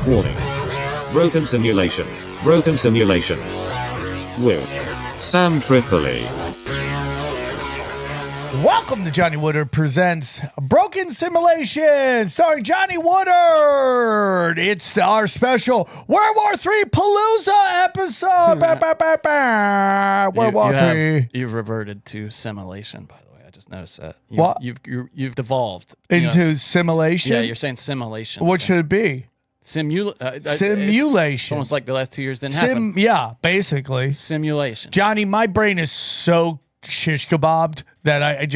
Warning. Broken simulation. Broken simulation. With Sam Tripoli. Welcome to Johnny Woodard Presents Broken Simulation, starring Johnny Woodard. It's our special World War III Palooza episode. World War III. You've reverted to simulation, by the way. I just noticed that. What? You've devolved Into simulation? Yeah, you're saying simulation. What should it be? Simulation. It's almost like the last 2 years didn't happen. Yeah, basically. Simulation. Johnny, my brain is so shish kebabbed that I'm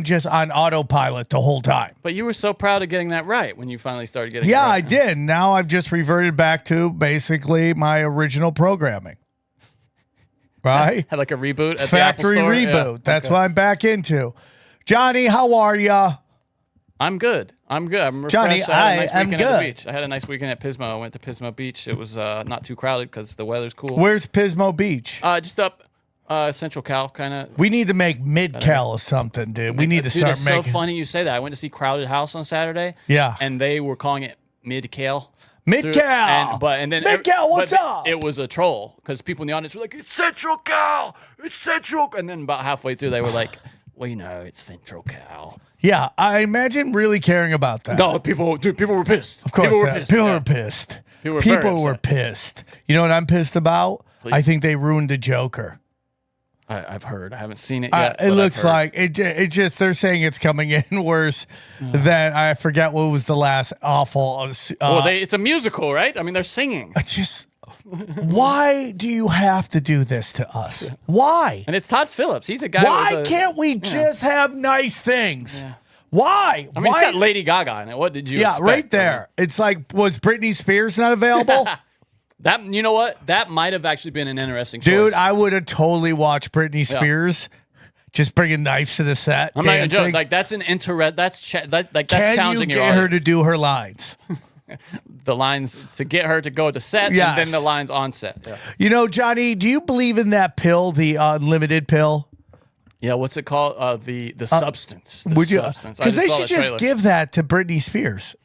just on autopilot the whole time. But you were so proud of getting that right when you finally started getting Yeah, it right. I did. Now I've just reverted back to basically my original programming. Right? Had like a reboot at Factory the Apple Store? reboot. Yeah. That's Okay. what I'm back into. Johnny, how are ya? I'm good. I'm refreshed. Johnny, I had a nice I am weekend at the good. beach. I had a nice weekend at Pismo. I went to Pismo Beach. It was not too crowded because the weather's cool. Where's Pismo Beach? Just up Central Cal, kind of. We need to make Mid-Cal or something, dude. We need to start it's making. so funny you say that. I went to see Crowded House on Saturday. Yeah. And they were calling it Mid-Cal. Mid-Cal. Mid-Cal, what's up? It was a troll because people in the audience were like, "It's Central Cal. It's Central." And then about halfway through, they were like, "Well, you know, it's Central Cal." Yeah, I imagine really caring about that. No, people were pissed. Of course, people were pissed. People Yeah. were pissed. People were very People were upset. pissed. You know what I'm pissed about? Please. I think they ruined the Joker. I've heard. I haven't seen it yet. It but looks I've heard. like it just. They're saying it's coming in worse than I forget what was the last awful. It's a musical, right? I mean, they're singing, I just. Why do you have to do this to us? Why? and it's Todd Phillips. He's a guy. Why with a, can't we just have nice things? Yeah. Why? I mean, Why? it's got Lady Gaga in it. What did you? Yeah, expect? right there. It's like, was Britney Spears not available? That you know what? That might have actually been an interesting choice. Dude, I would have totally watched Britney Spears just bringing knives to the set. I'm not even dancing. joking. Like that's an that's that's Can you challenging your get her audience. to do her lines? The lines to get her to go to set, Yes. and then the lines on set. Yeah. You know, Johnny, do you believe in that pill, the unlimited pill? Yeah, what's it called? The substance. The Would you? substance. I Because they saw should that just trailer. give that to Britney Spears.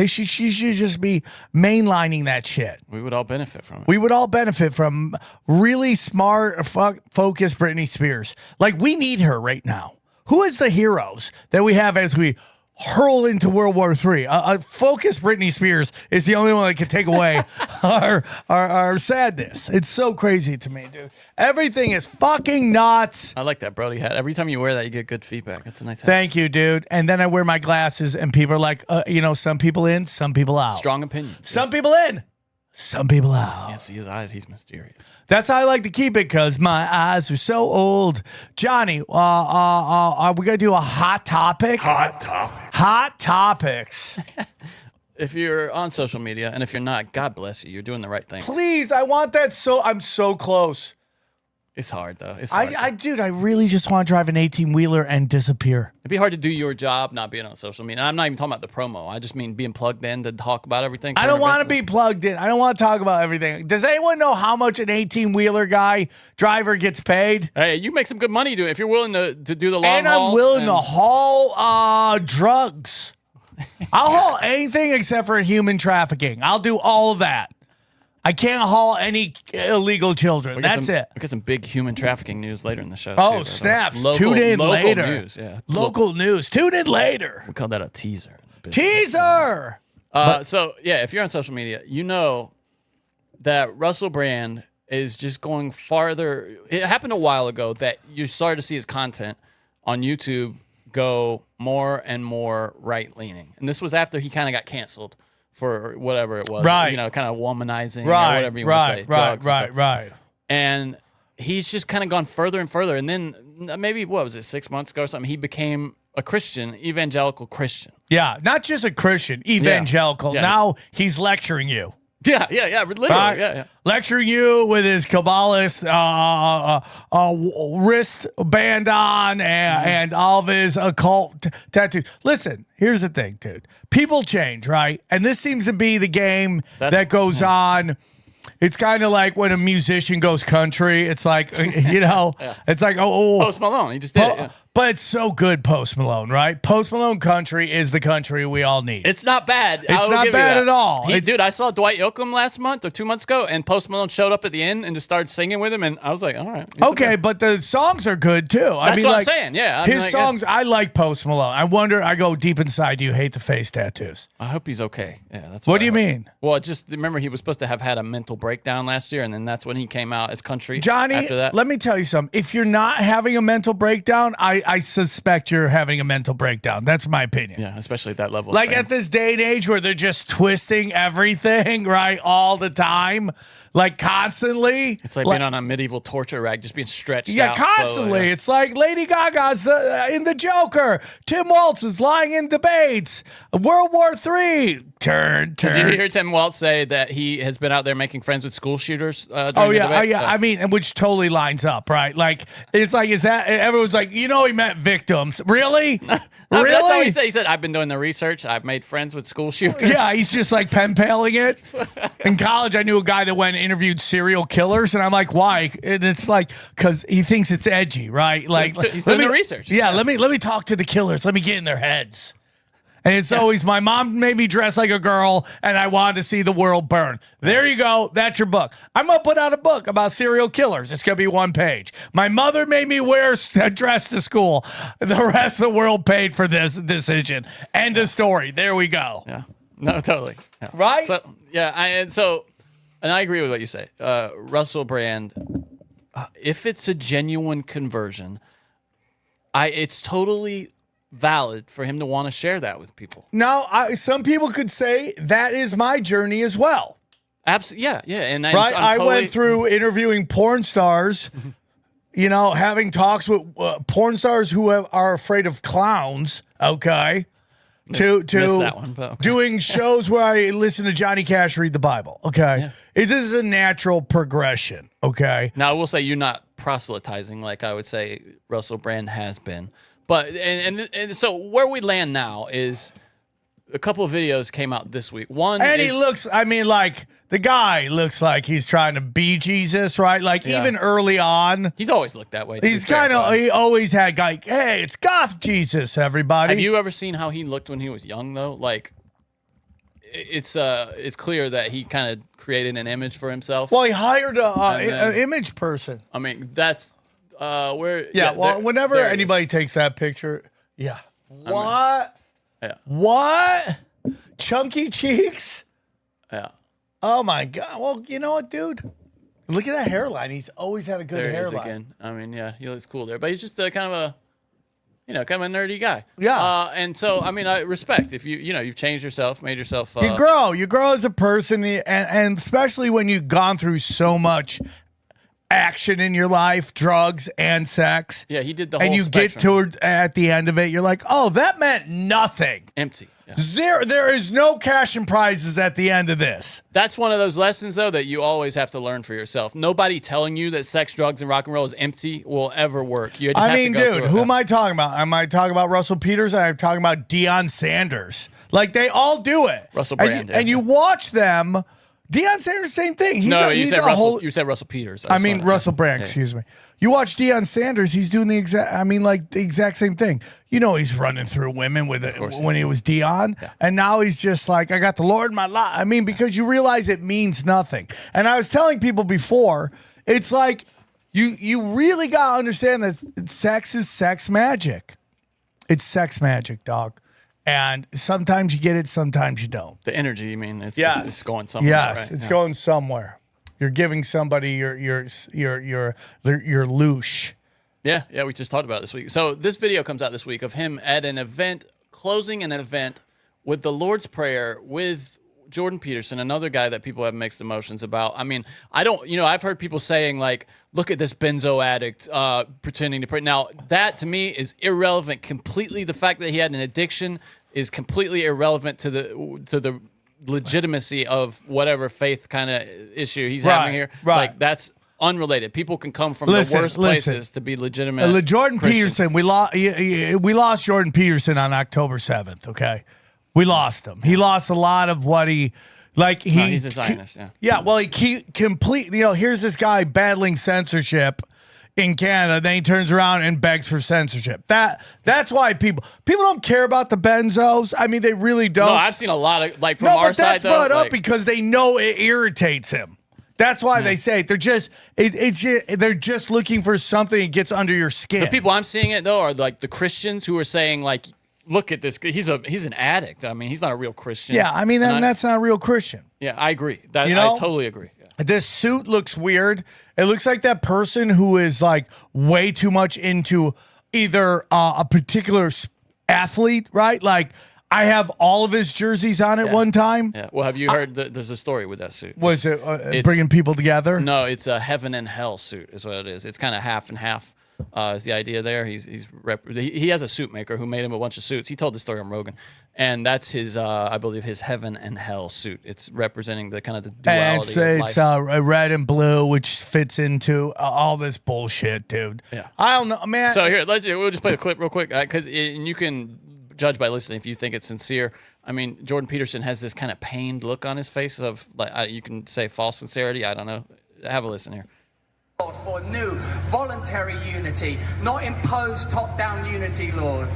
She should just be mainlining that shit. We would all benefit from it. We would all benefit from really smart, focused Britney Spears. Like, we need her right now. Who is the heroes that we have as we hurl into World War III? A focused Britney Spears is the only one that can take away our sadness. It's so crazy to me, dude. Everything is fucking nuts. I like that Brody hat. Every time you wear that, you get good feedback. That's a nice hat. Thank you, dude. And then I wear my glasses, and people are like, some people in, some people out. Strong opinion. Some people in, some people out. Can't see his eyes. He's mysterious. That's how I like to keep it, because my eyes are so old. Johnny, are we going to do a hot topic? Hot topic. Hot topics. If you're on social media, and if you're not, God bless you. You're doing the right thing. Please, I want that I'm so close. It's hard, though. It's hard. Dude, I really just want to drive an 18-wheeler and disappear. It'd be hard to do your job not being on social media. And I'm not even talking about the promo. I just mean being plugged in to talk about everything. I don't want to be plugged in. I don't want to talk about everything. Does anyone know how much an 18-wheeler driver gets paid? Hey, you make some good money doing it if you're willing to do the long And I'm hauls willing to haul drugs. I'll haul anything except for human trafficking. I'll do all of that. I can't haul any illegal children. That's it. We got some big human trafficking news later in the show. Oh, too. snaps. Local- Tune in local later. News, yeah. Local news. Tune in later. We call that a teaser. Teaser. So, yeah, if you're on social media, you know that Russell Brand is just going farther. It happened a while ago that you started to see his content on YouTube go more and more right-leaning. And this was after he kind of got canceled for whatever it was. Right. You know, kind of womanizing or Right, whatever you want to say. drugs and stuff. right. And he's just kind of gone further and further. And then maybe, what was it, 6 months ago or something, he became a Christian, evangelical Christian. Yeah, not just a Christian, evangelical. Yeah. Now he's lecturing you. Yeah, literally, Right? yeah. Lecturing you with his Kabbalist wristband on and all of his occult tattoos. Listen, here's the thing, dude. People change, right? And this seems to be the game that goes on. It's kind of like when a musician goes country. It's like, it's like, Post Malone, he just did it. Yeah. But it's so good, Post Malone, right? Post Malone country is the country we all need. It's not bad. It's not bad at all. Dude, I saw Dwight Yoakam last month or 2 months ago, and Post Malone showed up at the end and just started singing with him, and I was like, all right. Okay, but the songs are good too. That's what I'm saying. Yeah, his songs. I like Post Malone. I wonder. I go deep inside. Do you hate the face tattoos? I hope he's okay. Yeah, that's what do you mean? Well, just remember he was supposed to have had a mental breakdown last year, and then that's when he came out as country. Johnny, after that. let me tell you something. If you're not having a mental breakdown, I suspect you're having a mental breakdown. That's my opinion. Yeah, especially at that level. Like at this day and age where they're just twisting everything, right, all the time, like constantly. It's like being on a medieval torture rack, just being stretched out. Yeah, constantly. So, It's like Lady Gaga's in the Joker. Tim Waltz is lying in debates. World War III. Turn. Did you hear Tim Waltz say that he has been out there making friends with school shooters? Oh yeah. I mean, which totally lines up, right? Like, it's like, is that everyone's like, he meant victims. Really? No, really? That's how he said. He said, I've been doing the research. I've made friends with school shooters. Yeah, he's just like pen paling it. In college, I knew a guy that went and interviewed serial killers, and I'm like, why? And it's like, because he thinks it's edgy, right? Like, he's doing the research. Yeah, let me talk to the killers. Let me get in their heads. And it's always, my mom made me dress like a girl, and I wanted to see the world burn. There you go. That's your book. I'm going to put out a book about serial killers. It's going to be 1 page. My mother made me wear a dress to school. The rest of the world paid for this decision. End of story. There we go. Yeah. No, totally. Yeah. Right? So, yeah, and I agree with what you say. Russell Brand, if it's a genuine conversion, it's totally valid for him to want to share that with people. Now, some people could say that is my journey as well. Absolutely, yeah, and right. I went through interviewing porn stars, having talks with porn stars who are afraid of clowns. Okay, missed that one, but okay. Doing shows where I listen to Johnny Cash read the Bible. Okay, this is a natural progression. Okay. Now I will say you're not proselytizing like I would say Russell Brand has been. But and so where we land now is a couple of videos came out this week. One, and he looks. I mean, like the guy looks like he's trying to be Jesus, right? Like even early on, he's always looked that way. He's he always had like, hey, it's goth Jesus, everybody. Have you ever seen how he looked when he was young though? Like, it's clear that he kind of created an image for himself. Well, he hired an image person. I mean, that's. Whenever anybody takes that picture, what? What? Chunky cheeks? Yeah. Oh my God. Well, you know what, dude? Look at that hairline. He's always had a good hairline. There he is again. I mean, yeah, he looks cool there, but he's just kind of a nerdy guy. Yeah. And so, I mean, I respect if you've changed yourself, made yourself. You grow as a person, and especially when you've gone through so much action in your life, drugs and sex. Yeah, he did the whole and you spectrum. Get to at the end of it, you're like, oh, that meant nothing. Empty. Yeah. Zero. There is no cash and prizes at the end of this. That's one of those lessons, though, that you always have to learn for yourself. Nobody telling you that sex, drugs, and rock and roll is empty will ever work. You just have to go through who am I talking about? Am I talking about Russell Peterson? I'm talking about Deion Sanders. Like, they all do it. Russell Brand. And you watch them. Deion Sanders, same thing. You said Russell Peters. Russell Brand, excuse me. You watch Deion Sanders, he's doing the exact same thing. He's running through women with it when he was Deion. Yeah. And now he's just like, I got the Lord in my life. Because you realize it means nothing. And I was telling people before, it's like, you really got to understand that sex is sex magic. It's sex magic, dog. And sometimes you get it, sometimes you don't. The energy, you mean? It's going somewhere. Yes, right? It's going somewhere. You're giving somebody your loosh. Yeah, we just talked about it this week. So this video comes out this week of him at an event, closing an event with the Lord's Prayer with Jordan Peterson, another guy that people have mixed emotions about. I've heard people saying like, look at this benzo addict pretending to pray. Now, that to me is irrelevant completely. The fact that he had an addiction is completely irrelevant to the legitimacy of whatever faith kind of issue he's having here. Right. Like, that's unrelated. People can come from the worst places to be legitimate. Jordan Peterson, we lost Jordan Peterson on October 7th, okay? We lost him. He lost a lot of what he's a Zionist, yeah. Yeah, well, he completely, here's this guy battling censorship in Canada. Then he turns around and begs for censorship. That's why people don't care about the benzos. I mean, they really don't. No, I've seen a lot of like from our side. That's brought up because they know it irritates him. That's why they say it. They're just looking for something that gets under your skin. The people I'm seeing it though are like the Christians who are saying like, look at this. He's an addict. I mean, he's not a real Christian. Yeah, I mean, that's not a real Christian. Yeah, I agree. I totally agree. Yeah. This suit looks weird. It looks like that person who is like way too much into either a particular athlete, right? Like I have all of his jerseys on at one time. Yeah. Well, have you heard there's a story with that suit? Was it bringing people together? No, it's a heaven and hell suit is what it is. It's kind of half and half. Is the idea there? He has a suit maker who made him a bunch of suits. He told the story on Rogan, and that's his I believe his heaven and hell suit. It's representing the kind of the duality. And of it's life. red and blue, which fits into all this bullshit, dude. Yeah, I don't know, man. So here, we'll just play the clip real quick because you can judge by listening if you think it's sincere. I mean, Jordan Peterson has this kind of pained look on his face of like you can say false sincerity. I don't know. Have a listen here. For new voluntary unity, not imposed top-down unity, Lord.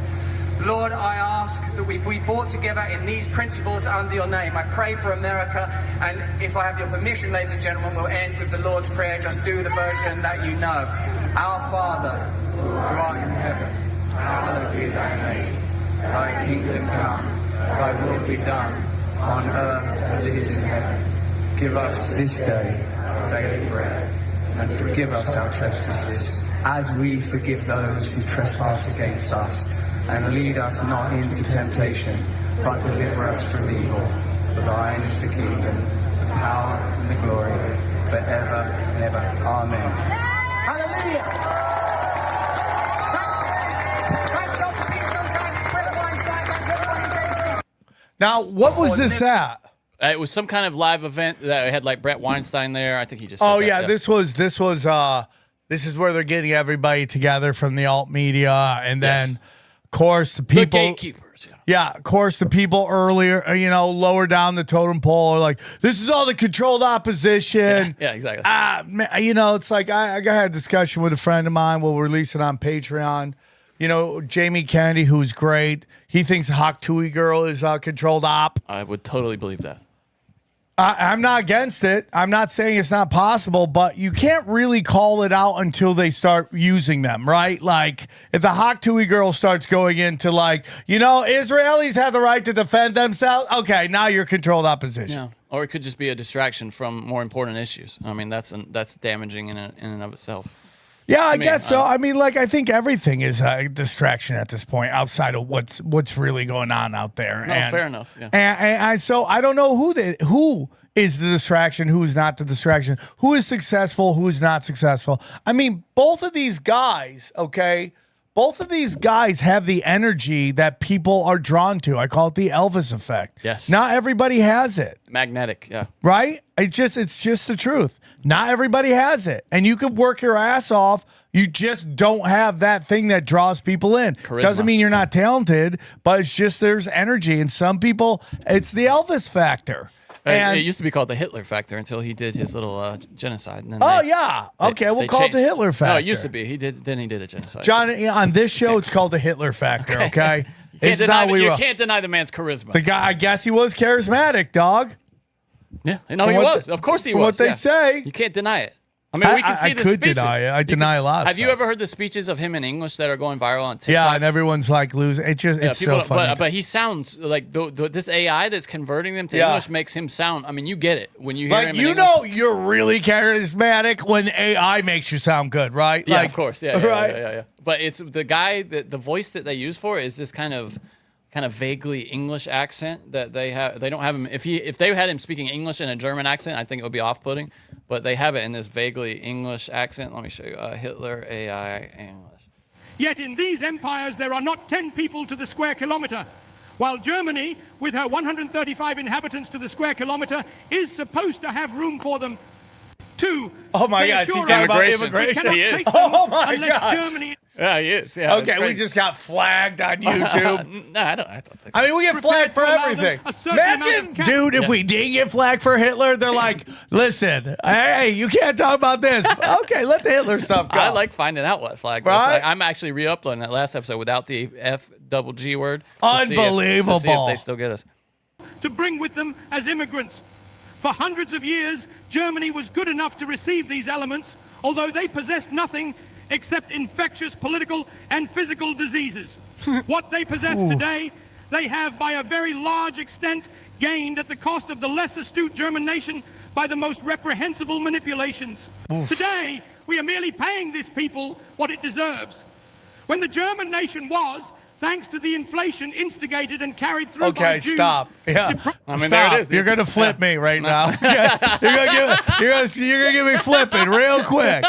Lord, I ask that we be brought together in these principles under your name. I pray for America, and if I have your permission, ladies and gentlemen, we'll end with the Lord's Prayer. Just do the version that you know. Our Father, who art in heaven, hallowed be thy name. Thy kingdom come, thy will be done, on earth as it is in heaven. Give us this day our daily bread, and forgive us our trespasses, as we forgive those who trespass against us. And lead us not into temptation, but deliver us from evil. For thine is the kingdom, the power, and the glory, forever and ever. Amen. Hallelujah! Thanks, Dr. Peterson. Thanks, Brother Weinstein. Thanks, everyone engaged. Now, what was this at? It was some kind of live event that had like Brett Weinstein there. I think he just. Oh yeah, this is where they're getting everybody together from the alt media, and then, of course, the people, the gatekeepers. Yeah, of course, the people earlier, lower down the totem pole are like, this is all the controlled opposition. Yeah, exactly. It's like I had a discussion with a friend of mine. We'll release it on Patreon. Jamie Kennedy, who's great. He thinks Hawk Tuohy girl is a controlled op. I would totally believe that. I'm not against it. I'm not saying it's not possible, but you can't really call it out until they start using them, right? Like, if the Hawk Tuohy girl starts going into like, Israelis have the right to defend themselves. Okay, now you're controlled opposition. Yeah, or it could just be a distraction from more important issues. I mean, that's damaging in and of itself. Yeah, I guess so. I mean, I think everything is a distraction at this point, outside of what's really going on out there. No, fair enough. Yeah. And so I don't know who is the distraction, who is not the distraction, who is successful, who is not successful. I mean, both of these guys, okay, have the energy that people are drawn to. I call it the Elvis effect. Yes. Not everybody has it. Magnetic, yeah. Right? It's just the truth. Not everybody has it. And you could work your ass off. You just don't have that thing that draws people in. Charisma. Doesn't mean you're not talented, but it's just there's energy. And some people, it's the Elvis factor. And it used to be called the Hitler factor until he did his little genocide. And then we'll call it the Hitler factor. No, it used to be. He did a genocide. John, on this show, it's called the Hitler factor, okay? You can't deny the man's charisma. The guy, I guess he was charismatic, dog. Yeah, no, he was. Of course he was. What they say. You can't deny it. I mean, we can see the speeches. Deny it. I deny a lot of Have stuff. you ever heard the speeches of him in English that are going viral on TikTok? Yeah, and everyone's like losing. It's so funny. But he sounds like this AI that's converting them to English makes him sound. I mean, you get it when you hear him in English. You're really charismatic when AI makes you sound good, right? Yeah, of course. Yeah, yeah. But it's the guy that the voice that they use for is this kind of vaguely English accent that they have. They don't have him. If they had him speaking English in a German accent, I think it would be off-putting. But they have it in this vaguely English accent. Let me show you. Hitler AI English. Yet in these empires, there are not 10 people to the square kilometer, while Germany, with her 135 inhabitants to the square kilometer, is supposed to have room for them. 2. Oh my God, he's talking about immigration. He is. Oh my God. Germany. Yeah, he is. Yeah, Okay, we just got flagged on YouTube. No, I don't think so. I mean, we get flagged for everything. Imagine, dude, if we didn't get flagged for Hitler, they're like, listen, hey, you can't talk about this. Okay, let the Hitler stuff go. I like finding out what flag was. Right? Like, I'm actually re-uploading that last episode without the F-double-G word. Unbelievable. To see if they still get us. To bring with them as immigrants. For hundreds of years, Germany was good enough to receive these elements, although they possessed nothing except infectious political and physical diseases. What they possess today, they have by a very large extent gained at the cost of the less astute German nation by the most reprehensible manipulations. Today, we are merely paying this people what it deserves. When the German nation was, thanks to the inflation instigated and carried through by Jews. Okay, stop. Yeah, I mean, stop. there it is. You're gonna flip me right now. You're gonna give me flipping real quick.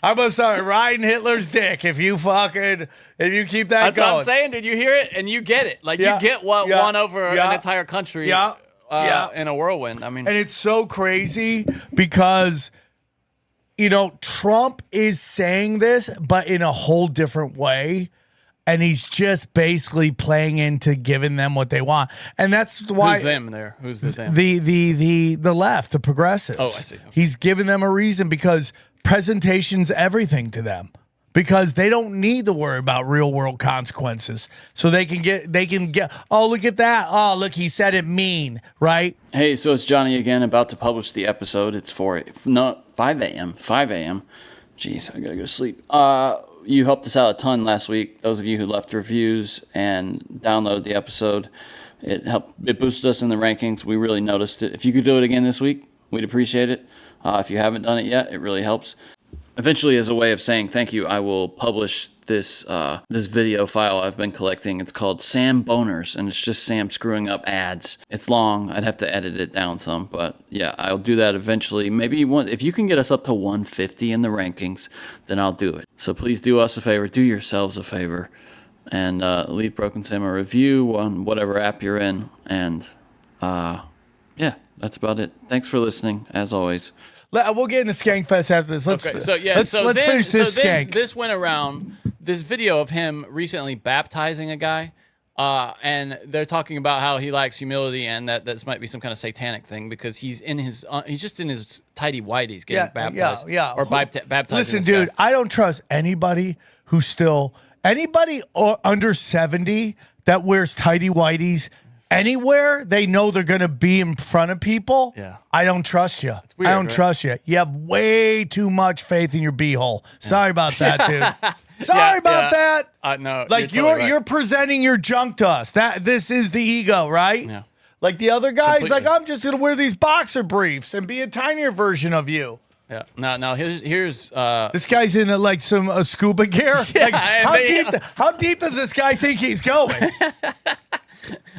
I'm gonna start riding Hitler's dick if you keep that going. That's what I'm saying. Did you hear it? And you get it. Like, you get what won over an entire country in a whirlwind. I mean, and it's so crazy because, you know, Trump is saying this, but in a whole different way. And he's just basically playing into giving them what they want. And that's why. who's them there? Who's the them? The left, the progressives. Oh, I see. Okay. He's giving them a reason because presentation's everything to them. Because they don't need to worry about real world consequences. So they can get, oh, look at that. Oh, look, he said it mean, right? Hey, so it's Johnny again, about to publish the episode. It's 5 a.m. 5 a.m. Jeez, I gotta go to sleep. You helped us out a ton last week. Those of you who left reviews and downloaded the episode, it boosted us in the rankings. We really noticed it. If you could do it again this week, we'd appreciate it. If you haven't done it yet, it really helps. Eventually, as a way of saying thank you, I will publish this video file I've been collecting. It's called Sam Boners, and it's just Sam screwing up ads. It's long. I'd have to edit it down some, but yeah, I'll do that eventually. Maybe if you can get us up to 150 in the rankings, then I'll do it. So please do us a favor, do yourselves a favor, and leave Broken Sam a review on whatever app you're in. And yeah, that's about it. Thanks for listening, as always. We'll get into Skankfest after this. Let's finish this Skank. This went around, this video of him recently baptizing a guy, and they're talking about how he lacks humility and that this might be some kind of satanic thing because he's just in his tidy whities getting baptized. Or baptizing. Listen, dude, I don't trust anybody anybody under 70 that wears tidy whities anywhere they know they're going to be in front of people. Yeah. I don't trust you. Weird, I don't trust you. You have way too much faith in your beehole. Sorry about that, dude. Sorry about that. No, like you're presenting your junk to us. This is the ego, right? Yeah. Like the other guys, Completely. like I'm just going to wear these boxer briefs and be a tinier version of you. Yeah. Now here's this guy's in some scuba gear. Yeah, like, how deep does this guy think he's going?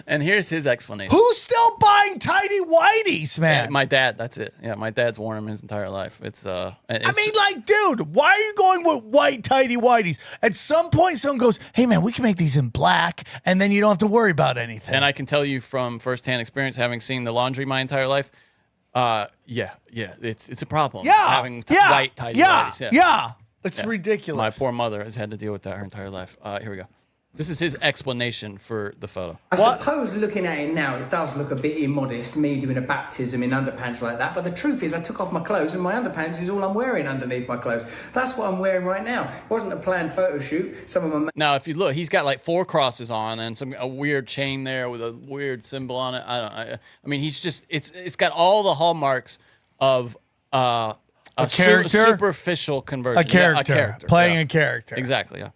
And here's his explanation. Who's still buying tidy whities, man? Yeah, my dad. That's it. Yeah, my dad's worn them his entire life. I mean, like, dude, why are you going with white tidy whities? At some point, someone goes, "Hey, man, we can make these in black, and then you don't have to worry about anything." And I can tell you from firsthand experience, having seen the laundry my entire life. It's a problem. Having white tidy whities. Yeah. It's ridiculous. My poor mother has had to deal with that her entire life. Here we go. This is his explanation for the photo. I suppose looking at it now, it does look a bit immodest, me doing a baptism in underpants like that. But the truth is, I took off my clothes and my underpants is all I'm wearing underneath my clothes. That's what I'm wearing right now. It wasn't a planned photo shoot. Some of my Now, if you look, he's got like 4 crosses on and a weird chain there with a weird symbol on it. I mean, he's just it's got all the hallmarks of a character, superficial conversion. A character. Playing a character. Exactly. Yeah.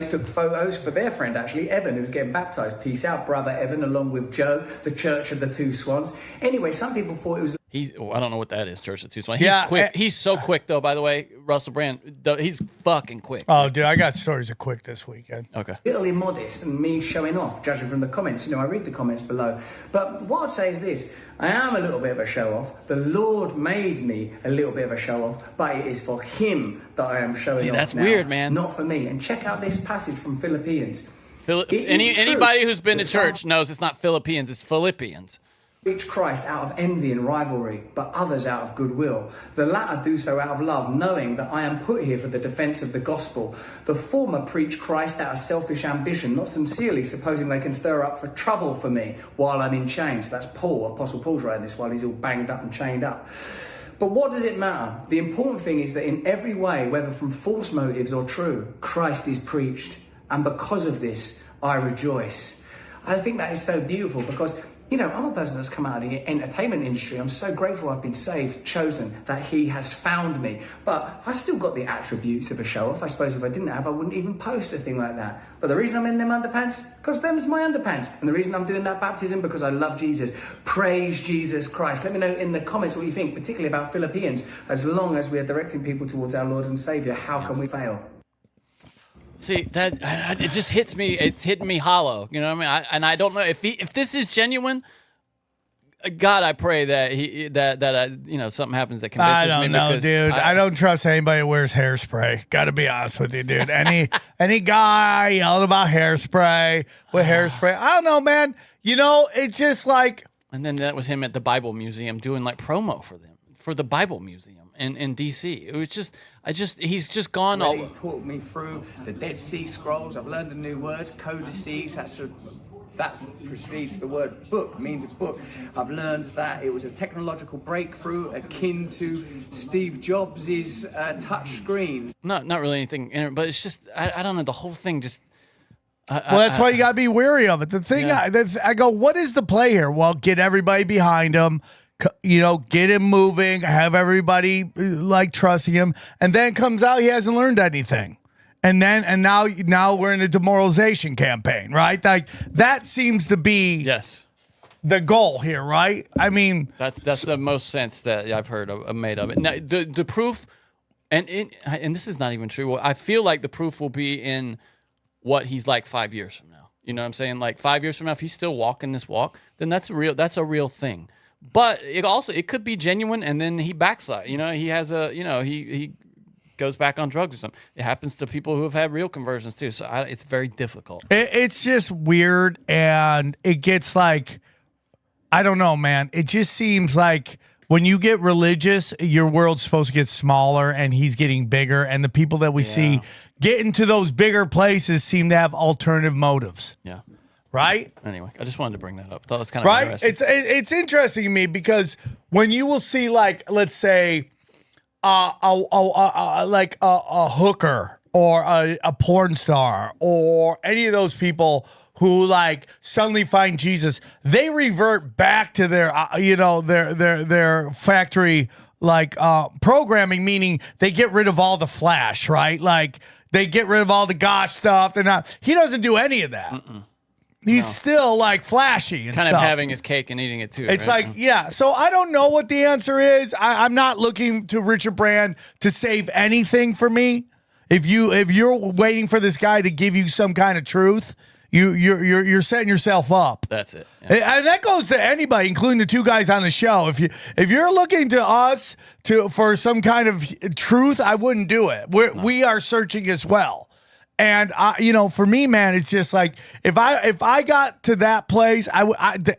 took photos for their friend, actually, Evan, who's getting baptised. Peace out, brother Evan, along with Joe, the Church of the Two Swans. Anyway, some people thought it was... I don't know what that is, Church of the Two Swans. He's quick. He's so quick, though, by the way, Russell Brand. He's fucking quick. Oh, dude, I got stories of quick this weekend. Okay. A little immodest and me showing off, judging from the comments. You know, I read the comments below. But what I'd say is this. I am a little bit of a show-off. The Lord made me a little bit of a show-off, but it is for him that I am showing off. See, that's now, weird, man. Not for me. And check out this passage from Philippians. Anybody who's been to church knows it's not Philippines, it's Philippians. preach Christ out of envy and rivalry, but others out of goodwill. The latter do so out of love, knowing that I am put here for the defense of the gospel. The former preach Christ out of selfish ambition, not sincerely, supposing they can stir up for trouble for me while I'm in chains. That's Paul, Apostle Paul's writing this while he's all banged up and chained up. But what does it matter? The important thing is that in every way, whether from false motives or true, Christ is preached. And because of this, I rejoice. I think that is so beautiful because, you know, I'm a person that's come out of the entertainment industry. I'm so grateful I've been saved, chosen, that he has found me. But I still got the attributes of a show-off. I suppose if I didn't have, I wouldn't even post a thing like that. But the reason I'm in them underpants, because them's my underpants. And the reason I'm doing that baptism, because I love Jesus. Praise Jesus Christ. Let me know in the comments what you think, particularly about Philippians. As long as we are directing people towards our Lord and Savior, how can we fail? See, that it just hits me. It's hitting me hollow. You know what I mean? And I don't know if this is genuine. God, I pray that something happens that convinces me. I don't know, dude. I don't trust anybody who wears hairspray. Got to be honest with you, dude. Any guy yelling about hairspray with hairspray, I don't know, man. You know, it's just like. And then that was him at the Bible Museum doing like promo for the Bible Museum in DC. It was just, he's just gone all. He taught me through the Dead Sea Scrolls. I've learned a new word, codices. That precedes the word book, means a book. I've learned that it was a technological breakthrough akin to Steve Jobs' touch screen. Not really anything, but it's just, I don't know, the whole thing just. Well, that's why you got to be wary of it. The thing, I go, what is the play here? Well, get everybody behind him. You know, get him moving, have everybody like trusting him, and then comes out he hasn't learned anything, and now we're in a demoralization campaign, right? Like that seems to be the goal here, right? I mean, that's the most sense that I've heard made of it. Now, the proof, and this is not even true. I feel like the proof will be in what he's like 5 years from now. You know what I'm saying? Like 5 years from now, if he's still walking this walk, then that's a real thing. But it could be genuine, and then he backslide. You know, he has he goes back on drugs or something. It happens to people who have had real conversions too. So it's very difficult. It's just weird, and it gets like, I don't know, man. It just seems like when you get religious, your world's supposed to get smaller, and he's getting bigger, and the people that we see get into those bigger places seem to have alternative motives. Yeah. Right? Anyway, I just wanted to bring that up. Thought it was kind of interesting. It's interesting to me because when you will see, like, let's say, like a hooker or a porn star or any of those people who like suddenly find Jesus, they revert back to their their factory like programming, meaning they get rid of all the flash, right? Like they get rid of all the gosh stuff. He doesn't do any of that. He's still like flashy and kind stuff. of having his cake and eating it too. It's right? like, yeah. So I don't know what the answer is. I'm not looking to Richard Brand to save anything for me. If you're waiting for this guy to give you some kind of truth, you're setting yourself up. That's it. Yeah. And that goes to anybody, including the two guys on the show. If you're looking to us for some kind of truth, I wouldn't do it. We are searching as well. And for me, man, it's just like if I got to that place,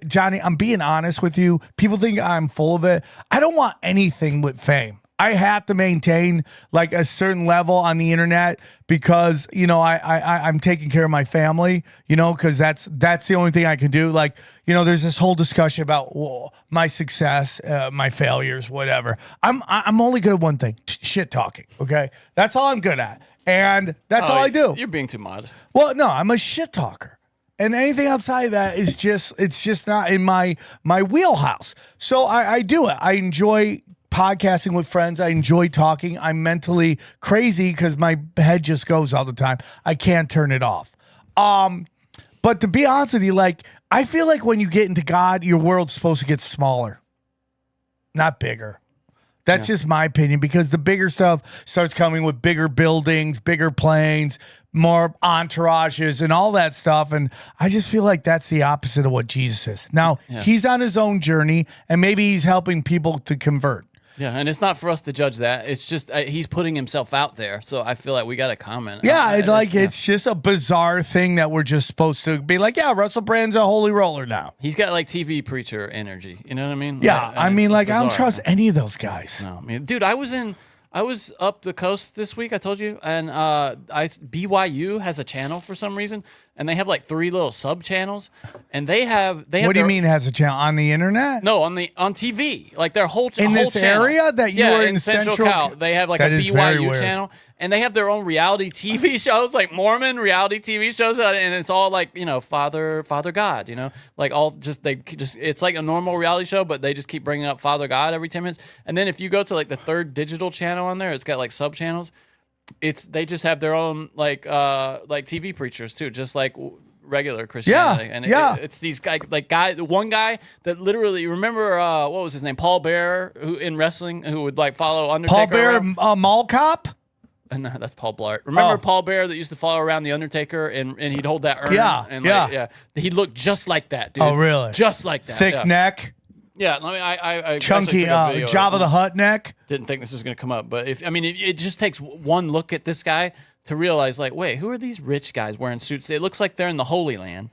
Johnny, I'm being honest with you. People think I'm full of it. I don't want anything with fame. I have to maintain like a certain level on the internet because I'm taking care of my family. Because that's the only thing I can do. Like there's this whole discussion about my success, my failures, whatever. I'm only good at one thing: shit talking. Okay, that's all I'm good at. And that's all I do. You're being too modest. Well, no, I'm a shit talker. And anything outside of that is it's just not in my wheelhouse. So I do it. I enjoy podcasting with friends. I enjoy talking. I'm mentally crazy because my head just goes all the time. I can't turn it off. But to be honest with you, like, I feel like when you get into God, your world's supposed to get smaller, not bigger. That's just my opinion, because the bigger stuff starts coming with bigger buildings, bigger planes, more entourages and all that stuff. And I just feel like that's the opposite of what Jesus is. Now, he's on his own journey, and maybe he's helping people to convert. Yeah, and it's not for us to judge that. It's just he's putting himself out there, so I feel like we got to comment. Yeah, it's just a bizarre thing that we're just supposed to be like, yeah, Russell Brand's a holy roller now. He's got like TV preacher energy. You know what I mean? Yeah, I mean, like, I don't trust any of those guys. No, I mean, dude, I was up the coast this week, I told you, and BYU has a channel for some reason, and they have like 3 little sub channels, and they have. What do you mean has a channel on the internet? No, on TV, like their whole in whole this channel. area that you were in Central Cal. They have like a BYU channel, and they have their own reality TV shows, like Mormon reality TV shows, and it's all like, you know, Father God, you know, like it's like a normal reality show, but they just keep bringing up Father God every 10 minutes. And then if you go to like the 3rd digital channel on there, it's got like sub channels. They just have their own like TV preachers too, just like regular Christianity. Yeah, and it's these one guy that literally, remember what was his name, Paul Bearer, who in wrestling, who would like follow Undertaker. Paul Bearer, Mall Cop. No, that's Paul Blart. Remember Paul Bearer that used to follow around the Undertaker and he'd hold that urn? Yeah. He looked just like that, dude. Oh, really? Just like that. Thick neck. Yeah, I chunky Jabba the Hutt neck. Didn't think this was going to come up, but it just takes one look at this guy to realize, like, wait, who are these rich guys wearing suits? It looks like they're in the Holy Land.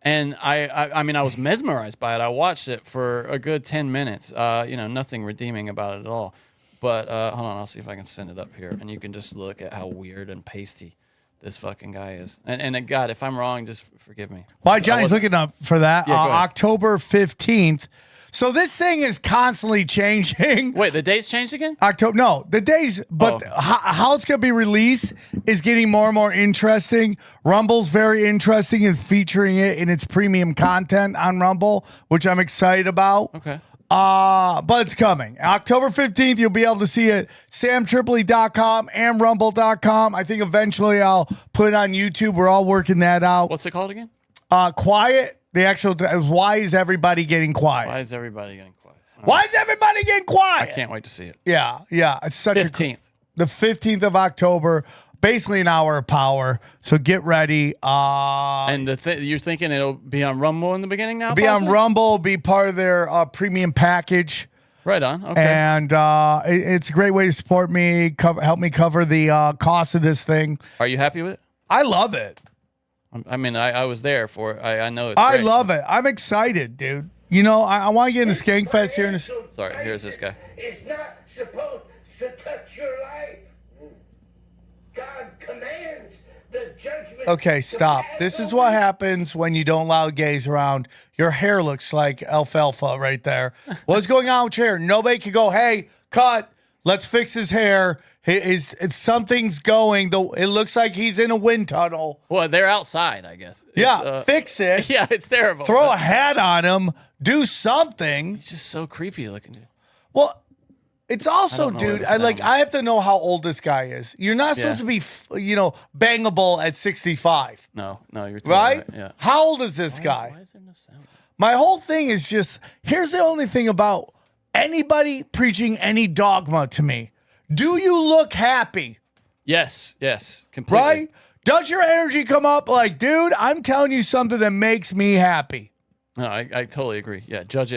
And I was mesmerized by it. I watched it for a good 10 minutes. Nothing redeeming about it at all. But hold on, I'll see if I can send it up here, and you can just look at how weird and pasty this fucking guy is. And God, if I'm wrong, just forgive me. Why Johnny's looking up for that? Yeah, October 15th. So this thing is constantly changing. Wait, the date's changed again? The days, but how it's going to be released is getting more and more interesting. Rumble's very interesting in featuring it in its premium content on Rumble, which I'm excited about. Okay. But it's coming. October 15th, you'll be able to see it. SamTripoli.com and Rumble.com. I think eventually I'll put it on YouTube. We're all working that out. What's it called again? Quiet. The actual why is everybody getting quiet? Why is everybody getting quiet? Why is everybody getting quiet? I can't wait to see it. Yeah. It's such 15th. The 15th of October, basically an hour of power. So get ready. And you're thinking it'll be on Rumble in the beginning now? Be on Rumble, be part of their premium package. Right on. Okay. And it's a great way to support me, help me cover the cost of this thing. Are you happy with it? I love it. I was there for it. I know it's I great. love it. I'm excited, dude. You know, I want to get into Skankfest here. Sorry, here's this guy. It's not supposed to touch your life. God commands the judgment. Okay, stop. This is what happens when you don't allow gays around. Your hair looks like alfalfa right there. What's going on with your hair? Nobody can go, hey, cut. Let's fix his hair. Something's going. It looks like he's in a wind tunnel. Well, they're outside, I guess. Fix it. Yeah, it's terrible. Throw a hat on him. Do something. He's just so creepy looking, dude. Well, it's also, dude, I have to know how old this guy is. You're not supposed to be, bangable at 65. No, you're totally right? Yeah. How old is this guy? Why is there no sound? My whole thing is just, here's the only thing about anybody preaching any dogma to me. Do you look happy? Yes, completely. Right? Does your energy come up like, dude, I'm telling you something that makes me happy? No, I totally agree. Yeah, judge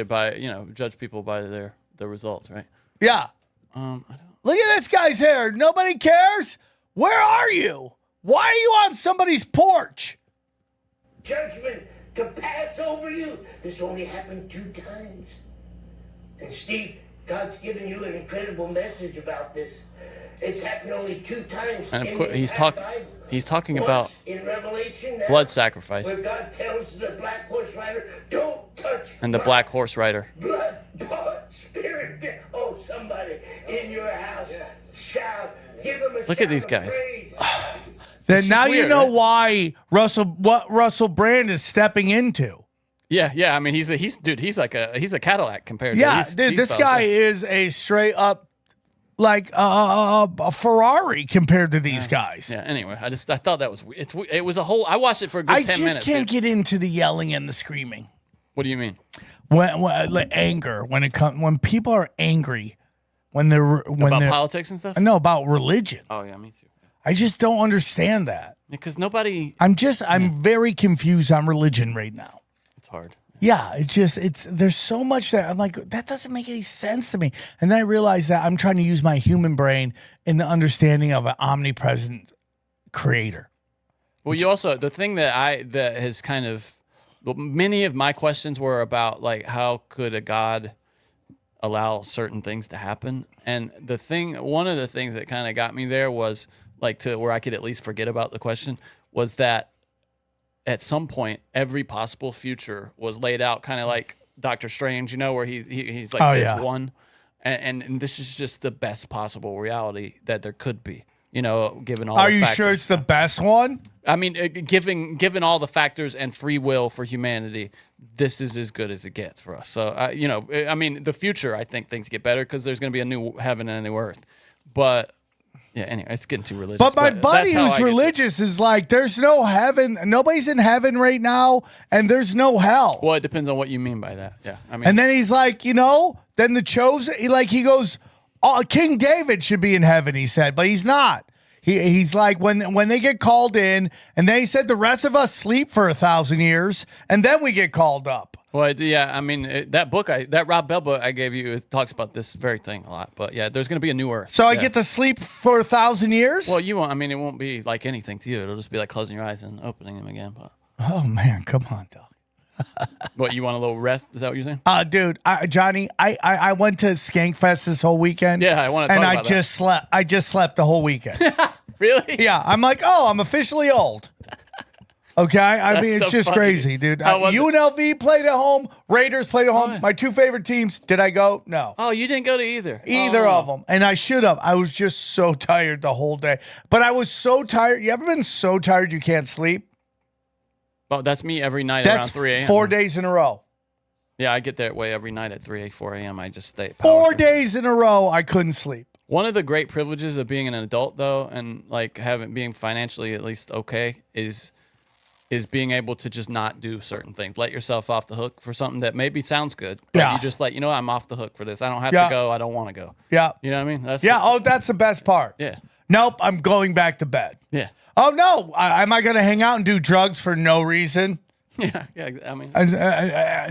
people by their results, right? Yeah. Look at this guy's hair. Nobody cares? Where are you? Why are you on somebody's porch? Judgment to pass over you. This only happened 2 times. And Steve, God's given you an incredible message about this. It's happened only 2 times. And of course, he's talking about in Revelation now, blood sacrifice. where God tells the black horse rider, don't touch. And the black horse rider. Blood, spirit. Oh, somebody in your house shout. Give him a Look at these guys. Then now weird, you know right? why Russell Brand is stepping into. Yeah. I mean, he's a Cadillac compared to this guy is a straight up like a Ferrari compared to these guys. Yeah. Anyway, I thought that was it was a whole. I watched it for a good 10 minutes. I just can't get into the yelling and the screaming. What do you mean? When like anger when people are angry About politics and stuff. No, about religion. Oh yeah, me too. I just don't understand that Because nobody. I'm very confused on religion right now. It's hard. Yeah, there's so much that I'm like, that doesn't make any sense to me. And then I realized that I'm trying to use my human brain in the understanding of an omnipresent creator. Well, you also, the thing that has kind of, many of my questions were about like, how could a God allow certain things to happen? And one of the things that kind of got me there was like to where I could at least forget about the question was that at some point, every possible future was laid out, kind of like Doctor Strange, where he's like one, and this is just the best possible reality that there could be, given all. Are the you factors. sure it's the best one? I mean, given all the factors and free will for humanity, this is as good as it gets for us. So, I mean, the future, I think things get better because there's going to be a new heaven and a new earth, but. Yeah, anyway, it's getting too religious. But my buddy who's religious is like, there's no heaven. Nobody's in heaven right now, and there's no hell. Well, it depends on what you mean by that. Yeah, I mean. And then he's like, then the chosen, he goes, oh, King David should be in heaven, he said, but he's not. He's like, when they get called in, and then he said the rest of us sleep for 1,000 years, and then we get called up. Well, yeah, I mean, that Rob Bell book I gave you, it talks about this very thing a lot. But yeah, there's going to be a new earth. So I get to sleep for 1,000 years? Well, you won't. I mean, it won't be like anything to you. It'll just be like closing your eyes and opening them again. But oh man, come on, dog. What, you want a little rest? Is that what you're saying? Dude, Johnny, I went to Skankfest this whole weekend. Yeah, I want to talk about that. I just slept the whole weekend. Really? Yeah, I'm like, I'm officially old. Okay, I mean, it's so just funny. crazy, dude. How was it? UNLV played at home. Raiders played at home. My two favorite teams. Did I go? No. Oh, you didn't go to either. Either of them. And I should have. I was just so tired the whole day. But I was so tired. You ever been so tired you can't sleep? Well, that's me every night around 3 a.m. That's 4 days in a row. Yeah, I get that way every night at 4 a.m. I just stay. 4 days in a row, I couldn't sleep. One of the great privileges of being an adult, though, and like being financially at least okay, is being able to just not do certain things. Let yourself off the hook for something that maybe sounds good. But Yeah. you just like, I'm off the hook for this. I don't have to go. I don't want to go. Yeah. You know what I mean? That's the best part. Yeah. Nope, I'm going back to bed. Yeah. Oh, no. Am I going to hang out and do drugs for no reason? Yeah. Yeah. I mean,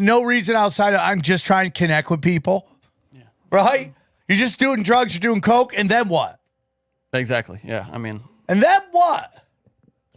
No reason outside of I'm just trying to connect with people. Yeah. Right? You're just doing drugs, you're doing coke, and then what? exactly. Yeah. I mean, And then what?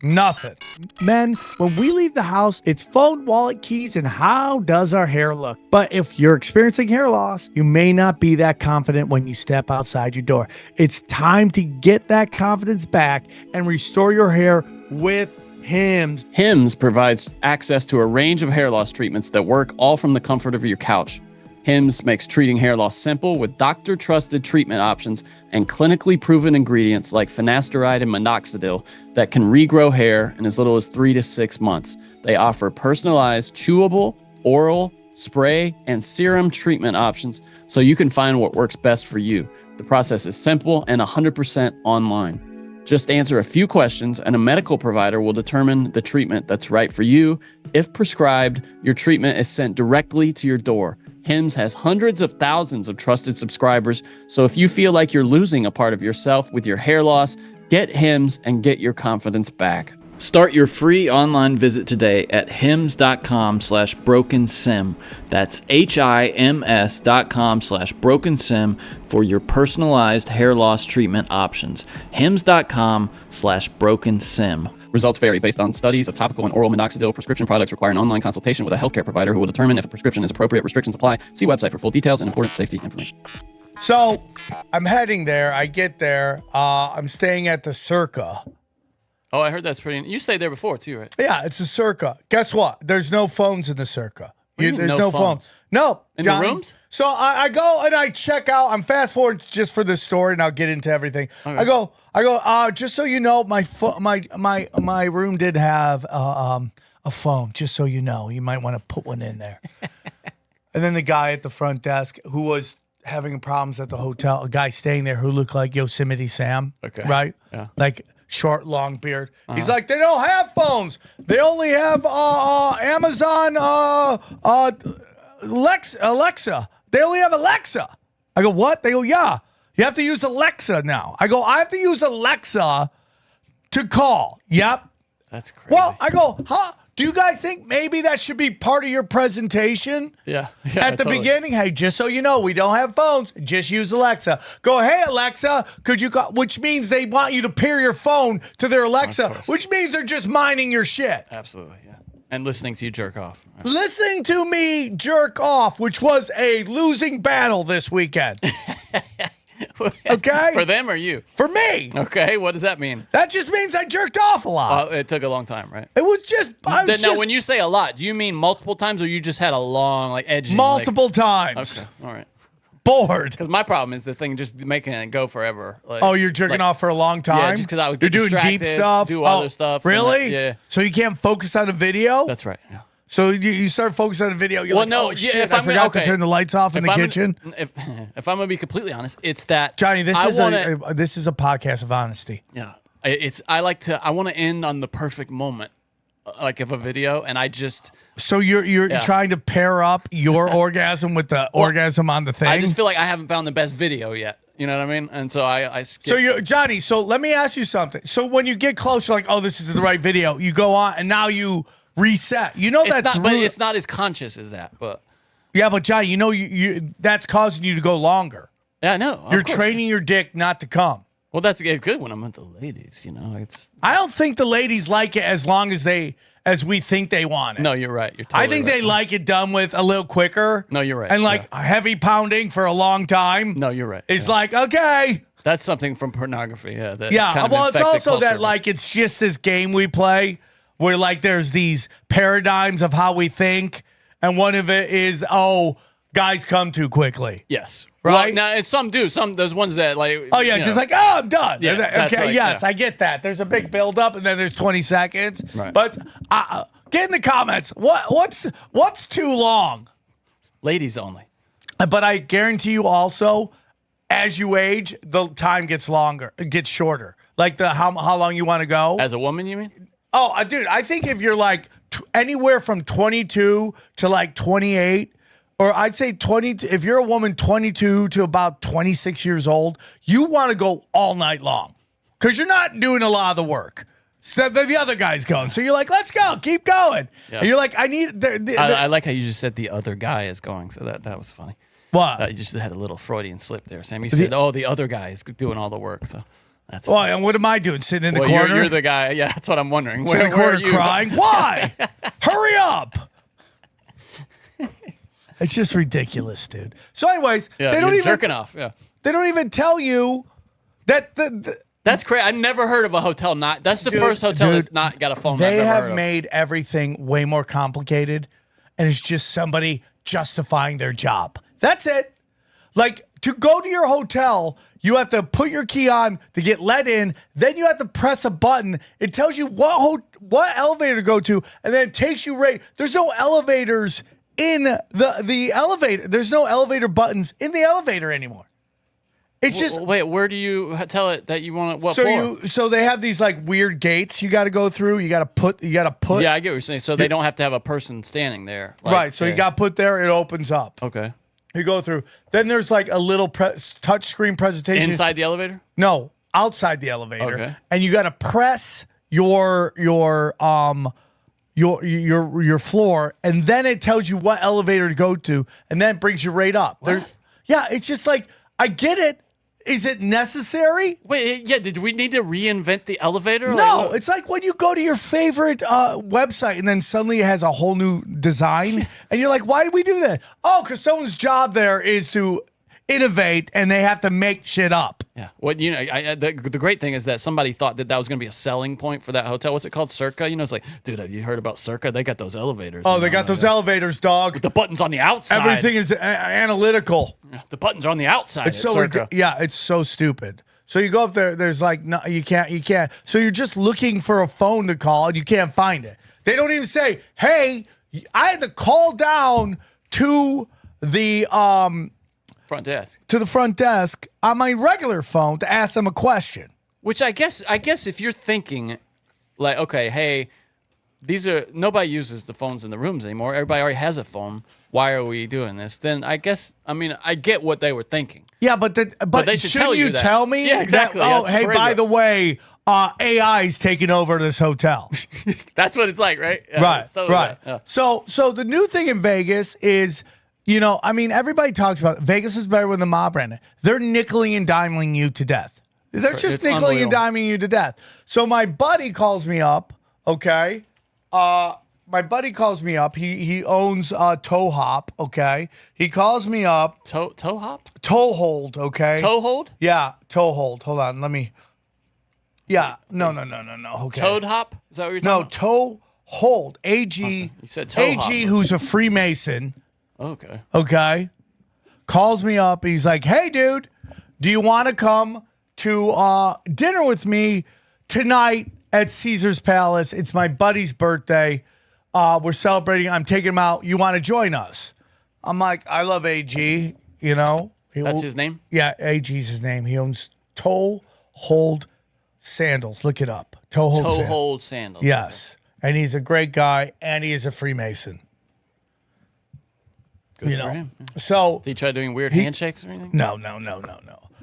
Nothing. Men, when we leave the house, it's phone, wallet, keys, and how does our hair look? But if you're experiencing hair loss, you may not be that confident when you step outside your door. It's time to get that confidence back and restore your hair with Hims. Hims provides access to a range of hair loss treatments that work all from the comfort of your couch. Hims makes treating hair loss simple with doctor-trusted treatment options and clinically proven ingredients like finasteride and minoxidil that can regrow hair in as little as 3 to 6 months. They offer personalized, chewable, oral, spray, and serum treatment options so you can find what works best for you. The process is simple and 100% online. Just answer a few questions and a medical provider will determine the treatment that's right for you. If prescribed, your treatment is sent directly to your door. Hims has hundreds of thousands of trusted subscribers, so if you feel like you're losing a part of yourself with your hair loss, get Hims and get your confidence back. Start your free online visit today at hims.com/brokensim. That's HIMS.com/brokensim for your personalized hair loss treatment options. hims.com/brokensim. Results vary based on studies of topical and oral minoxidil. Prescription products require an online consultation with a healthcare provider who will determine if a prescription is appropriate. Restrictions apply. See website for full details and important safety information. So I'm heading there. I get there. I'm staying at the Circa. Oh, I heard that's pretty. You stayed there before too, right? Yeah, it's a Circa. Guess what? There's no phones in the Circa. What do you mean There's no no phones. phones? No. In Johnny. the rooms? So I go and I check out. I'm fast forward just for the story, and I'll get into everything. Okay. I go. Just so you know, my room did have a phone. Just so you know, you might want to put one in there. And then the guy at the front desk who was having problems at the hotel, a guy staying there who looked like Yosemite Sam. Okay. Right. Yeah. Like short, long beard. He's like, they don't have phones. They only have Amazon Alexa. They only have Alexa. I go, what? They go, yeah. You have to use Alexa now. I go, I have to use Alexa to call. Yep. That's crazy. Well, I go, huh? Do you guys think maybe that should be part of your presentation? Yeah. At the beginning, hey, just so you know, we don't have phones. Just use Alexa. Go, hey, Alexa, could you call? Which means they want you to pair your phone to their Alexa, which means they're just minding your shit. Absolutely, yeah. And listening to you jerk off. Listening to me jerk off, which was a losing battle this weekend. Okay? For them or you? For me. Okay, what does that mean? That just means I jerked off a lot. It took a long time, right? It was just. Now, when you say a lot, do you mean multiple times or you just had a long, like, edging? Multiple times. Okay, all right. Bored. Because my problem is the thing just making it go forever. Like, oh, you're jerking off for a long time? Yeah, just because I would get You're doing deep distracted, stuff? do other stuff. Really? Yeah. So you can't focus on a video? That's right, yeah. So you start focusing on a video, you're shit, I forgot to turn the lights off in the kitchen. If I'm going to be completely honest, it's that... Johnny, this is a podcast of honesty. Yeah. I want to end on the perfect moment, like of a video, and I just... So you're trying to pair up your orgasm with the orgasm on the thing? I just feel like I haven't found the best video yet. You know what I mean? And so I skip. So Johnny, so let me ask you something. So when you get close, you're like, oh, this is the right video. You go on, and now you reset. You know that's not, but it's not as conscious as that. But yeah, but Johnny, you know you that's causing you to go longer. Yeah, I know. You're training your dick not to come. Well, it's good when I'm with the ladies. You know, I don't think the ladies like it as long as we think they want it. No, you're right. You're totally I think right. they like it done with a little quicker. No, you're right. And heavy pounding for a long time. No, you're right. It's like, okay. That's something from pornography. Yeah. Well, it's also that like it's just this game we play where like there's these paradigms of how we think, and one of it is, oh, guys come too quickly. Yes. Right? Well, now, and some do. There's ones that like. Oh, yeah, just like, oh, I'm done. Yeah, okay, yes, I get that. There's a big buildup, and then there's 20 seconds. Right. But get in the comments. What's too long? Ladies only. But I guarantee you also, as you age, the time gets longer. It gets shorter. Like how long you want to go. As a woman, you mean? Oh, dude, I think if you're like anywhere from 22 to like 28, or I'd say 20, if you're a woman 22 to about 26 years old, you want to go all night long because you're not doing a lot of the work. So the other guy's going. So you're like, let's go, keep going. Yeah. And you're like, I need... I like how you just said the other guy is going, so that was funny. What? You just had a little Freudian slip there, Sam. You said, the other guy is doing all the work, so... That's well, and what am I doing? Sitting in the corner? You're the guy. Yeah, that's what I'm wondering. Sitting in the corner crying? Why? Hurry up. It's just ridiculous, dude. So anyways, they don't even... jerking off, yeah. They don't even tell you that... That's crazy. I've never heard of a hotel not... That's the first hotel that's not got a phone. They have made everything way more complicated, and it's just somebody justifying their job. That's it. Like, to go to your hotel... You have to put your key on to get let in. Then you have to press a button. It tells you what elevator to go to, and then it takes you right. There's no elevators in the elevator. There's no elevator buttons in the elevator anymore. It's just wait. Where do you tell it that you want what floor? So they have these like weird gates you got to go through. You got to put. Yeah, I get what you're saying. So they don't have to have a person standing there. Like, right. So you got to put there. It opens up. Okay. You go through. Then there's like a little touch screen presentation inside the elevator. No, outside the elevator. Okay. And you got to press your floor, and then it tells you what elevator to go to, and then it brings you right up. Yeah, it's just like I get it. Is it necessary? Wait, yeah. Did we need to reinvent the elevator? No, it's like when you go to your favorite website and then suddenly it has a whole new design, and you're like, why did we do that? Oh, because someone's job there is to innovate, and they have to make shit up. Yeah. Well, you know, the great thing is that somebody thought that was going to be a selling point for that hotel. What's it called? Circa? You know, it's like, dude, have you heard about Circa? They got those elevators. Oh, they got those elevators, dog. With the buttons on the outside. Everything is analytical. The buttons are on the outside. It's so it's so stupid. So you go up there. There's like no, you can't. So you're just looking for a phone to call, and you can't find it. They don't even say, "Hey, I had to call down to the front desk on my regular phone to ask them a question." Which I guess if you're thinking, like, okay, hey, nobody uses the phones in the rooms anymore. Everybody already has a phone. Why are we doing this? Then I get what they were thinking. Yeah, but they should tell you that. Tell me? Yeah, exactly. Hey, by the way, AI's taking over this hotel. That's what it's like, right? Yeah, Right, it's totally right. that. Yeah. So the new thing in Vegas is, everybody talks about Vegas is better when the mob ran it. They're nickeling and diming you to death. They're just It's nickeling and unbelievable. diming you to death. So my buddy calls me up, okay? My buddy calls me up. He owns Toe Hop, okay? He calls me up. Toe hop? Toe Hold, okay? Toe hold? Yeah, Toe Hold. Hold on, let me. Yeah, no. Okay. Toad hop? Is that what you're No, talking Toe Hold. AG. You said toe AG, hop. who's a Freemason, about? Okay. okay, calls me up. He's like, "Hey, dude, do you want to come to dinner with me tonight at Caesar's Palace? It's my buddy's birthday. We're celebrating. I'm taking him out. You want to join us?" I'm like, "I love AG. That's his name? Yeah, AG's his name. He owns Toe Hold Sandals. Look it up. Toe Hold Toe Sandals. hold sandals. Yes, and he's a great guy, and he is a Freemason. Good for him. Yeah. So Did he try doing weird handshakes or anything? no.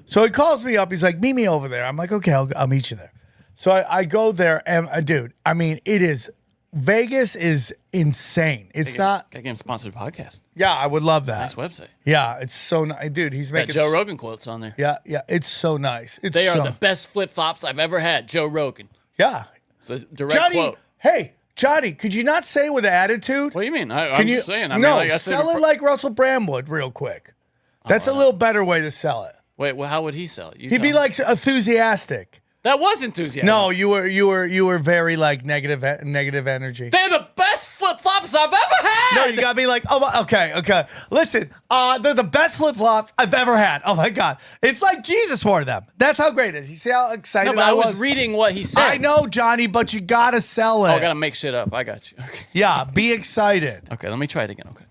So he calls me up. He's like, "Meet me over there." I'm like, "Okay, I'll meet you there." So I go there, and dude, it is Vegas is insane. It's not. Gotta get him sponsored podcast. Yeah, I would love that. Nice website. Yeah, it's so nice, dude. He's Got making Joe Rogan quotes on there. Yeah, it's so nice. They are the best flip flops I've ever had. Joe Rogan. Yeah, It's a direct Johnny. quote. Hey, Johnny, could you not say with attitude? What do you mean? I'm Can you just saying. sell it like Russell Brand would, real quick. That's a little better way to sell it. Wait, well, how would he sell it? He'd be like enthusiastic. that was enthusiasm. No, you were very like negative energy. They're the best flip flops I've ever had. No, you gotta be like, oh, okay. Listen, they're the best flip flops I've ever had. Oh my god, it's like Jesus wore them. That's how great it is. You see how excited No, but I I was? was reading what he said. I know, Johnny, but you gotta sell it. Oh, I gotta make shit up. I got you. Okay. Yeah, be excited. Okay, let me try it again. Okay.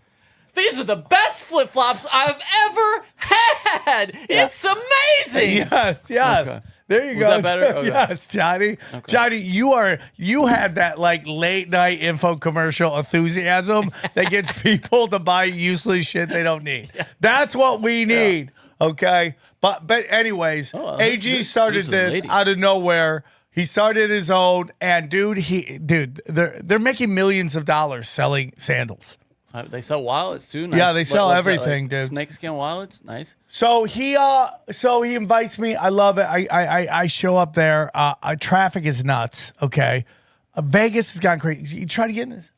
These are the best flip flops I've ever had. It's amazing. Yes. Okay. There you Was go. that better? Okay. Yes, Johnny. Okay. Johnny, you had that like late night info commercial enthusiasm that gets people to buy useless shit they don't need. That's what we need. Okay. But anyways, Oh, that's AG good. started He's a this lady. out of nowhere. He started his own, and they're making millions of dollars selling sandals. They sell wallets too. Nice. Yeah, they sell what's that, everything, like, dude. Snakeskin wallets. Nice. So he invites me. I love it. I show up there. Traffic is nuts. Okay, Vegas has gone crazy. You try to get in this?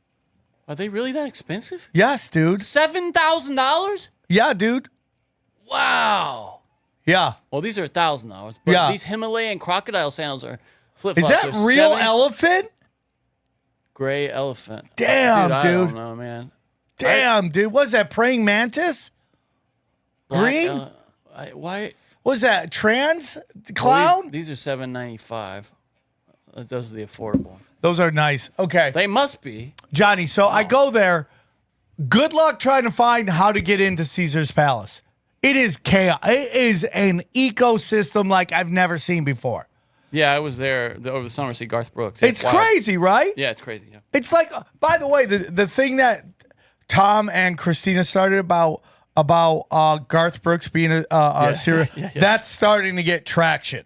Are they really that expensive? Yes, dude. $7,000? Yeah, dude. Wow. Yeah. Well, these are $1,000. But Yeah. these Himalayan crocodile sandals are flip Is flops. that real elephant? Gray elephant. Damn, I dude. don't know, man. Damn, dude. What's that? Praying mantis? Black Green? why? What's that? Trans clown? These are $7.95. Those are the affordable ones. Those are nice. Okay, They must be. Johnny. So I go there. Good luck trying to find how to get into Caesar's Palace. It is chaos. It is an ecosystem like I've never seen before. Yeah, I was there over the summer to see Garth Brooks. Yeah, It's wild. crazy, right? Yeah, it's crazy. Yeah. It's like, by the way, the thing that Tom and Christina started about Garth Brooks being a serial, that's starting to get traction.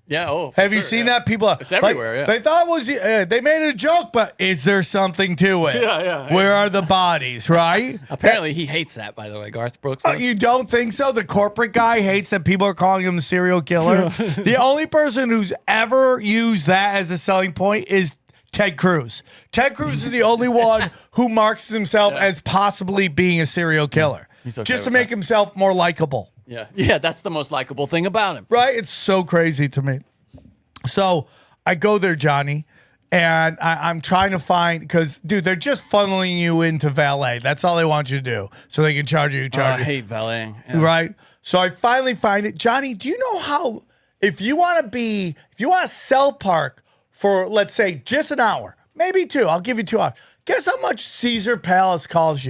Yeah. Oh, for Have you sure, seen yeah. that? People, It's everywhere, yeah. They thought it was they made it a joke, but is there something to it? Yeah. Where are the bodies? Right? Apparently, he hates that. By the way, Garth Brooks. Oh, you don't think so? The corporate guy hates that people are calling him a serial killer. The only person who's ever used that as a selling point is Ted Cruz. Ted Cruz is the only one who marks himself as possibly being a serial killer, He's okay just to with make that. himself more likable. Yeah, that's the most likable thing about him. Right? It's so crazy to me. So I go there, Johnny, and I'm trying to find, because, dude, they're just funneling you into valet. That's all they want you to do, so they can charge you. I hate valeting. Yeah. Right? So I finally find it. Johnny, do you know how, if you want to sell park for, let's say, just an hour, maybe 2, I'll give you 2 hours. Guess how much Caesar Palace costs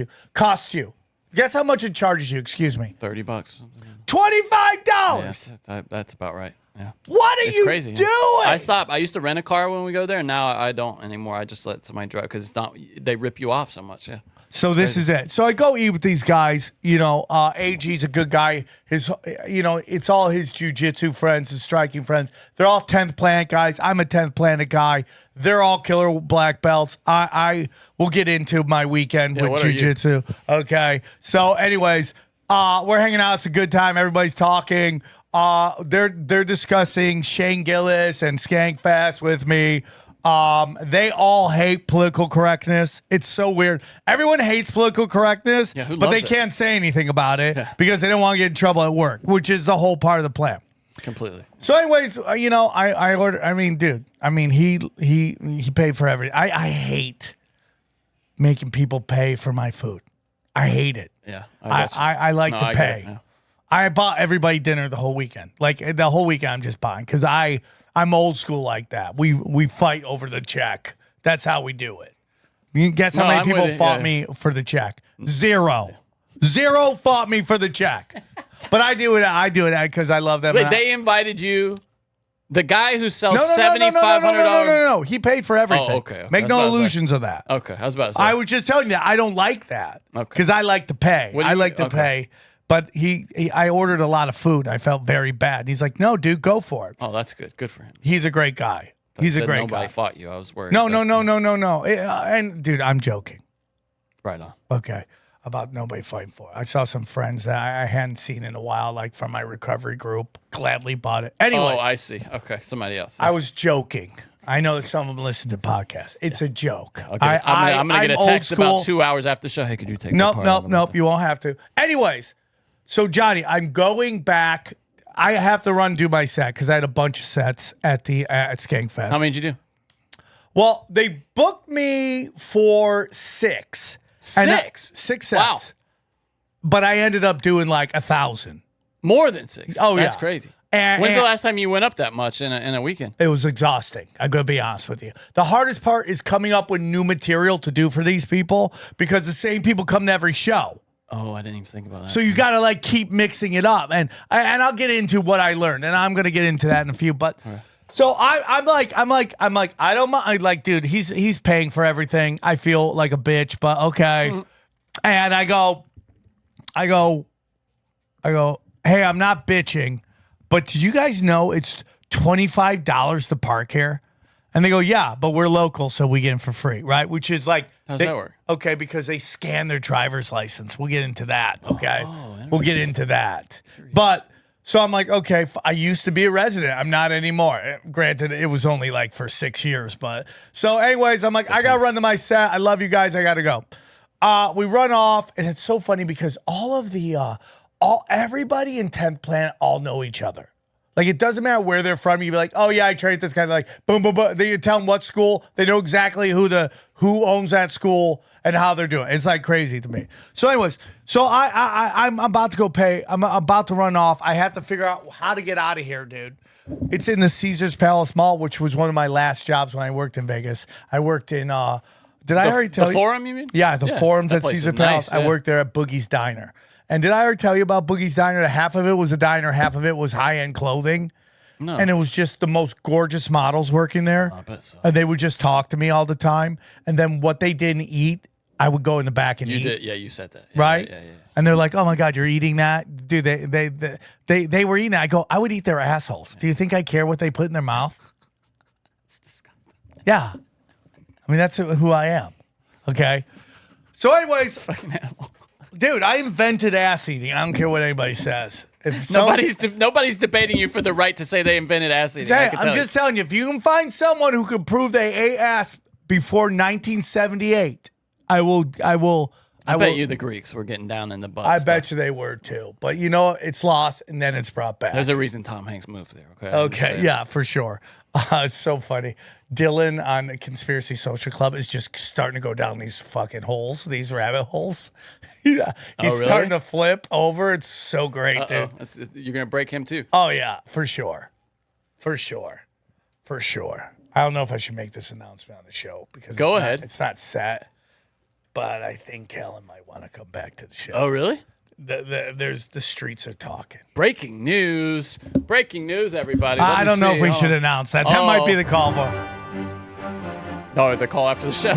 you? Guess how much it charges you, excuse me. $30 or something. $25. Yeah, that's about right. Yeah. What are It's you crazy. doing? I stopped. I used to rent a car when we go there. Now I don't anymore. I just let somebody drive because it's not. They rip you off so much. Yeah. So this is it. So I go eat with these guys. AG's a good guy. It's all his jiu-jitsu friends, his striking friends. They're all 10th Planet guys. I'm a 10th Planet guy. They're all killer black belts. I will get into my weekend with jiu-jitsu. Okay. So anyways, we're hanging out. It's a good time. Everybody's talking. They're discussing Shane Gillis and Skankfest with me. They all hate political correctness. It's so weird. Everyone hates political correctness, but they can't say anything about it because they don't want to get in trouble at work, which is the whole part of the plan. Completely. So, anyways, I ordered. I mean, dude. I mean, he paid for everything. I hate making people pay for my food. I hate it. Yeah, I like to pay. Yeah. I bought everybody dinner the whole weekend. Like the whole weekend, I'm just buying because I'm old school like that. We fight over the check. That's how we do it. You guess how many people fought me for the check? Zero fought me for the check. But I do it because I love them. Wait, they invited you. The guy who sells $7,500. No. He paid for everything. Oh, okay. Make no illusions of that. Okay, I was about to say. I was just telling you I don't like that because I like to pay. I like to pay. But I ordered a lot of food. I felt very bad. He's like, no, dude, go for it. Oh, that's good. Good for him. He's a great guy. He's a great guy. Nobody fought you. I was worried. No. And dude, I'm joking. Right on. Okay. About nobody fighting for it. I saw some friends that I hadn't seen in a while, like from my recovery group. Gladly bought it. Anyway. Oh, I see. Okay. Somebody else. I was joking. I know that some of them listen to podcasts. It's a joke. Okay. I'm going to get a text about 2 hours after the show. Hey, could you take Nope. You won't have to. Anyways. So, Johnny, I'm going back. I have to do my set because I had a bunch of sets at Skankfest. How many did you do? Well, they booked me for 6. 6? 6 sets. Wow. But I ended up doing like 1,000. More than 6? Oh, yeah. That's crazy. When's the last time you went up that much in a weekend? It was exhausting. I'm going to be honest with you. The hardest part is coming up with new material to do for these people because the same people come to every show. Oh, I didn't even think about that. So you got to like keep mixing it up, and I'll get into what I learned, and I'm gonna get into that in a few. But so I'm like I don't mind. Like, dude, he's paying for everything. I feel like a bitch, but okay. And I go. Hey, I'm not bitching, but did you guys know it's $25 to park here? And they go, yeah, but we're local, so we get in for free, right? Which is like, how's that work? Okay, because they scan their driver's license. We'll get into that, okay? We'll get into that. But, so I'm like, okay, I used to be a resident. I'm not anymore. Granted, it was only like for 6 years, but. So anyways, I'm like, I got to run to my set. I love you guys. I got to go. We run off, and it's so funny because everybody in 10th Planet all know each other. Like, it doesn't matter where they're from. You'd be like, oh, yeah, I trained this guy. Like, boom, boom, boom. They tell them what school. They know exactly who owns that school and how they're doing. It's like crazy to me. So anyways, I'm about to go pay. I'm about to run off. I have to figure out how to get out of here, dude. It's in the Caesars Palace Mall, which was one of my last jobs when I worked in Vegas. I worked in, did I already tell you? The Forum, you mean? Yeah, the Forums at Caesars Palace. Nice, I worked there at Boogie's Diner. And did I ever tell you about Boogie's Diner? That half of it was a diner, half of it was high-end clothing. No. And it was just the most gorgeous models working there. I bet so. And they would just talk to me all the time. And then what they didn't eat, I would go in the back and eat. Did, yeah, you said that. Yeah, right? Yeah. And they're like, oh my God, you're eating that? Dude, they were eating that. I go, I would eat their assholes. Do you think I care what they put in their mouth? It's disgusting. Yeah. I mean, that's who I am. Okay? So anyways. Fucking animal. Dude, I invented ass eating. I don't care what anybody says. Nobody's debating you for the right to say they invented ass eating. I'm just telling you, if you can find someone who can prove they ate ass before 1978, I bet you the Greeks were getting down in the butt. I bet you they were too. But you know, it's lost and then it's brought back. There's a reason Tom Hanks moved there. Okay, yeah, for sure. It's so funny. Dylan on Conspiracy Social Club is just starting to go down these fucking holes, these rabbit holes. Yeah, he's really? starting to flip over. It's so great, dude. You're gonna break him too. Oh yeah, for sure. I don't know if I should make this announcement on the show because go ahead. It's not set, but I think Kellen might want to come back to the show. Oh really? The streets are talking. Breaking news, everybody. I don't know if we should announce that. That might be the call for. No, the call after the show.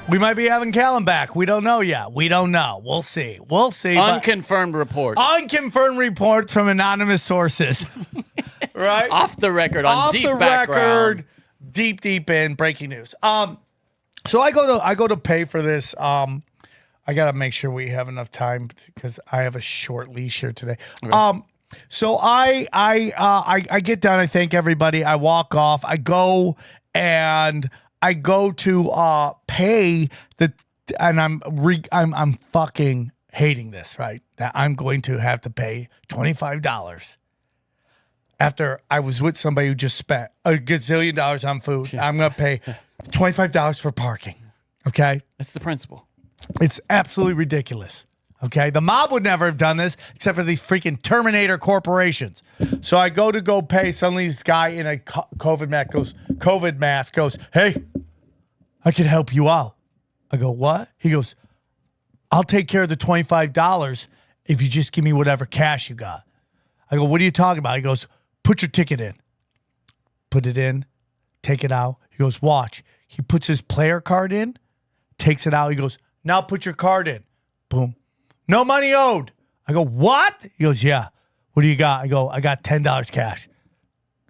We might be having Callum back. We don't know yet. We don't know. We'll see. We'll see. Unconfirmed reports. Unconfirmed reports from anonymous sources. Right? Off the record on deep background. Deep in breaking news. So I go to pay for this. I gotta make sure we have enough time because I have a short leash here today. Okay. So I get done. I thank everybody. I walk off. I go to pay and I'm fucking hating this, right? That I'm going to have to pay $25 after I was with somebody who just spent a gazillion dollars on food. I'm going to pay $25 for parking. Okay? That's the principle. It's absolutely ridiculous. Okay? The mob would never have done this except for these freaking Terminator corporations. So I go pay. Suddenly this guy in a COVID mask goes, "Hey, I can help you out." I go, "What?" He goes, "I'll take care of the $25 if you just give me whatever cash you got." I go, "What are you talking about?" He goes, "Put your ticket in." Put it in, take it out. He goes, "Watch." He puts his player card in, takes it out. He goes, "Now put your card in." Boom. "No money owed." I go, "What?" He goes, "Yeah." "What do you got?" I go, "I got $10 cash."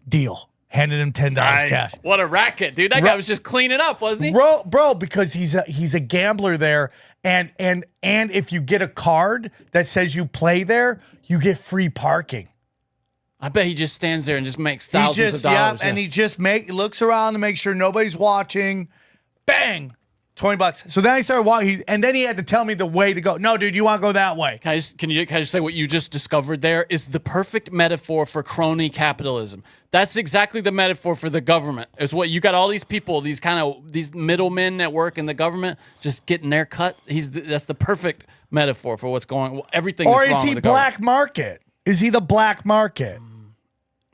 Deal. Handed him $10 cash. What a racket, dude. That guy was just cleaning up, wasn't he? Bro, because he's a gambler there. And if you get a card that says you play there, you get free parking. I bet he just stands there and just makes thousands of dollars. Yeah, and he just looks around to make sure nobody's watching. Bang. $20. So then I started walking, and then he had to tell me the way to go. "No, dude, you want to go that way." Can I just say what you just discovered there is the perfect metaphor for crony capitalism. That's exactly the metaphor for the government. It's what you got all these people, these middlemen that work in the government, just getting their cut. That's the perfect metaphor for what's going. Everything. Or is wrong is he with the black government. market? Is he the black market?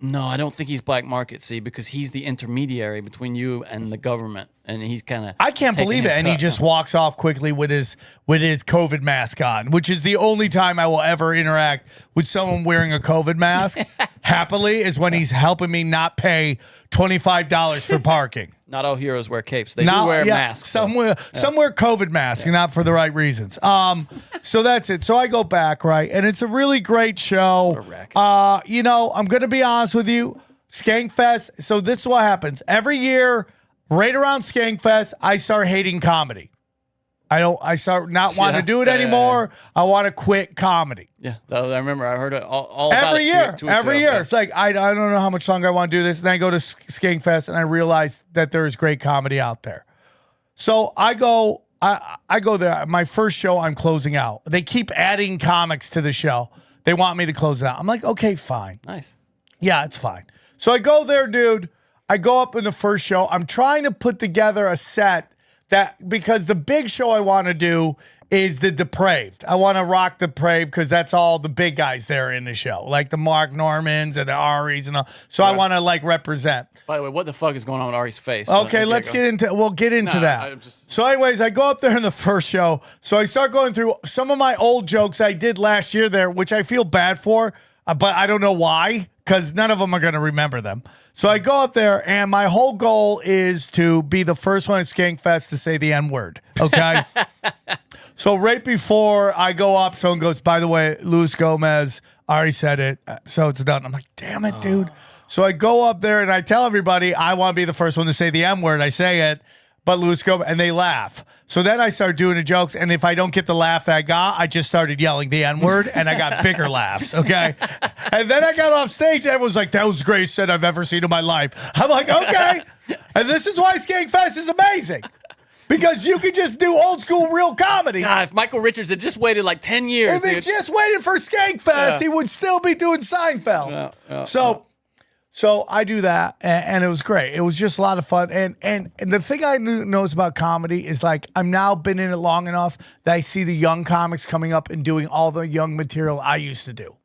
No, I don't think he's black market, see, because he's the intermediary between you and the government, and he's kind of. I can't believe it, and he just walks off quickly with his COVID mask on, which is the only time I will ever interact with someone wearing a COVID mask happily is when he's helping me not pay $25 for parking. Not all heroes wear capes. They do wear masks. Some wear COVID masks, not for the right reasons. So that's it. So I go back, right? And it's a really great show. I'm going to be honest with you. Skankfest. So this is what happens. Every year, right around Skankfest, I start hating comedy. I start not wanting to do it anymore. I want to quit comedy. Yeah, I remember. I heard it all about every it year. 2 weeks Every ago. year. Yeah. It's like, I don't know how much longer I want to do this. And then I go to Skankfest and I realize that there is great comedy out there. So I go there. My first show, I'm closing out. They keep adding comics to the show. They want me to close it out. I'm like, okay, fine. Nice. Yeah, it's fine. So I go there, dude. I go up in the first show. I'm trying to put together a set because the big show I want to do is the Depraved. I want to rock Depraved because that's all the big guys there in the show, like the Mark Normans and the Aries and all. So I want to represent. By the way, what the fuck is going on with Ari's face? Okay, we'll get into that. So anyways, I go up there in the first show. So I start going through some of my old jokes I did last year there, which I feel bad for, but I don't know why, because none of them are going to remember them. So I go up there, and my whole goal is to be the first one at Skankfest to say the N-word, okay? So right before I go up, someone goes, "By the way, Luis Gomez already said it, so it's done." I'm like, damn it, dude. So I go up there, and I tell everybody I want to be the first one to say the M-word. I say it, but Luis Gomez, and they laugh. So then I start doing the jokes, and if I don't get the laugh that I got, I just started yelling the N-word, and I got bigger laughs, okay? And then I got off stage, and everyone's like, "That was the greatest set I've ever seen in my life." I'm like, okay. And this is why Skankfest is amazing. Because you can just do old school real comedy. God, if Michael Richards had just waited like 10 years. If he just waited for Skankfest, he would still be doing Seinfeld. So I do that, and it was great. It was just a lot of fun. And the thing I knows about comedy is I'm now been in it long enough that I see the young comics coming up and doing all the young material I used to do.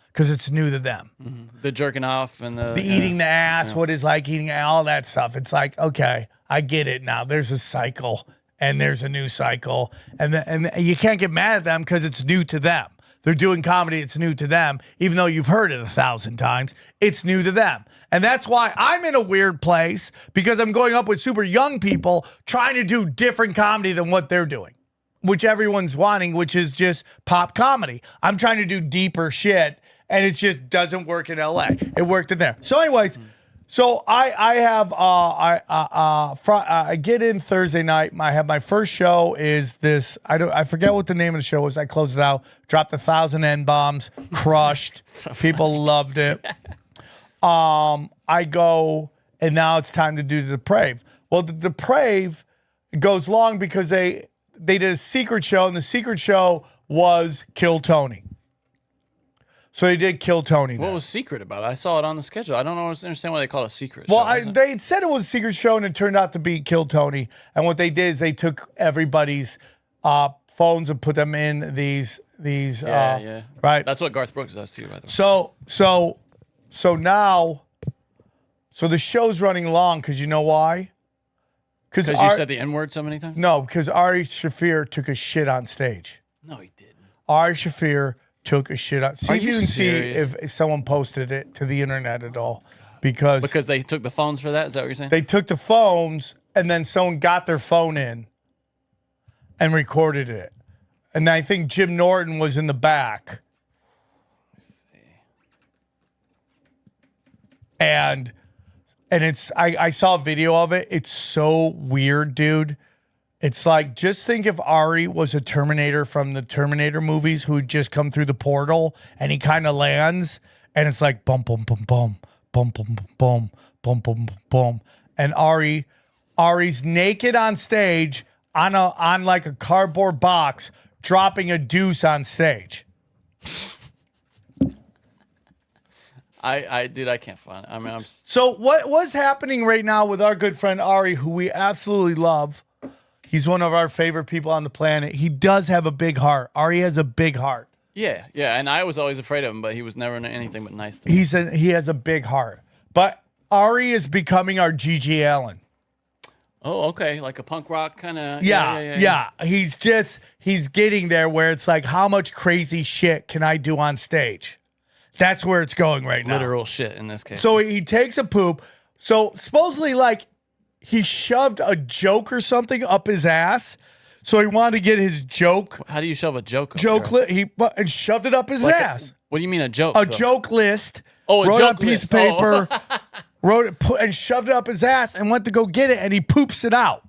Because it's new to them. Mm-hmm. The jerking off and the eating the ass, what is eating, all that stuff. It's like, okay, I get it now. There's a cycle, and there's a new cycle. And you can't get mad at them because it's new to them. they're doing comedy. It's new to them, even though you've heard it 1,000 times. It's new to them. And that's why I'm in a weird place, because I'm going up with super young people trying to do different comedy than what they're doing, which everyone's wanting, which is just pop comedy. I'm trying to do deeper shit, and it just doesn't work in LA. It worked in there. So anyways, so I get in Thursday night. I have my first show is this. I forget what the name of the show was. I closed it out, dropped 1,000 N-bombs, crushed. People loved it. I go, and now it's time to do the Depraved. Well, the Depraved goes long because they did a secret show, and the secret show was Kill Tony. So they did Kill Tony. What was secret about it? I saw it on the schedule. I don't understand why they call it a secret Well, show. they said it was a secret show, and it turned out to be Kill Tony. And what they did is they took everybody's phones and put them in these yeah. right. That's what Garth Brooks does too, by the way. So now the show's running long because you know why? Because you said the N-word so many times? No, because Ari Shaffir took a shit on stage. No, he didn't. Ari Shaffir took a shit on. See Are if you you can serious? see if someone posted it to the internet at all, because Because they took the phones for that? Is that what you're saying? they took the phones and then someone got their phone in and recorded it, and I think Jim Norton was in the back. And it's I saw a video of it. It's so weird, dude. It's like, just think if Ari was a Terminator from the Terminator movies who'd just come through the portal, and he kind of lands, and it's like bum bum bum bum bum bum bum bum bum bum, and Ari's naked on stage on like a cardboard box, dropping a deuce on stage. Dude, I can't find it. I mean, So what's happening right now with our good friend Ari, who we absolutely love? He's one of our favorite people on the planet. He does have a big heart. Ari has a big heart. yeah, and I was always afraid of him, but he was never anything but nice to me. He has a big heart. But Ari is becoming our G.G. Allen. Oh, okay, like a punk rock kind of. Yeah. He's getting there where it's like, how much crazy shit can I do on stage? That's where it's going right now. Literal shit in this case. So he takes a poop. So supposedly, like, he shoved a joke or something up his ass. So he wanted to get his joke. How do you shove a joke? Up there? And shoved it up his Like ass. What do you mean a joke? A joke list. Oh, a wrote joke on a piece list. of paper, wrote it, and shoved it up his ass, and went to go get it, and he poops it out.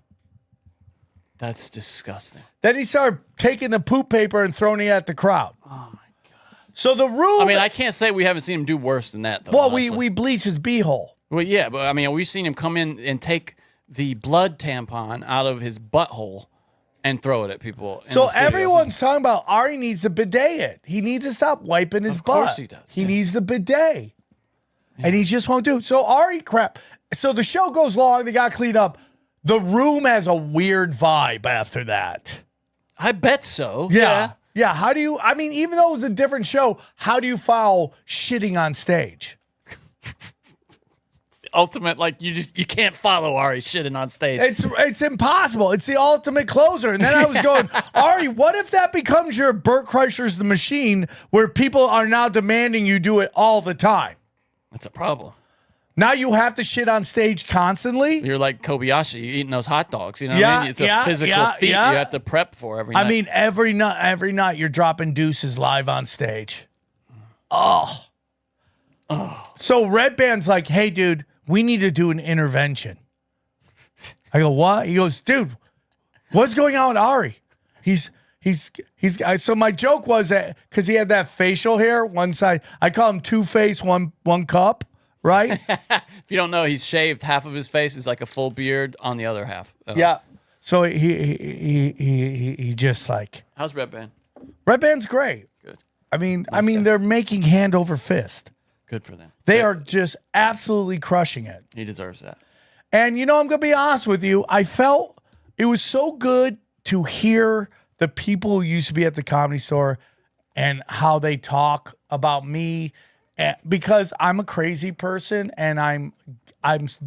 That's disgusting. Then he started taking the poop paper and throwing it at the crowd. Oh my god! So the room. I mean, I can't say we haven't seen him do worse than that, though. Well, honestly. we bleach his beehole. Well, yeah, but I mean, we've seen him come in and take the blood tampon out of his butthole and throw it at people. in So the studio. everyone's talking about Ari needs to bidet it. He needs to stop wiping his butt. Of course he does. He Yeah. needs the bidet. And he just won't do it. So Ari, crap. So the show goes long. They got cleaned up. The room has a weird vibe after that. I bet so. Yeah. How do you, I mean, even though it was a different show, how do you follow shitting on stage? Ultimate, like you can't follow Ari shitting on stage. It's impossible. It's the ultimate closer. And then I was going, Ari, what if that becomes your Burt Kreischer's The Machine, where people are now demanding you do it all the time? That's a problem. Now you have to shit on stage constantly? You're like Kobayashi, you eating those hot dogs. You know what I mean? It's a physical feat you have to prep for every night. I mean, every night you're dropping deuces live on stage. Oh. So Red Band's like, hey, dude, we need to do an intervention. I go, what? He goes, dude, what's going on with Ari? So my joke was that because he had that facial hair, one side, I call him two-face, one cup, right? if you don't know, he's shaved half of his face is like a full beard on the other half. Yeah. So he just like, How's Red Band? Red Band's great. Good. I mean, guy. they're making hand over fist. Good for them. They are just absolutely crushing it. He deserves that. And you know, I'm gonna be honest with you. I felt it was so good to hear the people who used to be at the Comedy Store and how they talk about me, because I'm a crazy person and I'm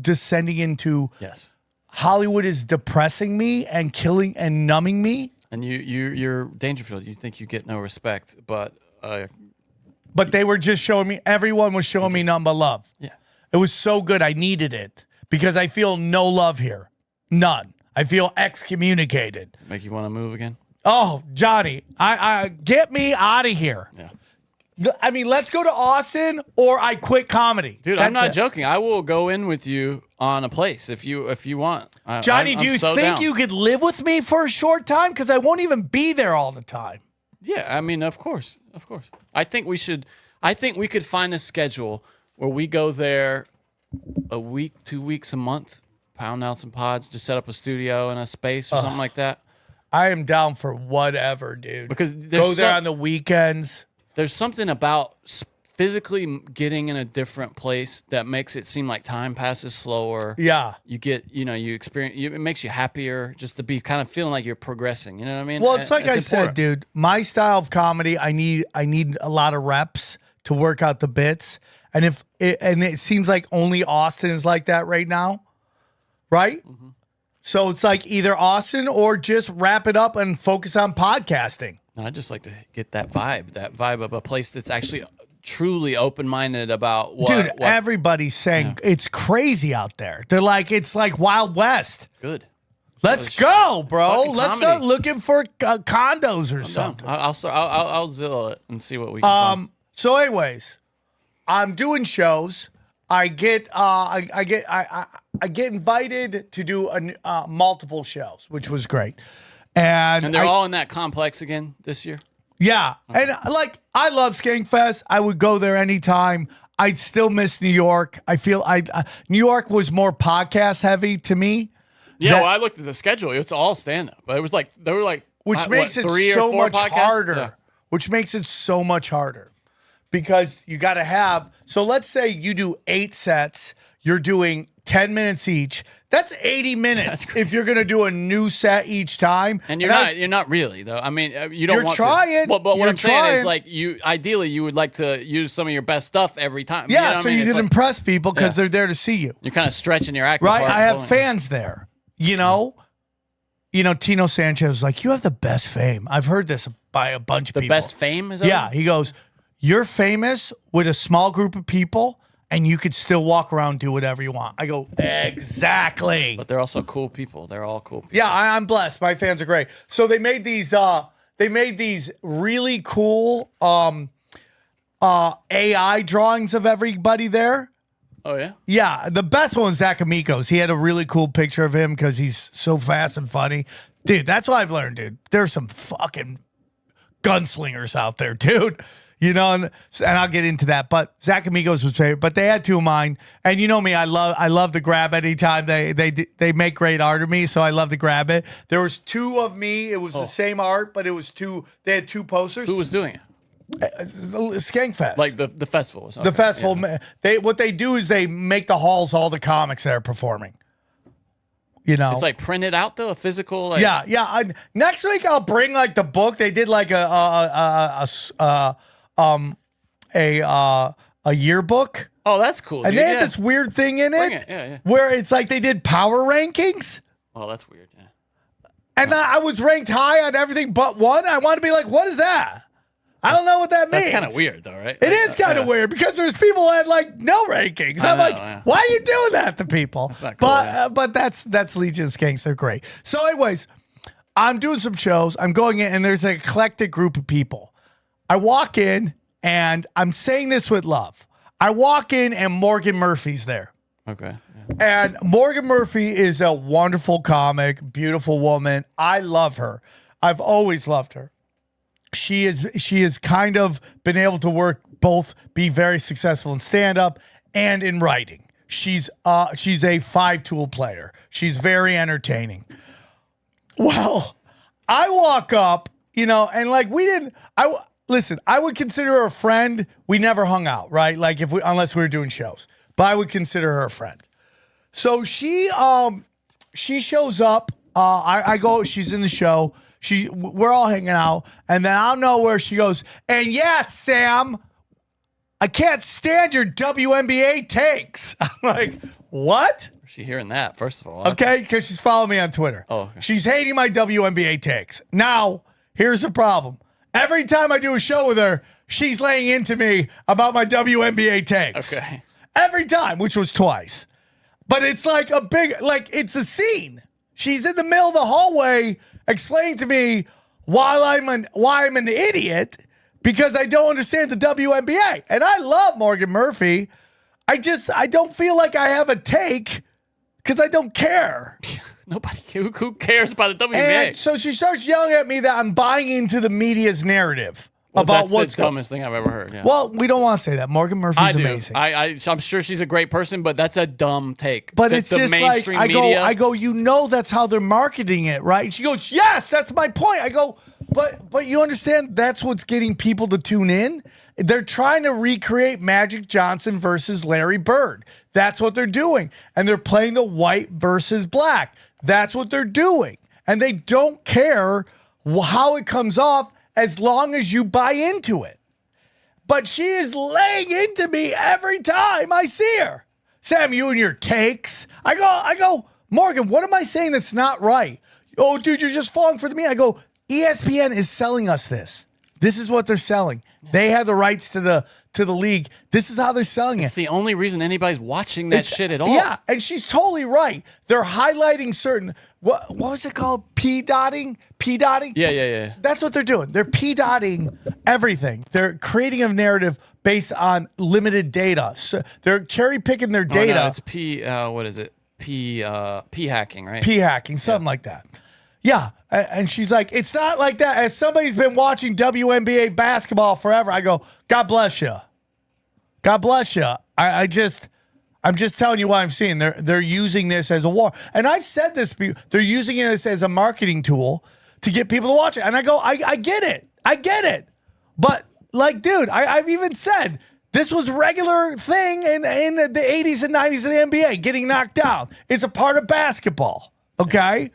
descending into Yes. Hollywood is depressing me and killing and numbing me. And you're Dangerfield. You think you get no respect, but But they were just showing me. Everyone was showing me nothing but love. Yeah. It was so good. I needed it because I feel no love here. None. I feel excommunicated. Does it make you want to move again? Oh, Johnny, I get me out of here. Yeah. I mean, let's go to Austin or I quit comedy. Dude, I'm not joking. I will go in with you on a place if you want. Johnny, I'm do you so think down. you could live with me for a short time? Because I won't even be there all the time. Yeah, I mean, of course. I think we could find a schedule where we go there a week, 2 weeks, a month, pound out some pods, just set up a studio and a space or something like that. I am down for whatever, dude. Because go there on the weekends. There's something about physically getting in a different place that makes it seem like time passes slower. Yeah. You get, you experience, it makes you happier just to be kind of feeling like you're progressing. You know what I mean? Well, it's like I said, important. dude. My style of comedy, I need a lot of reps to work out the bits, and it seems like only Austin is like that right now, right? Mm-hmm. So it's like either Austin or just wrap it up and focus on podcasting. I just like to get that vibe of a place that's actually truly open-minded about what. Dude, everybody's saying it's crazy out there. They're like, it's like Wild West. Good. Let's go, bro. Let's start comedy. looking for condos or something. I'll Zillow it and see what we can find. So, anyways, I'm doing shows. I get invited to do multiple shows, which was great. And they're all in that complex again this year? Yeah. And like, I love Skankfest. I would go there anytime. I still miss New York. I feel New York was more podcast heavy to me. Yeah, well, I looked at the schedule. It's all stand up. But it was like, they were like, which makes it so much harder. Yeah. Which makes it so much harder because you got to have. So let's say you do 8 sets. You're doing 10 minutes each. That's 80 minutes if you're going to do a new set each time. And you're not really though. I mean, you don't want trying. to. But what I'm saying is like ideally you would like to use some of your best stuff every time. Yeah, you know so you can impress people because they're there to see you. You're kind of stretching your act. Right? I have fans there. You know, Tino Sanchez was like, you have the best fame. I've heard this by a bunch of people. The best fame? Is that yeah, he goes, you're famous with a small group of people, and you could still walk around and do whatever you want. I go, exactly. But they're also cool people. They're all cool people. Yeah, I'm blessed. My fans are great. So they made these really cool AI drawings of everybody there. Oh, yeah? Yeah, the best one was Zach Amico's. He had a really cool picture of him because he's so fast and funny. Dude, that's what I've learned, dude. There's some fucking gunslingers out there, dude. You know, and I'll get into that. But Zach Amigos was favorite. But they had 2 of mine, and you know me, I love to grab anytime they make great art of me, so I love to grab it. There was 2 of me. It was the same art, but it was 2. They had 2 posters. Who was doing it? Skankfest, like the festival. Okay. The festival. Yeah. What they do is they make the halls all the comics that are performing. You know, it's like printed out though, a physical. Like, yeah. Next week I'll bring like the book. They did like a yearbook. Oh, that's cool. And dude. they had this weird thing in it, Yeah. where it's like they did power rankings. Oh, that's weird. Yeah. And I was ranked high on everything but one. I want to be like, what is that? I don't know what that means. That's kind of weird though, right? It is kind of weird because there's people that had like no rankings. I'm like, why are you doing that to people? That's not cool, but that's Legion Skanks. They're great. So anyways, I'm doing some shows. I'm going in and there's an eclectic group of people. I walk in and I'm saying this with love. I walk in and Morgan Murphy's there. Okay. Yeah. And Morgan Murphy is a wonderful comic, beautiful woman. I love her. I've always loved her. She has kind of been able to be very successful in stand-up and in writing. She's a 5-tool player. She's very entertaining. Well, I walk up, and like listen, I would consider her a friend. We never hung out, right? Like unless we were doing shows. But I would consider her a friend. So she shows up. I go, she's in the show. We're all hanging out, and then out of nowhere she goes, and yeah, Sam, I can't stand your WNBA takes. I'm like, what? Is she hearing that, first of all? Okay, because she's following me on Twitter. Oh, okay. She's hating my WNBA takes. Now, here's the problem. Every time I do a show with her, she's laying into me about my WNBA takes. Okay. Every time, which was twice. But it's like a big, like, it's a scene. She's in the middle of the hallway explaining to me why I'm an idiot because I don't understand the WNBA. And I love Morgan Murphy. I don't feel like I have a take because I don't care. Nobody, who cares about the WNBA? And so she starts yelling at me that I'm buying into the media's narrative about that's what's the dumbest thing I've ever heard. Yeah. Well, we don't want to say that. Morgan Murphy's amazing. I'm sure she's a great person, but that's a dumb take. But it's the just like mainstream I media, go. You know that's how they're marketing it, right? And she goes, "Yes, that's my point." I go, but you understand that's what's getting people to tune in. They're trying to recreate Magic Johnson versus Larry Bird. That's what they're doing, and they're playing the white versus black. That's what they're doing, and they don't care how it comes off as long as you buy into it. But she is laying into me every time I see her. Sam, you and your takes. I go, Morgan, what am I saying that's not right? Oh, dude, you're just falling for me. I go, ESPN is selling us this. This is what they're selling. They have the rights to the league. This is how they're selling it's it. the only reason anybody's watching that shit at all. Yeah, and she's totally right. They're highlighting certain, what was it called? P-dotting? P-dotting? Yeah. That's what they're doing. They're P-dotting everything. They're creating a narrative based on limited data. So they're cherry picking their data. No, it's what is it? P hacking, right? P-hacking, something like that. Yeah, and she's like, it's not like that. As somebody's been watching WNBA basketball forever, I go, God bless you. God bless you. I'm just telling you what I'm seeing. They're using this as a war. And I've said this, they're using this as a marketing tool to get people to watch it. And I go, I get it. I get it. But like, dude, I've even said this was a regular thing in the 80s and 90s of the NBA, getting knocked down. It's a part of basketball. Okay?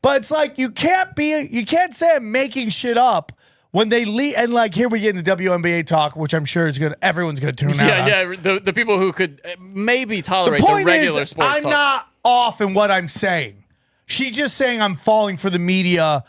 But it's like you can't say I'm making shit up when they leave, and like here we get into WNBA talk, which I'm sure everyone's gonna tune out. Yeah. The people who could maybe tolerate The point regular is, sports I'm talk. not off in what I'm saying. She's just saying I'm falling for the media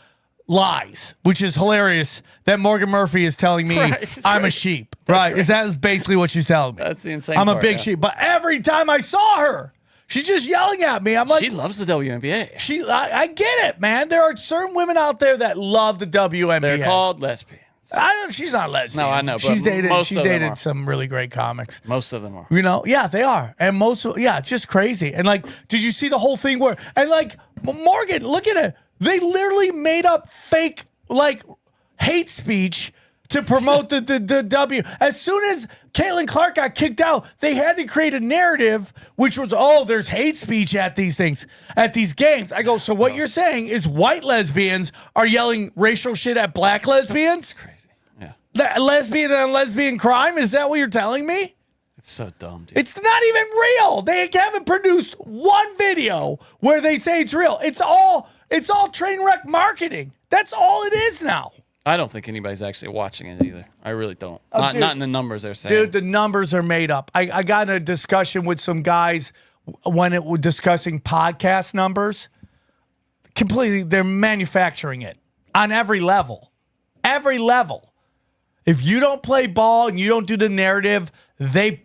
lies, which is hilarious. That Morgan Murphy is telling me Right, I'm great. a sheep. Right? Is that basically what she's telling me? That's the insane I'm a part, big yeah. sheep. But every time I saw her, she's just yelling at me. I'm like, She loves the WNBA. I get it, man. There are certain women out there that love the WNBA. They're called lesbians. She's not lesbian. No, I know, but She's dated. most She's of them dated are. some really great comics. Most of them are. You know, yeah, they are, and it's just crazy. And like, did you see the whole thing where? And like, Morgan, look at it. They literally made up fake like hate speech to promote the W. As soon as Caitlin Clark got kicked out, they had to create a narrative which was, there's hate speech at these things, at these games. I go, so what you're saying is white lesbians are yelling racial shit at black lesbians? Crazy. Yeah. Lesbian and lesbian crime? Is that what you're telling me? It's so dumb, dude. It's not even real. They haven't produced one video where they say it's real. It's all train wreck marketing. That's all it is now. I don't think anybody's actually watching it either. I really don't. Dude, not in the numbers they're saying. Dude, the numbers are made up. I got in a discussion with some guys when it was discussing podcast numbers. Completely, they're manufacturing it on every level. Every level. If you don't play ball and you don't do the narrative, they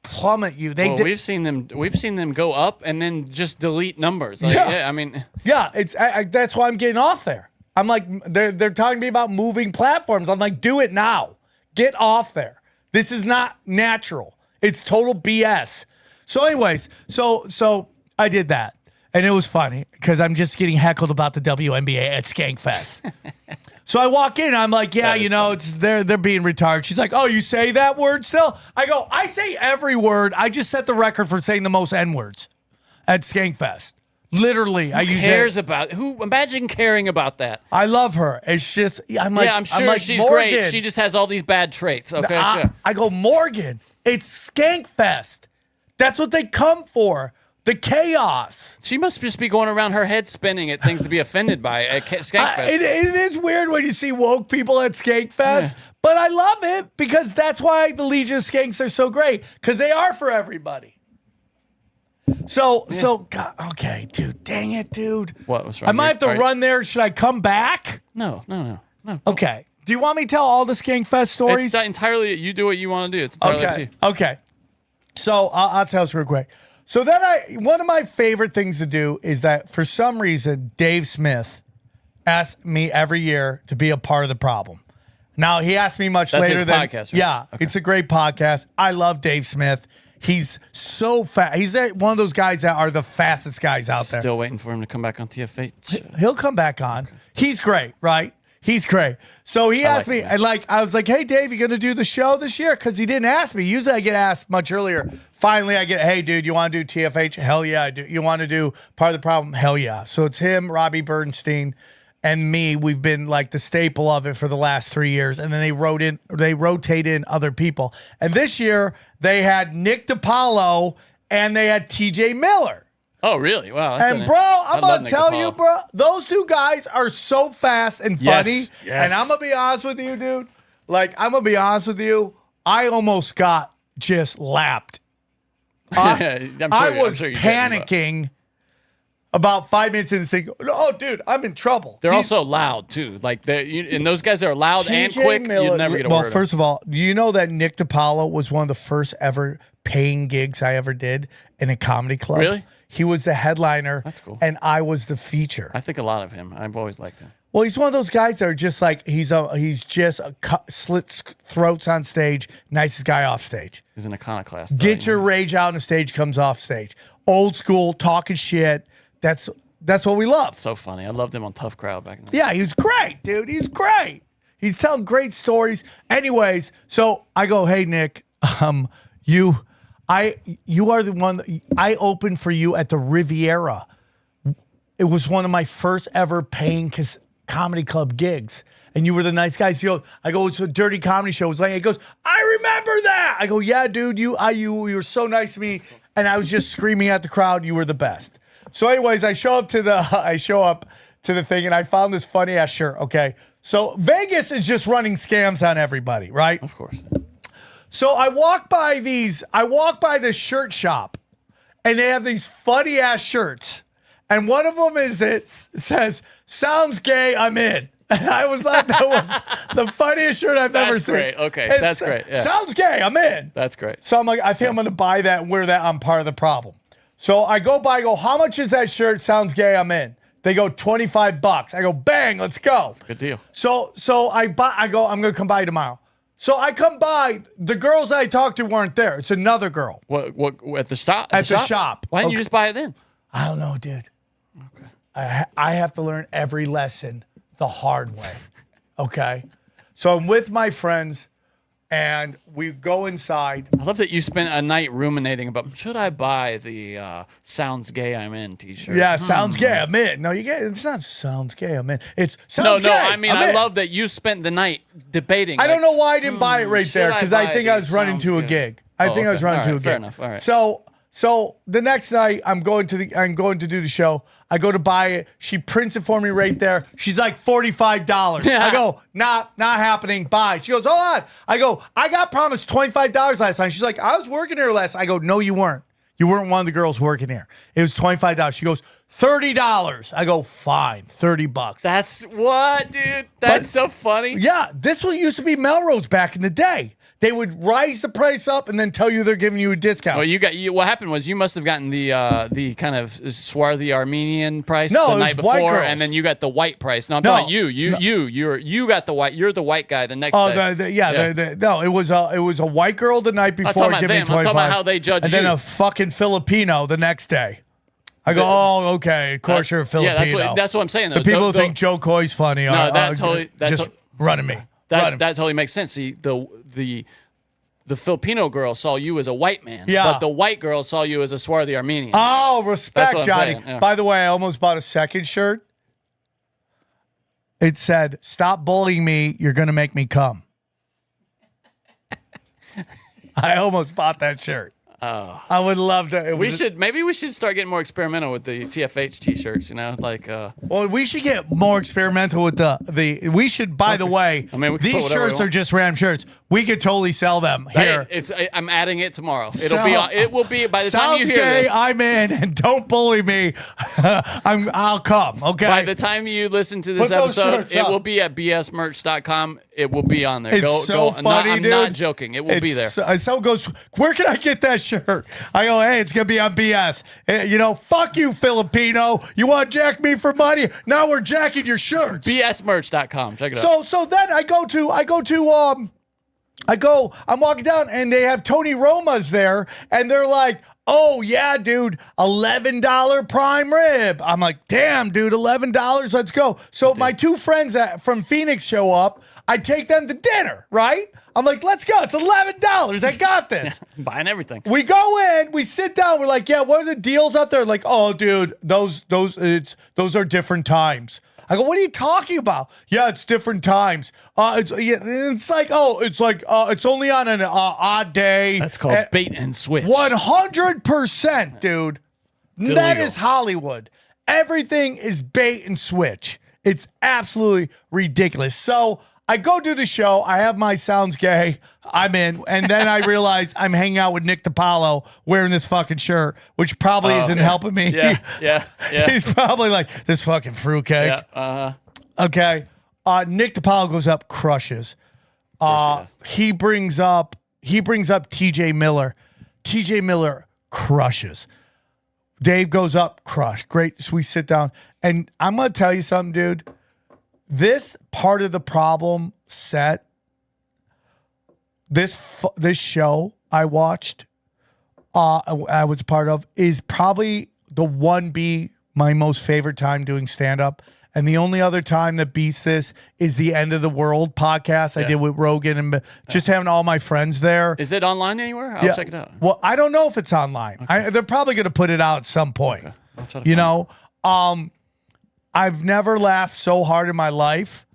plummet you. We've seen them go up and then just delete numbers. Like, Yeah. yeah, I mean, Yeah, that's why I'm getting off there. I'm like, they're talking to me about moving platforms. I'm like, do it now. Get off there. This is not natural. It's total BS. So anyways, so I did that. And it was funny because I'm just getting heckled about the WNBA at Skankfest. So I walk in, I'm like, yeah, they're being retarded. She's like, oh, you say that word still? I go, I say every word. I just set the record for saying the most N-words at Skankfest. Literally, I use cares about who? Imagine caring about that. I love her. It's just, I'm like, I'm sure like, she's Morgan. great. She just has all these bad traits. Okay, good. I go, Morgan, it's Skankfest. That's what they come for. The chaos. She must just be going around her head spinning at things to be offended by at Skankfest. It is weird when you see woke people at Skankfest, but I love it because that's why the Legion of Skanks are so great, because they are for everybody. So, God, okay, dude, dang it, dude. What was wrong? I might have to run there. Should I come back? No. Okay. Do you want me to tell all the Skankfest stories? It's entirely you do what you want to do. It's entirely up to you. Okay. So I'll tell us real quick. So then one of my favorite things to do is that for some reason, Dave Smith asks me every year to be a part of the problem. Now, he asked me much That's later his than podcast, right? Yeah, Okay. It's a great podcast. I love Dave Smith. He's so fast. He's one of those guys that are the fastest guys out there. Still waiting for him to come back on TFH. He'll come back on. Okay. He's great, right? He's great. So he asked me, and I was like, hey, Dave, you going to do the show this year? Because he didn't ask me. Usually I get asked much earlier. Finally, I get, hey, dude, you want to do TFH? Hell yeah, I do. You want to do Part of the Problem? Hell yeah. So it's him, Robbie Bernstein, and me. We've been like the staple of it for the last 3 years. And then they rotate in other people. And this year, they had Nick DiPaolo and they had TJ Miller. Oh, really? Wow. And bro, I'm going to tell you, bro, those two guys are so fast and funny. Yes. And I'm going to be honest with you, dude. Like, I'm going to be honest with you. I almost got just lapped. I was panicking about 5 minutes in, thinking, oh, dude, I'm in trouble. They're also loud, too. Like, and those guys are loud and quick. You never get a word. Well, first of all, do you know that Nick DiPaolo was one of the first ever paying gigs I ever did in a comedy club? Really? He was the headliner. That's cool. And I was the feature. I think a lot of him. I've always liked him. Well, he's one of those guys that are just like, he's just slits throats on stage, nicest guy off stage. He's an iconoclast. Get your rage out on the stage, comes off stage. Old school, talking shit. That's what we love. So funny. I loved him on Tough Crowd back in the day. Yeah, he was great, dude. He's great. He's telling great stories. Anyways, so I go, hey, Nick, you are the one, I opened for you at the Riviera. It was one of my first ever paying comedy club gigs. And you were the nice guy. I go, it's a dirty comedy show. He goes, I remember that. I go, yeah, dude, you were so nice to me. And I was just screaming at the crowd, you were the best. So anyways, I show up to the thing and I found this funny ass shirt. Okay. So Vegas is just running scams on everybody, right? Of course. So I walk by this shirt shop and they have these funny ass shirts. And one of them says, sounds gay, I'm in. And I was like, that was the funniest shirt I've ever seen. That's great. Okay, that's great. Yeah. Sounds gay, I'm in. That's great. So I'm like, I think I'm going to buy that and wear that. I'm part of the problem. So I go, how much is that shirt? Sounds gay, I'm in. They go $25. I go, bang, let's go. That's a good deal. So I go, I'm going to come by tomorrow. So I come by, the girls I talked to weren't there. It's another girl. What at the stop? At the shop. Why didn't you just buy it then? I don't know, dude. Okay. I have to learn every lesson the hard way. Okay. So I'm with my friends and we go inside. I love that you spent a night ruminating about, should I buy the Sounds Gay I'm In t-shirt? Yeah, sounds gay, I'm in. No, it's not sounds gay, I'm in. It's sounds gay. No, I mean, I love that you spent the night debating. I don't know why I didn't buy it right there because I think I was running to a gig. I think I was running to a gig. Fair enough. All right. So the next night I'm going to do the show. I go to buy it. She prints it for me right there. She's like $45. I go, not happening. Bye. She goes, hold on. I go, I got promised $25 last night. She's like, I was working here last. I go, no, you weren't. You weren't one of the girls working here. It was $25. She goes, $30. I go, fine, $30. That's what, dude? That's so funny. Yeah, this used to be Melrose back in the day. They would rise the price up and then tell you they're giving you a discount. Well, what happened was you must have gotten the kind of swarthy Armenian price the night before, white girls. and then you got the white price. No, I'm talking about you got the white. You're the white guy the next day. No, it was a white girl the night before. I'm talking about how they judge and you. then a fucking Filipino the next day. I go, oh, okay, of course you're a Filipino. Yeah, that's what I'm saying. Though. The people who think Joe Coy's funny are just running me. That totally makes sense. See, the Filipino girl saw you as a white man, but the white girl saw you as a swarthy Armenian. Oh, respect, Johnny. Yeah. By the way, I almost bought a second shirt. It said, stop bullying me, you're going to make me come. I almost bought that shirt. Oh, I would love to. Maybe we should start getting more experimental with the TFH t-shirts. You know, like. Well, we should get more experimental with the. We should. By the way, I mean, these shirts are just random shirts. We could totally sell them here. I'm adding it tomorrow. So- It will be by the time you Sounds hear gay. this. I'm in, and don't bully me. I'll come. Okay. By the time you listen to this Put those episode, shirts it up. will be at bsmerch.com. It will be on there. It's so funny, I'm dude. not joking. It will be there. Someone goes, where can I get that shirt? I go, hey, it's gonna be on BS. Fuck you, Filipino. You want to jack me for money? Now we're jacking your shirts. bsmerch.com. Check it out. So then I'm walking down and they have Tony Roma's there and they're like, oh yeah, dude, $11 prime rib. I'm like, damn, dude, $11, let's go. So my two friends from Phoenix show up. I take them to dinner, right? I'm like, let's go. It's $11. I got this. Buying everything. We go in, we sit down. We're like, yeah, what are the deals out there? Like, oh, dude, those are different times. I go, what are you talking about? Yeah, it's different times. It's only on an odd day. That's called bait and switch. 100%, dude. That illegal. is Hollywood. Everything is bait and switch. It's absolutely ridiculous. So I go do the show. I have my sounds gay. I'm in. And then I realize I'm hanging out with Nick DiPaolo wearing this fucking shirt, which probably isn't helping me. Yeah. He's probably like, this fucking fruitcake. Yeah. Okay. Nick DiPaolo goes up, crushes. He brings up TJ Miller. TJ Miller crushes. Dave goes up, crush. Great. So we sit down. And I'm going to tell you something, dude. This part of the problem set, this show I watched, I was a part of, is probably the one be my most favorite time doing stand-up. And the only other time that beats this is the End of the World podcast I did with Rogan and just having all my friends there. Is it online anywhere? I'll check it out. Well, I don't know if it's online. Okay. They're probably going to put it out at some point. Okay. I'll try to find it. I've never laughed so hard in my life.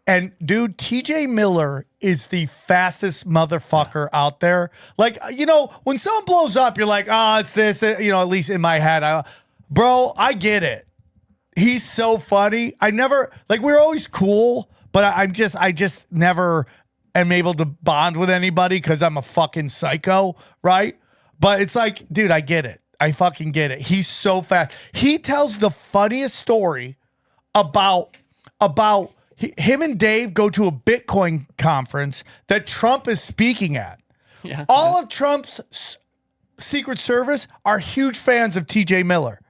And dude, TJ Miller is the fastest motherfucker out there. Like, when someone blows up, you're like, oh, it's this, at least in my head. Bro, I get it. He's so funny. We're always cool, but I just never am able to bond with anybody because I'm a fucking psycho, right? But it's like, dude, I get it. I fucking get it. He's so fast. He tells the funniest story about him and Dave go to a Bitcoin conference that Trump is speaking at. Yeah. All of Trump's Secret Service are huge fans of TJ Miller.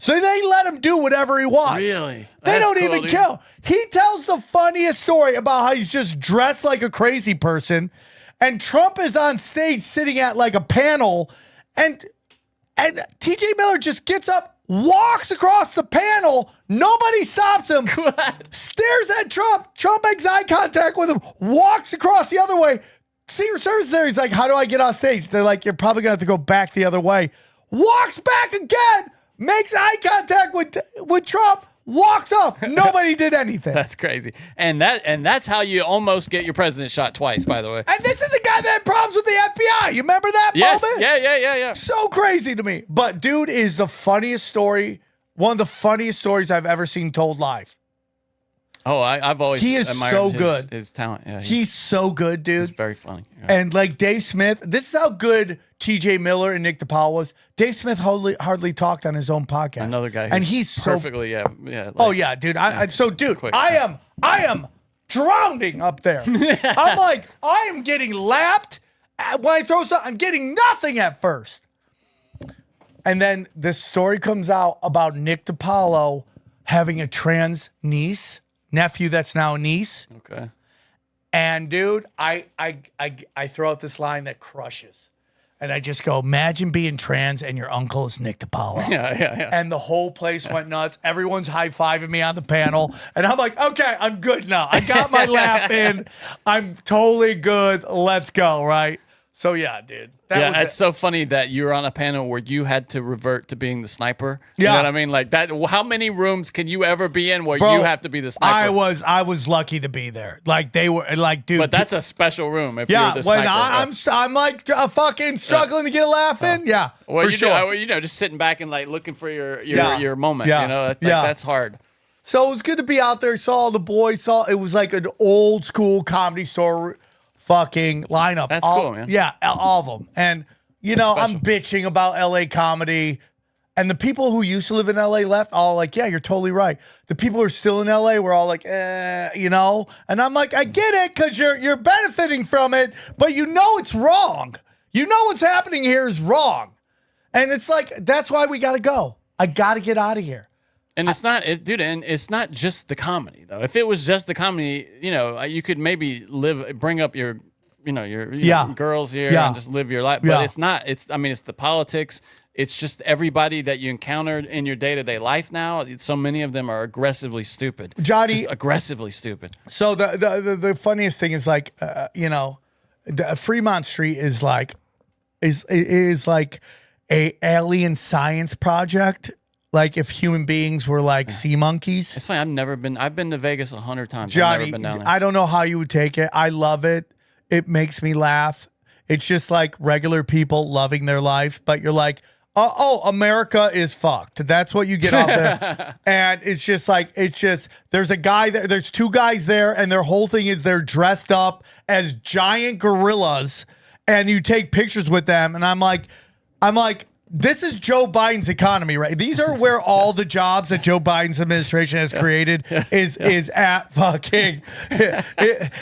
So they let him do whatever he wants. Really? They That's don't cool, even dude. kill. He tells the funniest story about how he's just dressed like a crazy person. And Trump is on stage sitting at like a panel. And TJ Miller just gets up, walks across the panel. Nobody stops him. Stares at Trump. Trump makes eye contact with him. Walks across the other way. Secret Service is there. He's like, how do I get off stage? They're like, you're probably going to have to go back the other way. Walks back again. Makes eye contact with Trump. Walks off. Nobody did anything. That's crazy. And that's how you almost get your president shot twice, by the way. And this is a guy that had problems with the FBI. You remember that Yes. moment? Yeah. So crazy to me. But dude is the funniest story, one of the funniest stories I've ever seen told live. Oh, I've always He is admired so his, good. His talent. Yeah, He's so good, dude. he's very funny. Yeah. And like Dave Smith, this is how good TJ Miller and Nick DiPaolo was. Dave Smith hardly talked on his own podcast. Another guy, and he's so perfectly, yeah. oh yeah, dude. Quick. I am drowning up there. I'm like, I am getting lapped when I throw something. I'm getting nothing at first, and then this story comes out about Nick DiPaolo having a trans nephew that's now a niece. Okay. And dude, I throw out this line that crushes. And I just go, imagine being trans and your uncle is Nick DiPaolo. Yeah. And the whole place went nuts. Everyone's high-fiving me on the panel. And I'm like, okay, I'm good now. I got my laugh in. I'm totally good. Let's go, right? So yeah, dude. It's so funny that you were on a panel where you had to revert to being the sniper. You Yeah. know what I mean? Like that. How many rooms can you ever be in where Bro, you have to be the sniper? I was lucky to be there. Like they were like, dude. But that's a special room if yeah, you're the when sniper. I'm like fucking struggling to get a laugh in. Yeah, well, for sure. just sitting back and like looking for your Yeah. moment. Yeah. You know, Yeah. that's hard. So it was good to be out there. Saw all the boys. It was like an old school comedy store fucking lineup. That's all, cool, man. Yeah, all of them. And, you know, I'm bitching about LA comedy. And the people who used to live in LA left, all like, yeah, you're totally right. The people who are still in LA were all like, you know? And I'm like, I get it, because you're benefiting from it, but you know it's wrong. You know what's happening here is wrong. And it's like, that's why we got to go. I got to get out of here. And it's not, dude, and it's not just the comedy, though. If it was just the comedy, you know, you could maybe bring up your, your girls here and just live your life. But it's not, it's the politics. It's just everybody that you encountered in your day-to-day life now. So many of them are aggressively stupid. Johnny, just aggressively stupid. So the funniest thing is like, Fremont Street is like a alien science project. Like if human beings were like sea monkeys. It's funny. I've been to Vegas 100 times. Johnny, I've never been down there. I don't know how you would take it. I love it. It makes me laugh. It's just like regular people loving their lives, but you're like, oh, America is fucked. That's what you get out there. And it's just like, there's a guy there, there's two guys there, and their whole thing is they're dressed up as giant gorillas, and you take pictures with them. And I'm like, this is Joe Biden's economy, right? These are where all the jobs that Joe Biden's administration has created is at fucking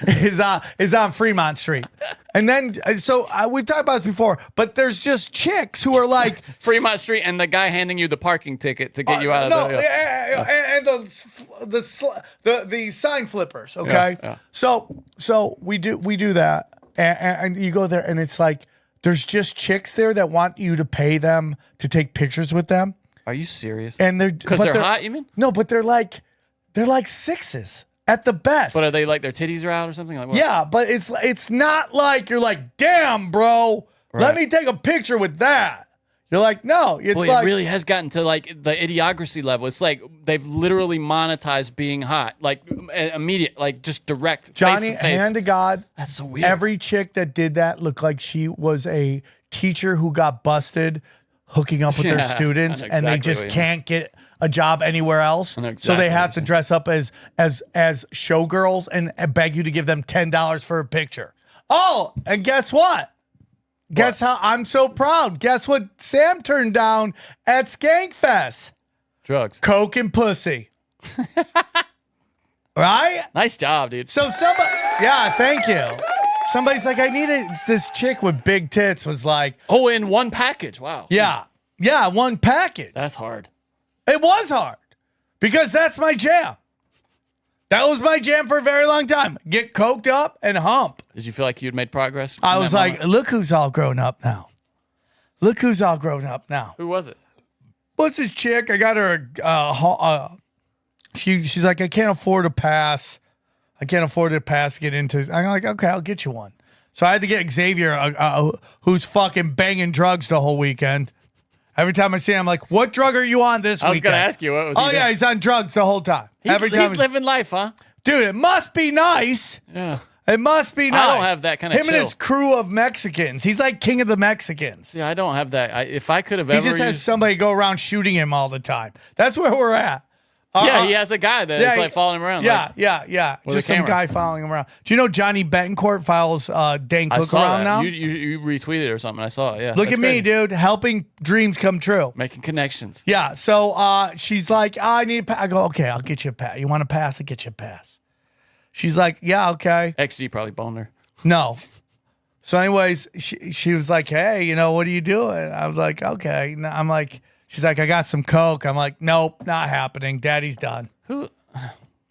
is on Fremont Street. And then we've talked about this before, but there's just chicks who are like Fremont Street and the guy handing you the parking ticket to get you out of the sign flippers. Okay, so we do that, and you go there, and it's like. There's just chicks there that want you to pay them to take pictures with them. Are you serious? And because they're hot, you mean? No, but they're like sixes at the best. But are they like their titties are out or something? Like what? Yeah, but it's not like you're like, damn, bro, let me take a picture with that. You're like, no, it's Boy, like it really has gotten to like the idiocracy level. It's like they've literally monetized being hot, like immediate, like just direct. Johnny, face to face. hand to God. That's so weird. Every chick that did that looked like she was a teacher who got busted hooking up with their students, and they just can't get a job anywhere else. So they have to dress up as showgirls and beg you to give them $10 for a picture. Oh, and guess what? Guess how I'm so proud. Guess what Sam turned down at Skankfest? Drugs. Coke and pussy. Right? Nice job, dude. So thank you. Somebody's like, I needed this chick with big tits was like, oh, in one package. Wow. Yeah, one package. That's hard. It was hard because that's my jam. That was my jam for a very long time. Get coked up and hump. Did you feel like you'd made progress? I was like, look who's all grown up now. Look who's all grown up now. Who was it? What's this chick? I got her. She's like, I can't afford a pass. I can't afford a pass to get into. I'm like, okay, I'll get you one. So I had to get Xavier, who's fucking banging drugs the whole weekend. Every time I see him, I'm like, what drug are you on this weekend? I was going to ask you. What was he doing? Yeah, he's on drugs the whole time. He's living life, huh? Dude, it must be nice. Yeah. It must be nice. I don't have that kind of Him and his crew of Mexicans. He's like king of the Mexicans. Yeah, I don't have that. If I could have he ever just has somebody go around shooting him all the time. That's where we're at. Yeah, he has a guy that's like following him around. Yeah. Just some guy following him around. Do you know Johnny Betancourt follows Dane Cook around now? You retweeted or something. I saw it. Yeah. Look at me, dude. Helping dreams come true. Making connections. Yeah. So she's like, I need a pass. I go, okay, I'll get you a pass. You want a pass? I'll get you a pass. She's like, yeah, okay. XG probably boned her. No. So anyways, she was like, hey, what are you doing? I was like, okay. I'm like, she's like, I got some Coke. I'm like, nope, not happening. Daddy's done. Who?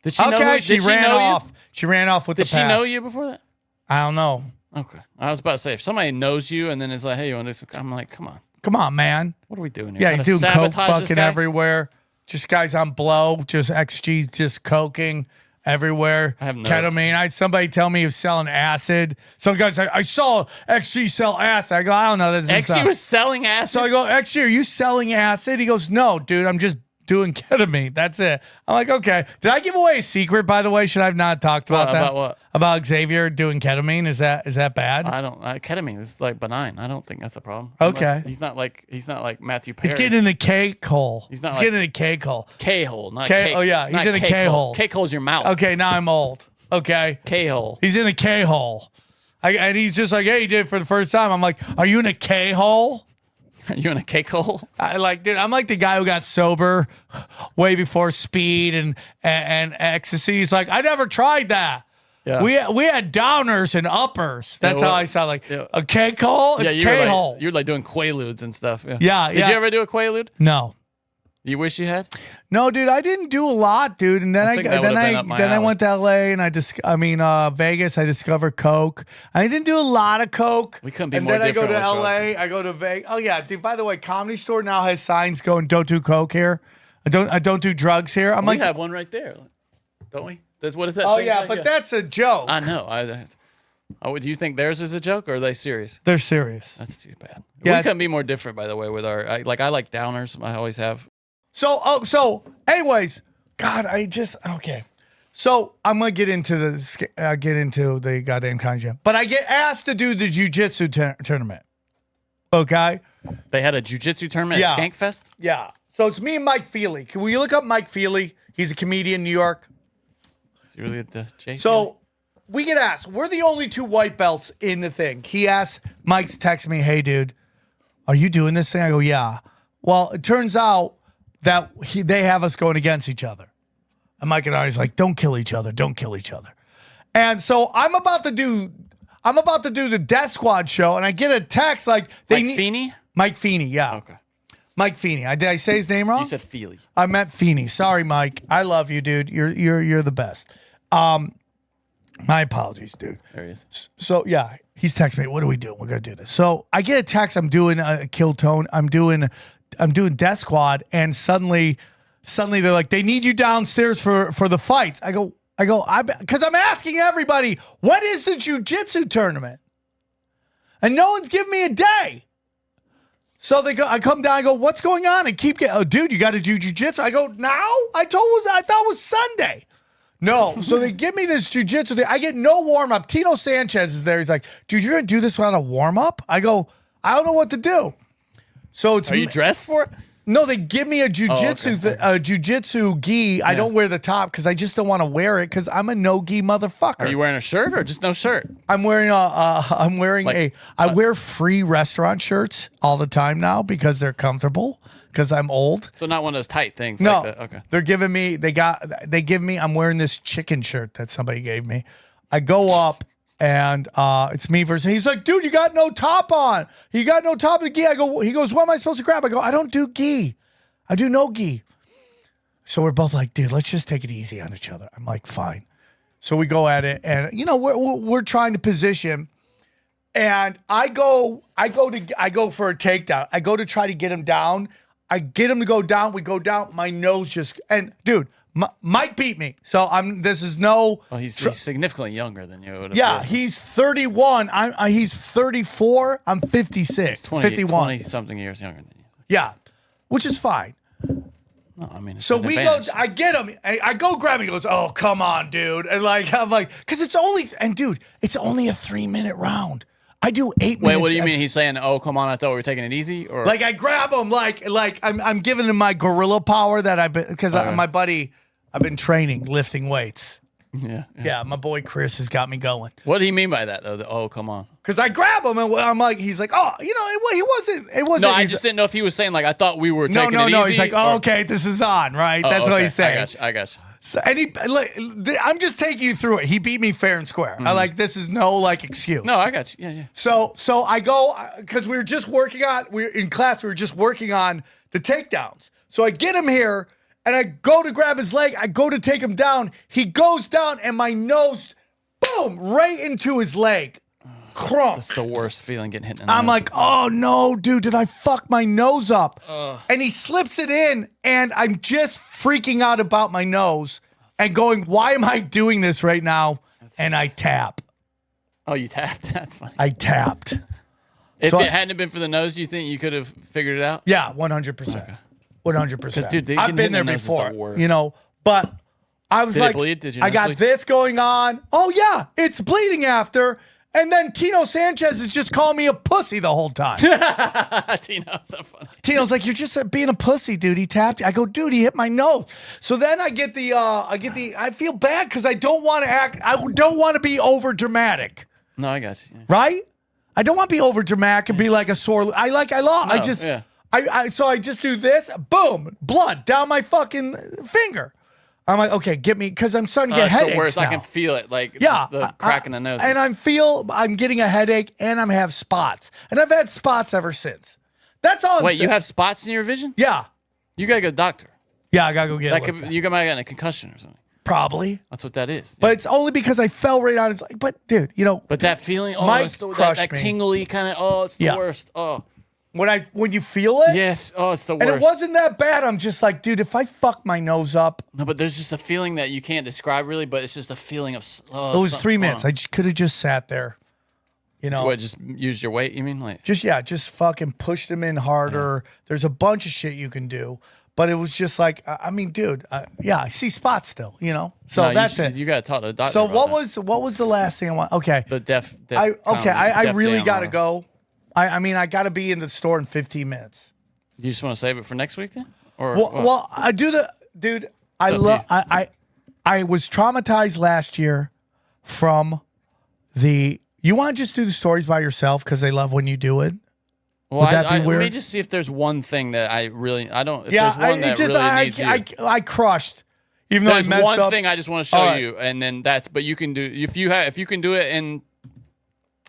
Did she know who, she ran off. She ran off with the pass. Did she know you before that? I don't know. Okay. I was about to say, if somebody knows you and then is like, hey, you want this? I'm like, come on. Come on, man. What are we doing here? Yeah, he's doing Coke fucking everywhere. Just guys on blow. Just XG, just coking everywhere. I have no ketamine. I had somebody tell me he was selling acid. Some guy's like, I saw XG sell acid. I go, I don't know. XG was selling acid? So I go, XG, are you selling acid? He goes, no, dude, I'm just doing ketamine. That's it. I'm like, okay. Did I give away a secret, by the way? Should I have not talked about that? About what? About Xavier doing ketamine? Is that bad? I don't. Ketamine is like benign. I don't think that's a problem. Okay. He's not like Matthew Perry. He's getting in the cake hole. He's getting in a cake hole. K-hole, not cake. Oh yeah, he's in a K hole. Cake hole's your mouth. Okay, now I'm old. Okay. K-hole. He's in a K hole. And he's just like, hey, he did it for the first time. I'm like, are you in a K-hole? Are you in a cake hole? Dude, I'm like the guy who got sober way before speed and ecstasy. He's like, I never tried that. Yeah. We had downers and uppers. That's how I sound like. Yeah. A cake hole? It's K-hole. You're like doing Quaaludes and stuff. Yeah. Yeah, Did you ever do a Quaalude? No. You wish you had? No, dude, I didn't do a lot, dude. And then I went to LA and Vegas. I discovered Coke. I didn't do a lot of Coke. We couldn't be and more then I go different to with LA. drugs. I go to Vegas. Oh yeah, dude. By the way, Comedy Store now has signs going, "Don't do Coke here." I don't do drugs here. We have one right there, don't we? What is that? Oh thing yeah, like? but that's a joke. I know. Do you think theirs is a joke, or are they serious? They're serious. That's too bad. Yeah, We couldn't be more different, by the way, with our. I like downers. I always have. So anyways, God, okay. So I'm gonna get into the goddamn conjure, but I get asked to do the jujitsu tournament. Okay. They had a jujitsu tournament at Skankfest. Yeah. So it's me and Mike Feely. Will you look up Mike Feely? He's a comedian in New York. Is he really at the J? So we get asked. We're the only 2 white belts in the thing. He asked, Mike's texting me, hey, dude, are you doing this thing? I go, yeah. Well, it turns out that they have us going against each other. And Mike and Artie's like, don't kill each other. Don't kill each other. And so I'm about to do the Death Squad show, and I get a text like Mike Feeney? Mike Feeney, yeah. Okay. Mike Feeney. Did I say his name wrong? You said Feely. I meant Feeney. Sorry, Mike. I love you, dude. You're the best. My apologies, dude. There he is. So yeah, he's texting me. What are we doing? We're gonna do this. So I get a text. I'm doing a Kill Tone. I'm doing Death Squad, and suddenly they're like, they need you downstairs for the fights. I go, because I'm asking everybody, what is the jujitsu tournament? And no one's giving me a day. So I come down, I go, what's going on? And keep getting, oh, dude, you got to do jujitsu. I go, now? I thought it was Sunday. No. So they give me this jujitsu thing. I get no warm up. Tino Sanchez is there. He's like, dude, you're going to do this without a warm up? I go, I don't know what to do. So it's Are you dressed for it? No, they give me a jujitsu gi. I don't wear the top because I just don't want to wear it because I'm a no gi motherfucker. Are you wearing a shirt or just no shirt? I wear free restaurant shirts all the time now because they're comfortable because I'm old. So not one of those tight things. No, like that. Okay. they're giving me. I'm wearing this chicken shirt that somebody gave me. I go up. And it's me versus. He's like, dude, you got no top on. You got no top of the gi. He goes, what am I supposed to grab? I go, I don't do gi. I do no gi. So we're both like, dude, let's just take it easy on each other. I'm like, fine. So we go at it, and we're trying to position. And I go for a takedown. I go to try to get him down. I get him to go down. We go down. My nose just dude. Mike beat me, so this is no. Well, he's significantly younger than you. Yeah, he's 31. He's 34. I'm 56. 51. 20 something years younger than you. Yeah, which is fine. No, I mean, so we go. I get him. I go grab him. He goes, "Oh, come on, dude!" And I'm like, because it's only it's only a 3-minute round. I do 8 minutes. Wait, what do you mean? He's saying, "Oh, come on! I thought we were taking it ezy." Or like I grab him, like I'm giving him my gorilla power that I've been because my buddy. I've been training, lifting weights. Yeah, my boy Chris has got me going. What do you mean by that, though? Oh, come on. Because I grab him and I'm like, he's like, oh, he wasn't. No, I just didn't know if he was saying like I thought we were taking it easy. No. He's like, oh, okay, this is on, right? That's what he's saying. I got you. So, and I'm just taking you through it. He beat me fair and square. Mm-hmm. This is no excuse. No, I got you. Yeah. So I go because we were just working on. We were just working on the takedowns. So I get him here. And I go to grab his leg. I go to take him down. He goes down, and my nose, boom, right into his leg. Crump. That's the worst feeling, getting hit in the I'm nose. like, oh, no, dude, did I fuck my nose up? And he slips it in, and I'm just freaking out about my nose and going, why am I doing this right now? And I tap. Oh, you tapped? That's funny. I tapped. If it hadn't been for the nose, do you think you could have figured it out? Yeah, 100%. Okay. 100%. Dude, I've been there before, but I was Did like, it bleed? Did you I got bleed? this going on. Oh yeah, it's bleeding after. And then Tino Sanchez is just calling me a pussy the whole time. Tino's so funny. Tino's like, you're just being a pussy, dude. He tapped you. I go, dude, he hit my nose. So then I feel bad because I don't want to be over dramatic. No, I got you. Yeah. right? I don't want to be over dramatic and be like a sore. I lost. No, I just, yeah. so I just do this, boom, blood down my fucking finger. I'm like, okay, get me, because I'm starting to get It's headaches the worst. now. I can feel it, like Yeah, the crack in the nose. and I'm getting a headache, and I'm have spots, and I've had spots ever since. That's all. I'm Wait, saying. you have spots in your vision? Yeah, You gotta go to the doctor. yeah, I gotta go get That it. could, you might have gotten a concussion or something. Probably, That's what that is. but it's only because I fell right on. It's like, but dude, But that feeling, Mike it's crushed that me. tingly kind of, it's the Yeah. worst. Oh, when you feel it, yes. Oh, it's the worst. and it wasn't that bad. I'm just like, dude, if I fuck my nose up, No, but there's just a feeling that you can't describe really, but it's just a feeling of. it was 3 minutes. I could have just sat there, What, just use your weight, you mean? Like, just fucking pushed him in harder. There's a bunch of shit you can do, but it was just like, I mean, dude, I see spots still, So no, that's you, it. You got to talk to the doctor. So about what was the last thing I want? Okay, that. The deaf. I really gotta go. I mean, I gotta be in the store in 15 minutes. You just want to save it for next week then? Or Well, I do dude. I up to love. you. I was traumatized last year from the. You want to just do the stories by yourself because they love when you do it. Well, Would that be Let weird? me just see if there's one thing that I really. I don't. If Yeah, there's one that really needs you. I crushed. Even though There's I messed one up. thing I just want to show All right. you, and then that's. But you can do if you can do it in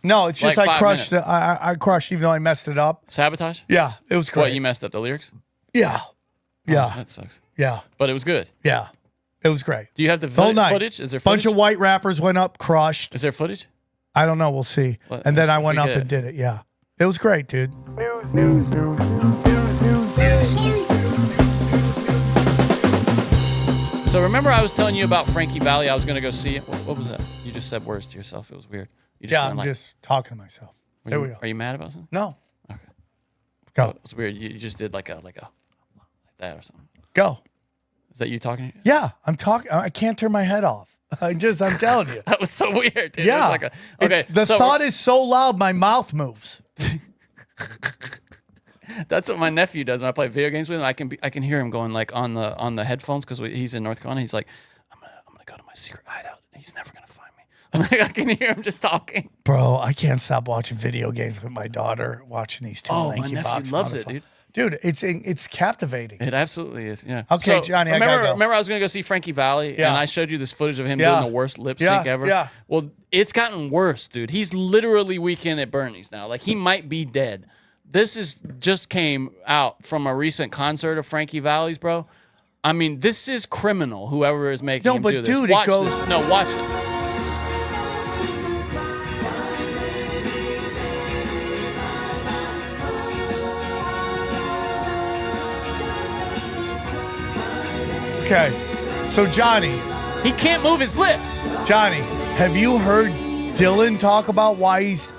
No, it's just like I 5 crushed. minutes. I crushed even though I messed it up. sabotage. Yeah, it was great. What, you messed up the lyrics? Yeah, yeah, That sucks. yeah, But it was good. yeah. It was great. Do you have the The whole night. footage? Is there footage? Bunch of white rappers went up, crushed. Is there footage? I don't know. We'll see. Well, And then I if went we up get and it. did it. Yeah, it was great, dude. So remember I was telling you about Frankie Valli? I was going to go see it. What was that? You just said words to yourself. It was weird. You just Yeah, went I'm like, just talking to myself. There we go. Are you mad about something? No, Okay. go, It's weird. You just did like that or something. go. Is that you talking? Yeah, I'm talking. I can't turn my head off. I'm telling you. That was so weird, dude. It was Yeah. like okay. It's- the so thought is so loud, my mouth moves. that's what my nephew does when I play video games with him. I can hear him going like on the headphones because he's in North Carolina. He's like, I'm gonna go to my secret hideout. He's never gonna find me. I'm like, I can hear him just talking. Bro, I can't stop watching video games with my daughter, watching these two Oh, my lanky nephew boxes loves on it, the dude. phone. Dude, it's captivating. It absolutely is. Yeah. Okay, Johnny, I gotta go. Remember, I was gonna go see Frankie Valli, Yeah. and I showed you this footage of him Yeah. doing the worst lip Yeah, sync ever. yeah. Well, it's gotten worse, dude. He's literally Weekend at Bernie's now. Like he might be dead. This is just came out from a recent concert of Frankie Valli's, bro. I mean, this is criminal. Whoever is making No, him but do this. dude, it Watch goes- this. No, watch it. Okay, so Johnny, He can't move his lips. have you heard Dylan talk about why he's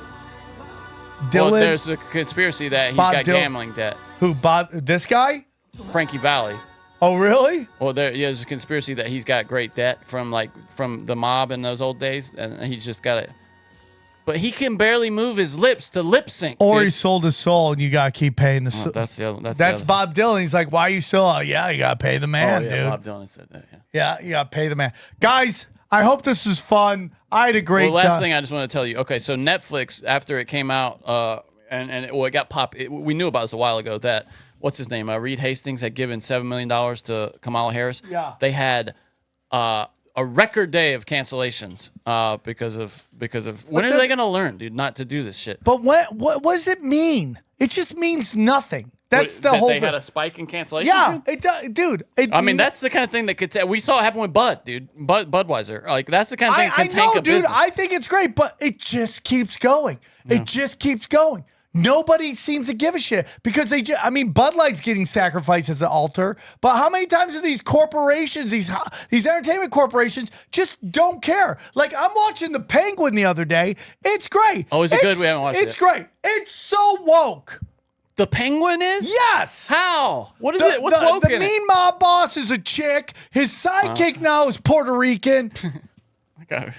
Dylan? Well, there's a conspiracy that he's Bob got Dylan- gambling debt. Who, Bob? This guy? Frankie Valli. Oh, really? Well, there's a conspiracy that he's got great debt from the mob in those old days, and he's just got it. But he can barely move his lips to lip sync. Or dude. he sold his soul, and you gotta keep paying the. Oh, that's the other. That's the other Bob Dylan. He's like, why are you still? Oh, yeah, you gotta pay the man, thing. Oh, yeah, dude. Bob Dylan said that. Yeah. Yeah, you gotta pay the man. Guys, I hope this was fun. I had a great Well, last time. thing I just want to tell you. Okay, so Netflix, after it came out, it got pop. We knew about this a while ago that what's his name? Reed Hastings had given $7 million to Kamala Harris. Yeah. They had a record day of cancellations because of when are they gonna learn, dude, not to do this shit? But what does it mean? It just means nothing. That's What, the that whole They thing. had a spike in cancellations. Yeah, it does, dude. I mean, that's the kind of thing that could. We saw it happen with Bud, dude. Budweiser. Like that's the kind of thing that I can tank know, a dude. business. I think it's great, but it just keeps going. It just keeps going. Nobody seems to give a shit because they just, I mean, Bud Light's getting sacrificed as an altar, but how many times are these corporations, these entertainment corporations just don't care? Like, I'm watching The Penguin the other day. It's great. Oh, is it good? We haven't watched It's it. great. It's so woke. The Penguin is? Yes. How? What is it? What's woke the in it? mean mob boss is a chick. His sidekick now is Puerto Rican. Okay.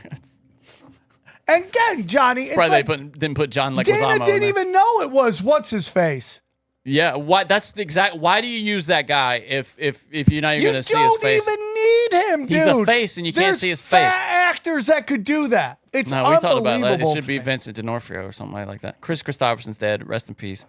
And again, Johnny, it's Probably like, they didn't put John Leguizamo Dana in didn't there. even know it was what's his face. Yeah, why? That's the exact. Why do you use that guy if you're not even You going to see his don't face? even need him, dude. He's a face and you can't There's see his face. Fat actors that could do that. It's No, we talked about that. It unbelievable should to be me. Vincent D'Onofrio or something like that. Chris Christopherson's dead. Rest in peace.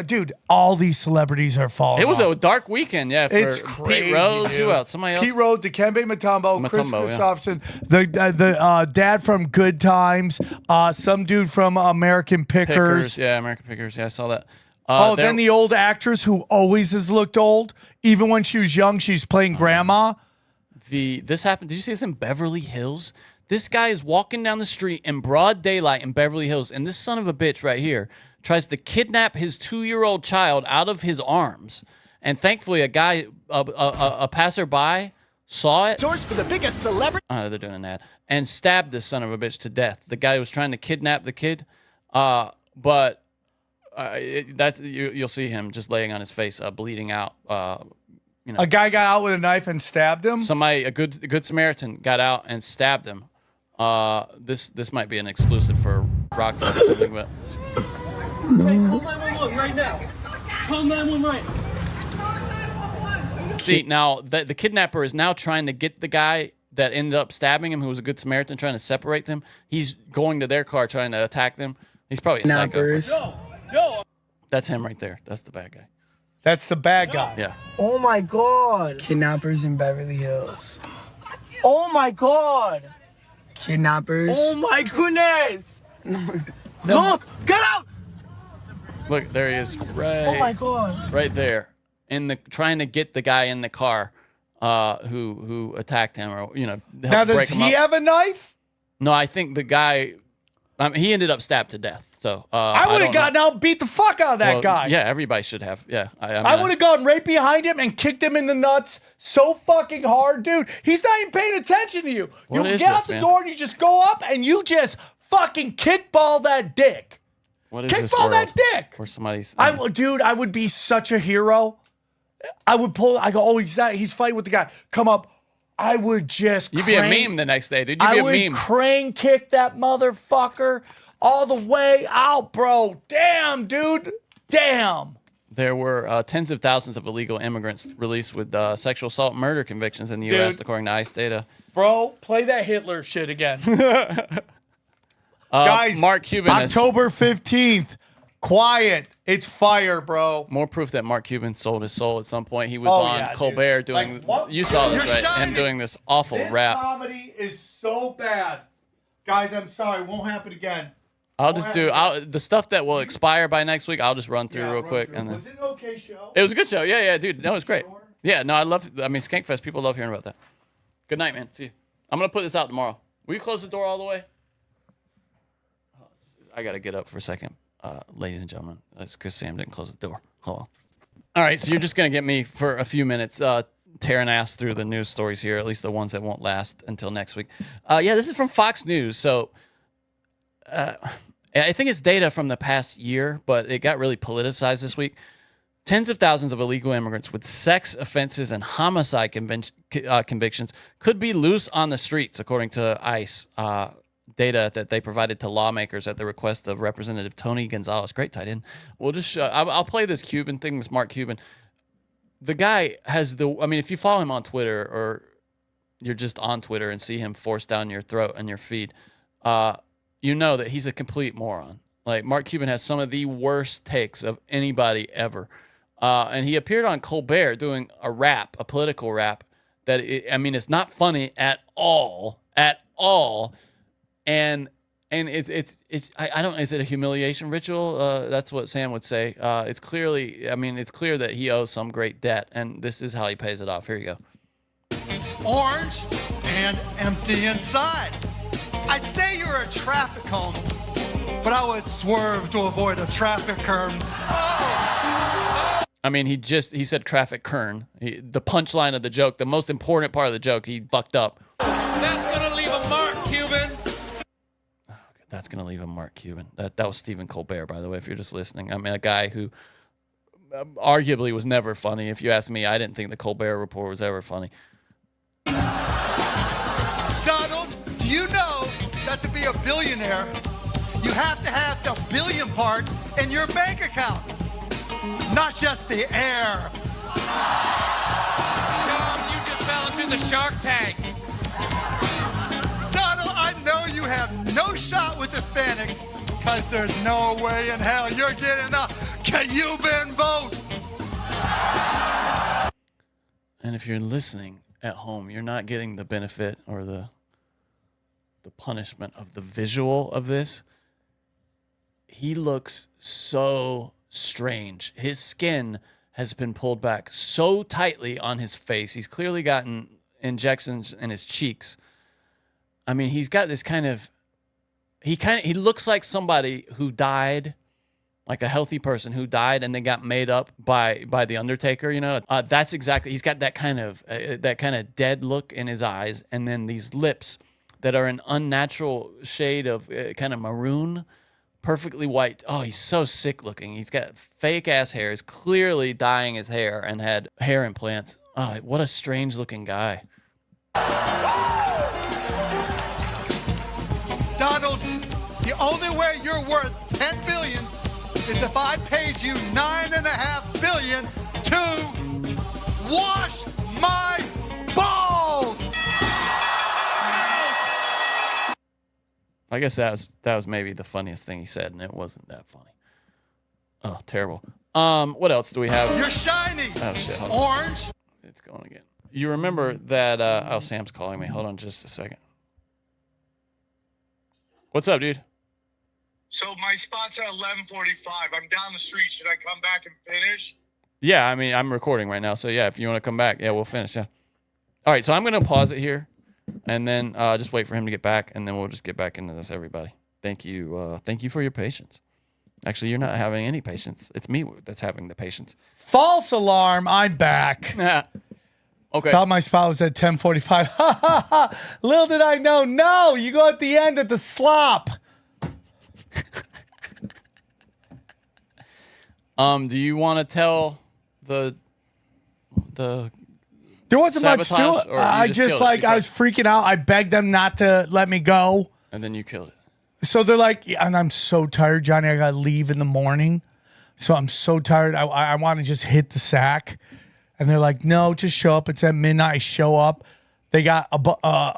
Dude, all these celebrities are falling It was off. a dark weekend, yeah. For It's crazy, Pete Rose, dude. who else? Somebody else? Pete Rose, Dikembe Mutombo, Chris Mutombo, yeah. Christopherson, the dad from Good Times, some dude from American Pickers. Yeah, American Pickers. Yeah, I saw that. Then the old actress who always has looked old. Even when she was young, she's playing grandma. This happened. Did you see this in Beverly Hills? This guy is walking down the street in broad daylight in Beverly Hills, and this son of a bitch right here tries to kidnap his 2-year-old child out of his arms. And thankfully, a passerby saw it. Source for the biggest celebrity. They're doing an ad. And stabbed this son of a bitch to death. The guy was trying to kidnap the kid, but you'll see him just laying on his face, bleeding out. A guy got out with a knife and stabbed him. Somebody, a good Samaritan, got out and stabbed him. This might be an exclusive for Rockford or something, but. Hey, call 911 right now. Call 911. See, now the kidnapper is now trying to get the guy that ended up stabbing him, who was a good Samaritan, trying to separate them. He's going to their car trying to attack them. He's probably a psycho. Yo. That's him right there. That's the bad guy. That's the bad guy. Yeah. Oh my God. Kidnappers in Beverly Hills. Oh my God. Kidnappers. Oh my goodness. Look, get out. Look, there he is, right. Oh my God. Right there, trying to get the guy in the car, who attacked him, or help Now, does break him he up. have a knife? No, I think the guy, he ended up stabbed to death. So I would have gotten out and beat the fuck out of that guy. Yeah, everybody should have. Yeah, I would have gone right behind him and kicked him in the nuts so fucking hard, dude. He's not even paying attention to you. What You is get this, out the man? door and you just go up and you just fucking kickball that dick. What is this Kickball world that dick. where somebody's? Dude, I would be such a hero. I would pull. I go, oh, he's fighting with the guy. Come up. I would just. You'd be a meme the next day, dude. You'd be I a would meme. crane kick that motherfucker all the way out, bro. Damn, dude. Damn. There were tens of thousands of illegal immigrants released with sexual assault and murder convictions in the U.S., Dude. according to ICE data. Bro, play that Hitler shit again. Guys, Mark Cuban has- October 15th. Quiet. It's fire, bro. More proof that Mark Cuban sold his soul at some point. He was Oh, on yeah, Colbert dude. doing. Like, what? You saw You're this, right? shining. Him doing this awful This rap. comedy is so bad. Guys, I'm sorry. It won't happen again. I'll just do the stuff that will expire by next week. I'll just run through real run quick, through. and then Was it an okay show? it was a good show. Yeah, dude. No, it was great. Yeah, no, I love. I mean, Skankfest. People love hearing about that. Good night, man. See you. I'm gonna put this out tomorrow. Will you close the door all the way? I gotta get up for a second, ladies and gentlemen. That's because Sam didn't close the door. Hold on. All right, so you're just gonna get me for a few minutes, tearing ass through the news stories here, at least the ones that won't last until next week. Yeah, this is from Fox News. So, I think it's data from the past year, but it got really politicized this week. Tens of thousands of illegal immigrants with sex offenses and homicide convictions could be loose on the streets, according to ICE. Data that they provided to lawmakers at the request of Representative Tony Gonzalez. Great tight end. We'll just I'll play this Cuban thing, this Mark Cuban. The guy has if you follow him on Twitter or you're just on Twitter and see him force down your throat and your feed, you know that he's a complete moron. Like, Mark Cuban has some of the worst takes of anybody ever. And he appeared on Colbert doing a political rap that, it's not funny at all. And it's I don't, is it a humiliation ritual? That's what Sam would say. It's clear that he owes some great debt, and this is how he pays it off. Here you go. Orange and empty inside. I'd say you're a traffic cone, but I would swerve to avoid a traffic curve. Oh! He said traffic kern. The punchline of the joke, the most important part of the joke, he fucked up. That's gonna leave a mark, Cuban. That's going to leave a mark, Cuban. That was Stephen Colbert, by the way, if you're just listening. A guy who arguably was never funny. If you ask me, I didn't think the Colbert Report was ever funny. Donald, do you know that to be a billionaire, you have to have the billion part in your bank account, not just the air? John, you just fell into the shark tank. Donald, no shot with Hispanics because there's no way in hell you're getting the Cuban vote. And if you're listening at home, you're not getting the benefit or the punishment of the visual of this. He looks so strange. His skin has been pulled back so tightly on his face. He's clearly gotten injections in his cheeks. I mean, he's got this he looks like somebody who died, like a healthy person who died and then got made up by the Undertaker, you know. That's exactly, he's got that kind of dead look in his eyes, and then these lips that are an unnatural shade of kind of maroon, perfectly white. Oh, he's so sick looking. He's got fake ass hair. He's clearly dyeing his hair and had hair implants. Oh, what a strange looking guy. Donald, the only way you're worth 10 billion is if I paid you $9.5 billion to wash my balls. I guess that was maybe the funniest thing he said, and it wasn't that funny. Oh, terrible. What else do we have? You're shiny. Oh shit. Hold on. Orange. It's going again. You remember that? Oh, Sam's calling me. Hold on, just a second. What's up, dude? So my spot's at 11:45. I'm down the street. Should I come back and finish? Yeah, I mean, I'm recording right now, so yeah, if you want to come back, yeah, we'll finish. Yeah. All right, so I'm gonna pause it here, and then just wait for him to get back, and then we'll just get back into this. Everybody, thank you for your patience. Actually, you're not having any patience. It's me that's having the patience. False alarm. I'm back. Okay. Thought my spot was at 10:45. Ha ha ha. Little did I know. No, you go at the end at the slop. Do you want to tell the there wasn't much to sabotage, it. or you I just just killed it like I was because- freaking out. I begged them not to let me go. and then you killed it? So they're like, and I'm so tired, Johnny. I gotta leave in the morning. So I'm so tired. I want to just hit the sack. And they're like, no, just show up. It's at midnight. I show up. They got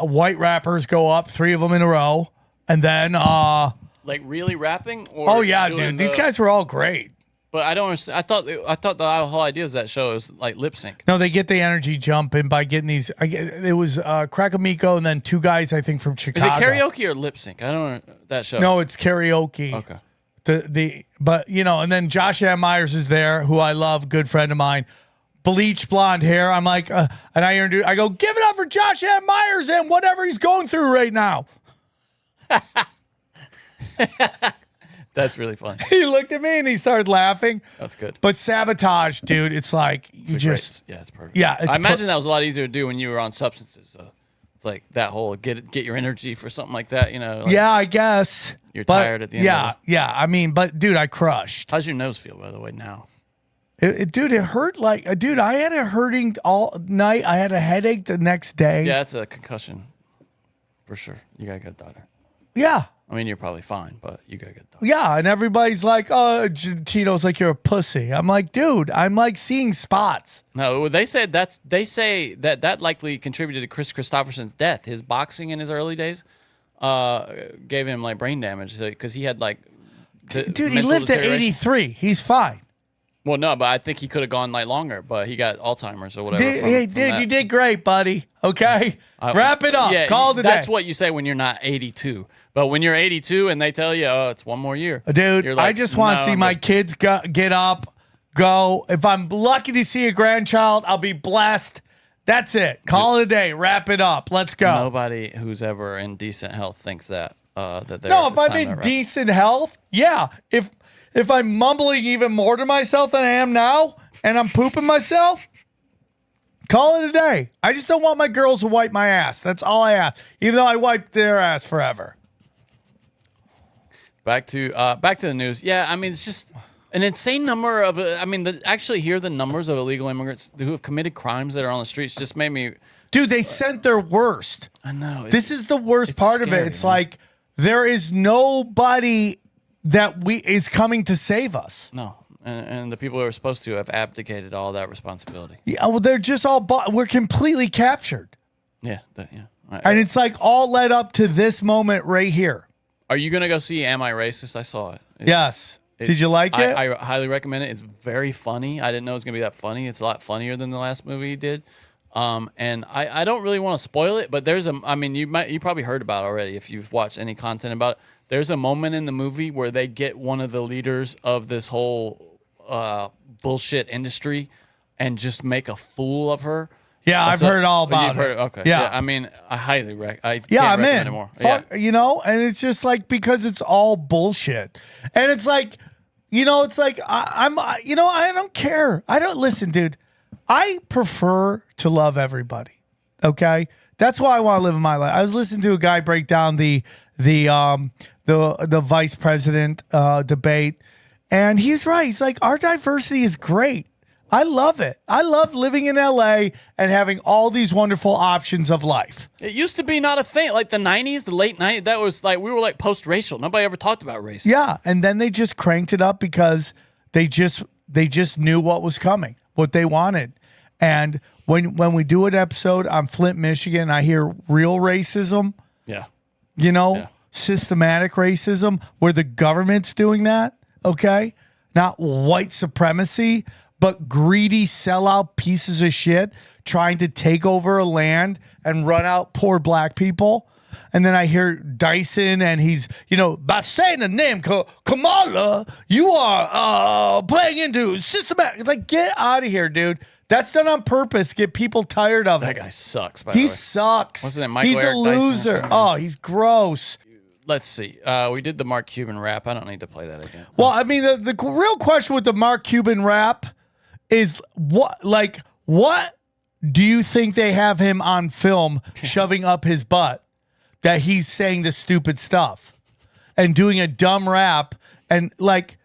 white rappers go up, 3 of them in a row. And then, Like really rapping? Or oh yeah, doing dude, these guys were all great. But I don't understand. I thought the whole idea of that show is like lip sync. No, they get the energy jumping by getting these. It was Crackamico and then 2 guys, I think, from Is Chicago. it karaoke or lip sync? I don't know that show. No, it's karaoke. Okay. But you know, and then Josh Ann Myers is there, who I love, good friend of mine. Bleach blonde hair. I'm like, and I go, give it up for Josh Ann Myers and whatever he's going through right now. That's really funny. He looked at me and he started laughing. That's good. But sabotage, dude, it's like Yeah, it's perfect. Yeah, I imagine that was a lot easier to do when you were on substances. So it's like that whole get your energy for something like that. You know. Like yeah, I guess. You're tired at the end. Yeah, of it. yeah. I mean, but dude, I crushed. How's your nose feel, by the way, now? Dude, it hurt like, dude, I had it hurting all night. I had a headache the next day. Yeah, it's a concussion for sure. You got to get a doctor. Yeah. I mean, you're probably fine, but you got to get a doctor. Yeah, and everybody's like, oh, Tino's like, you're a pussy. I'm like, dude, I'm like seeing spots. No, they say that likely contributed to Chris Christopherson's death. His boxing in his early days gave him like brain damage because he had like dude, he lived at 83. He's fine. Well, no, but I think he could have gone like longer, but he got Alzheimer's or whatever. Dude, you did great, buddy. Okay, wrap it up. Yeah, Call it a day. That's what you say when you're not 82. But when you're 82 and they tell you, oh, it's one more year, dude, you're like, I just want to see my kids get up, go. If I'm lucky to see a grandchild, I'll be blessed. That's it. Call it a day. Wrap it up. Let's go. Nobody who's ever in decent health thinks that. That no, if I'm in decent health, yeah. If I'm mumbling even more to myself than I am now, and I'm pooping myself, call it a day. I just don't want my girls to wipe my ass. That's all I ask. Even though I wipe their ass forever. Back to the news. Yeah, I mean, it's just an insane number of. Actually hear the numbers of illegal immigrants who have committed crimes that are on the streets just made me. Dude, they sent their worst. I know. This is the worst part of it. It's like there is nobody that is coming to save us. No. And the people who are supposed to have abdicated all that responsibility. Yeah, well, they're just all we're completely captured. Yeah, And it's like all led up to this moment right here. Are you gonna go see Am I Racist? I saw it. Yes. Did you like it? I highly recommend it. It's very funny. I didn't know it was gonna be that funny. It's a lot funnier than the last movie he did. And I don't really want to spoil it, but you probably heard about it already if you've watched any content about it. There's a moment in the movie where they get one of the leaders of this whole bullshit industry and just make a fool of her. Yeah, I've heard all about it. Okay. Yeah. I mean, I highly recommend. I'm in. Anymore. Fuck, and it's just like because it's all bullshit, and it's like, it's like I don't care. I don't listen, dude. I prefer to love everybody. Okay, that's why I want to live in my life. I was listening to a guy break down the vice president debate, and he's right. He's like, our diversity is great. I love it. I love living in LA and having all these wonderful options of life. It used to be not a thing. Like the 90s, the late 90s, that was like, we were like post-racial. Nobody ever talked about race. Yeah, and then they just cranked it up because they just knew what was coming, what they wanted. And when we do an episode on Flint, Michigan, I hear real racism. Yeah. Systematic racism where the government's doing that, okay? Not white supremacy, but greedy sellout pieces of shit trying to take over a land and run out poor black people. And then I hear Dyson and he's, by saying the name Kamala, you are playing into systematic. Like, get out of here, dude. That's done on purpose. Get people tired of it. That guy sucks, by the way. He sucks. What's his name? Michael He's Eric a Dyson or loser. something? Oh, he's gross. Let's see. We did the Mark Cuban rap. I don't need to play that again. Well, I mean, the real question with the Mark Cuban rap is what do you think they have him on film shoving up his butt that he's saying the stupid stuff and doing a dumb rap and like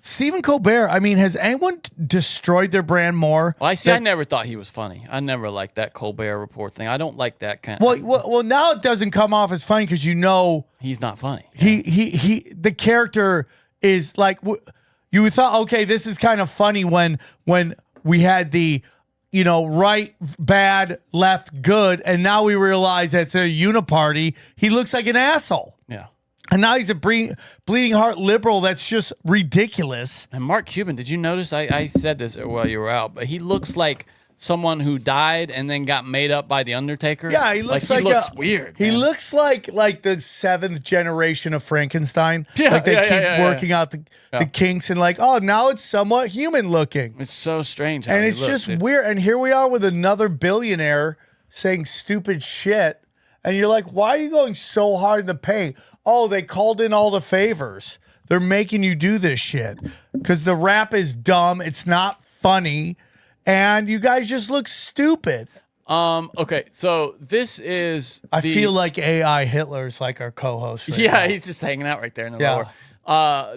Stephen Colbert, I mean, has anyone destroyed their brand more? Well, I never thought he was funny. I never liked that Colbert Report thing. I don't like that kind. Well, now it doesn't come off as funny because he's not funny. He the character is like you thought. Okay, this is kind of funny when we had the right bad, left good, and now we realize that's a uniparty. He looks like an asshole. Yeah. And now he's a bleeding heart liberal that's just ridiculous. And Mark Cuban, did you notice? I said this while you were out, but he looks like someone who died and then got made up by the Undertaker. Yeah, he looks like he looks weird. He man. looks like the 7th generation of Frankenstein. Yeah, like they keep working out the kinks and now it's somewhat human looking. It's so strange. How And he it's looks, just dude. weird. And here we are with another billionaire saying stupid shit. And you're like, why are you going so hard in the paint? Oh, they called in all the favors. They're making you do this shit because the rap is dumb. It's not funny. And you guys just look stupid. Okay, so this is. I feel like AI Hitler's like our co-host. Right now. He's just hanging out right there in the lower.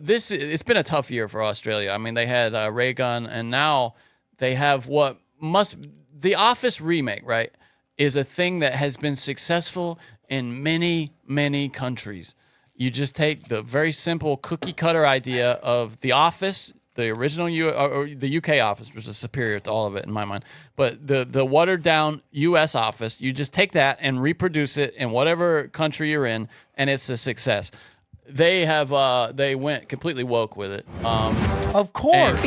It's been a tough year for Australia. I mean, they had Reagan, and now they have the Office remake, right? Is a thing that has been successful in many, many countries. You just take the very simple cookie cutter idea of The Office, the original the UK Office, which is superior to all of it in my mind. But the watered down US Office, you just take that and reproduce it in whatever country you're in, and it's a success. They went completely woke with it. Of course.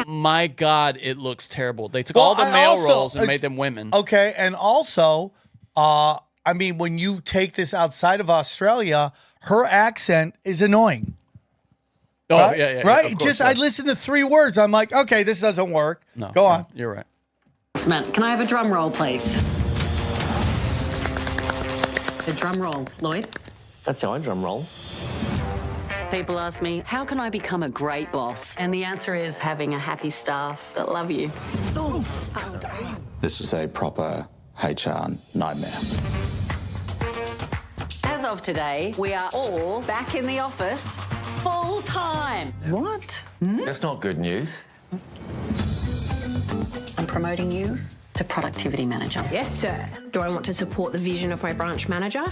My God, it looks terrible. They took all the male roles and made them women. Okay, and also, I mean, when you take this outside of Australia, her accent is annoying. Oh, right? yeah. Right? Of course, I listened to 3 words. I'm like, okay, this doesn't work. No, Go on. You're right. Can I have a drum roll, please? The drum roll, Lloyd. That's our drum roll. People ask me, how can I become a great boss? And the answer is having a happy staff that love you. This is a proper HR nightmare. As of today, we are all back in the office full time. What? That's not good news. I'm promoting you to productivity manager. Yes, sir. Do I want to support the vision of my branch manager?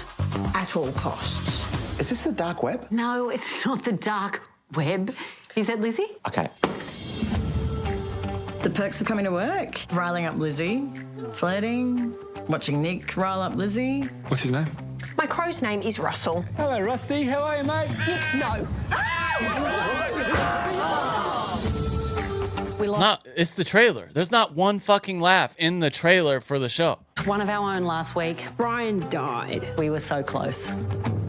At all costs. Is this the dark web? No, it's not the dark web. You said Lizzie? Okay. The perks of coming to work. Riling up Lizzie. Flirting. Watching Nick rile up Lizzie. What's his name? My crow's name is Russell. Hello, Rusty. How are you, mate? No. We lost No, it's the trailer. There's not one fucking laugh in the trailer for the show. one of our own last week. Brian died. We were so close.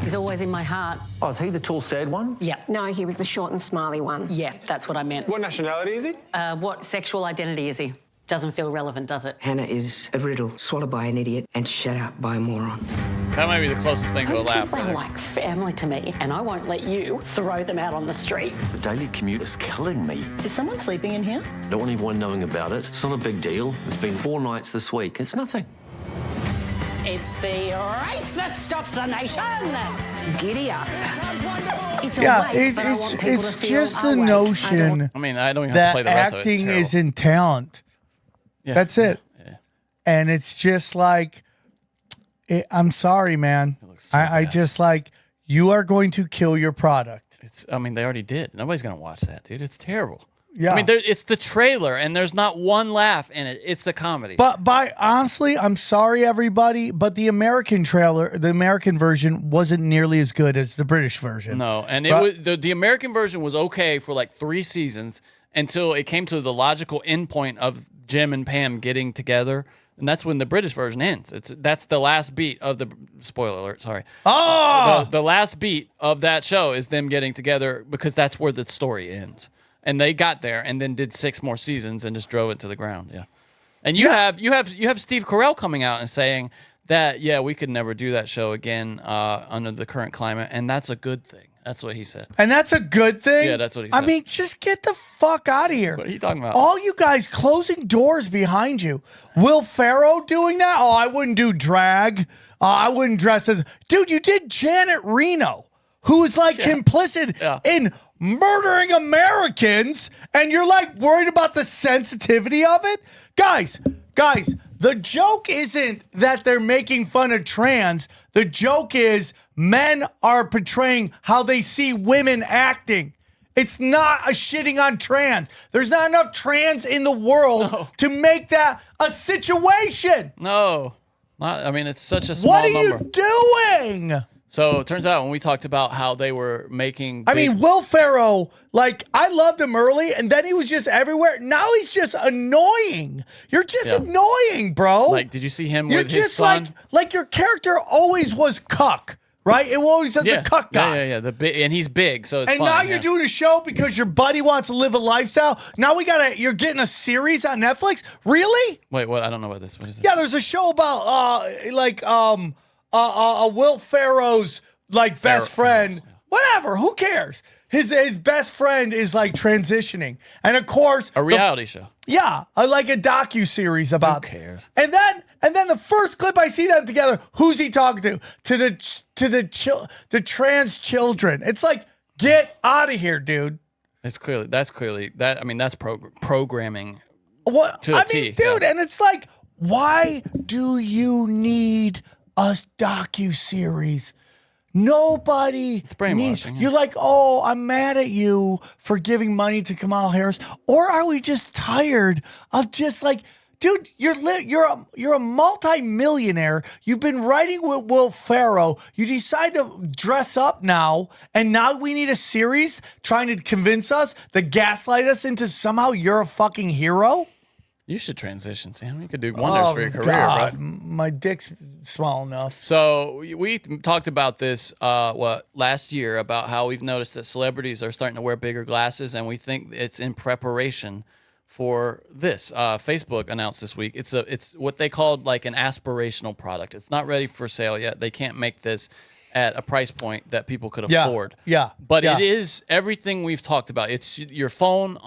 He's always in my heart. Oh, is he the tall, sad one? Yeah. No, he was the short and smiley one. Yeah, that's what I meant. What nationality is he? What sexual identity is he? Doesn't feel relevant, does it? Hannah is a riddle swallowed by an idiot and shut out by a moron. That might be the closest thing to a Those laugh. people are like family to me, and I won't let you throw them out on the street. The daily commute is killing me. Is someone sleeping in here? Don't want anyone knowing about it. It's not a big deal. It's been 4 nights this week. It's nothing. It's the race that stops the nation. Giddy up. It's a Yeah, race, but I want people it's to feel just the awake. notion I mean, I don't even have to that play the rest of it. It's acting terrible. is in talent. Yeah. That's it. Yeah. And it's just like, I'm sorry, man. so I bad. just like, you are going to kill your product. I mean, they already did. Nobody's gonna watch that, dude. It's terrible. Yeah. I mean, it's the trailer, and there's not one laugh in it. It's a comedy. But honestly, I'm sorry, everybody, but the American trailer, the American version wasn't nearly as good as the British version. No, and it But- was the American version was okay for like 3 seasons until it came to the logical endpoint of Jim and Pam getting together, and that's when the British version ends. That's the last beat of the spoiler alert. Sorry. Oh, The last beat of that show is them getting together because that's where the story ends. And they got there and then did 6 more seasons and just drove it to the ground. Yeah. And you have Steve Carell coming out and saying that we could never do that show again under the current climate, and that's a good thing. That's what he said. and that's a good thing. Yeah, that's what he I said. mean, just get the fuck out of here. What are you talking about? All you guys closing doors behind you. Will Ferrell doing that? Oh, I wouldn't do drag. I wouldn't dress as. Dude, you did Janet Reno, who is like complicit in murdering Americans, and you're like worried about the sensitivity of it? Guys, the joke isn't that they're making fun of trans. The joke is men are portraying how they see women acting. It's not a shitting on trans. There's not enough trans in the world to make that a situation. No. I mean, it's such a small What are number. you doing? So it turns out when we talked about how they were making I mean, Will Ferrell, like, I loved him early, and then he was just everywhere. Now he's just annoying. You're just annoying, bro. like, did you see him You're with his just son? like your character always was cuck, right? It always was the cuck guy. Yeah. And he's big, so it's And fun, now you're doing a show because your buddy wants to live a lifestyle. Now you're getting a series on Netflix. Really? Wait, what? I don't know about this. What is it? Yeah, there's a show about Will Ferrell's like best friend. Whatever, who cares? His best friend is like transitioning, and of course A reality show. Yeah, like a docu-series about. Who cares? And then the first clip I see them together, who's he talking to? To the trans children. It's like, get out of here, dude. That's clearly that. I mean, that's programming. What To a I T, mean, dude, and it's like, why do you need a docu-series? Nobody needs. brainwashing, yeah. You're like, oh, I'm mad at you for giving money to Kamala Harris, or are we just tired of just like, dude, you're a multi-millionaire. You've been writing with Will Ferrell. You decide to dress up now, and now we need a series trying to convince us, to gaslight us into somehow you're a fucking hero. You should transition, Sam. You could do wonders for your career, bro. My dick's small enough. So we talked about this last year about how we've noticed that celebrities are starting to wear bigger glasses, and we think it's in preparation for this. Facebook announced this week it's what they called like an aspirational product. It's not ready for sale yet. They can't make this at a price point that people could afford. Yeah. But it is everything we've talked about. It's your phone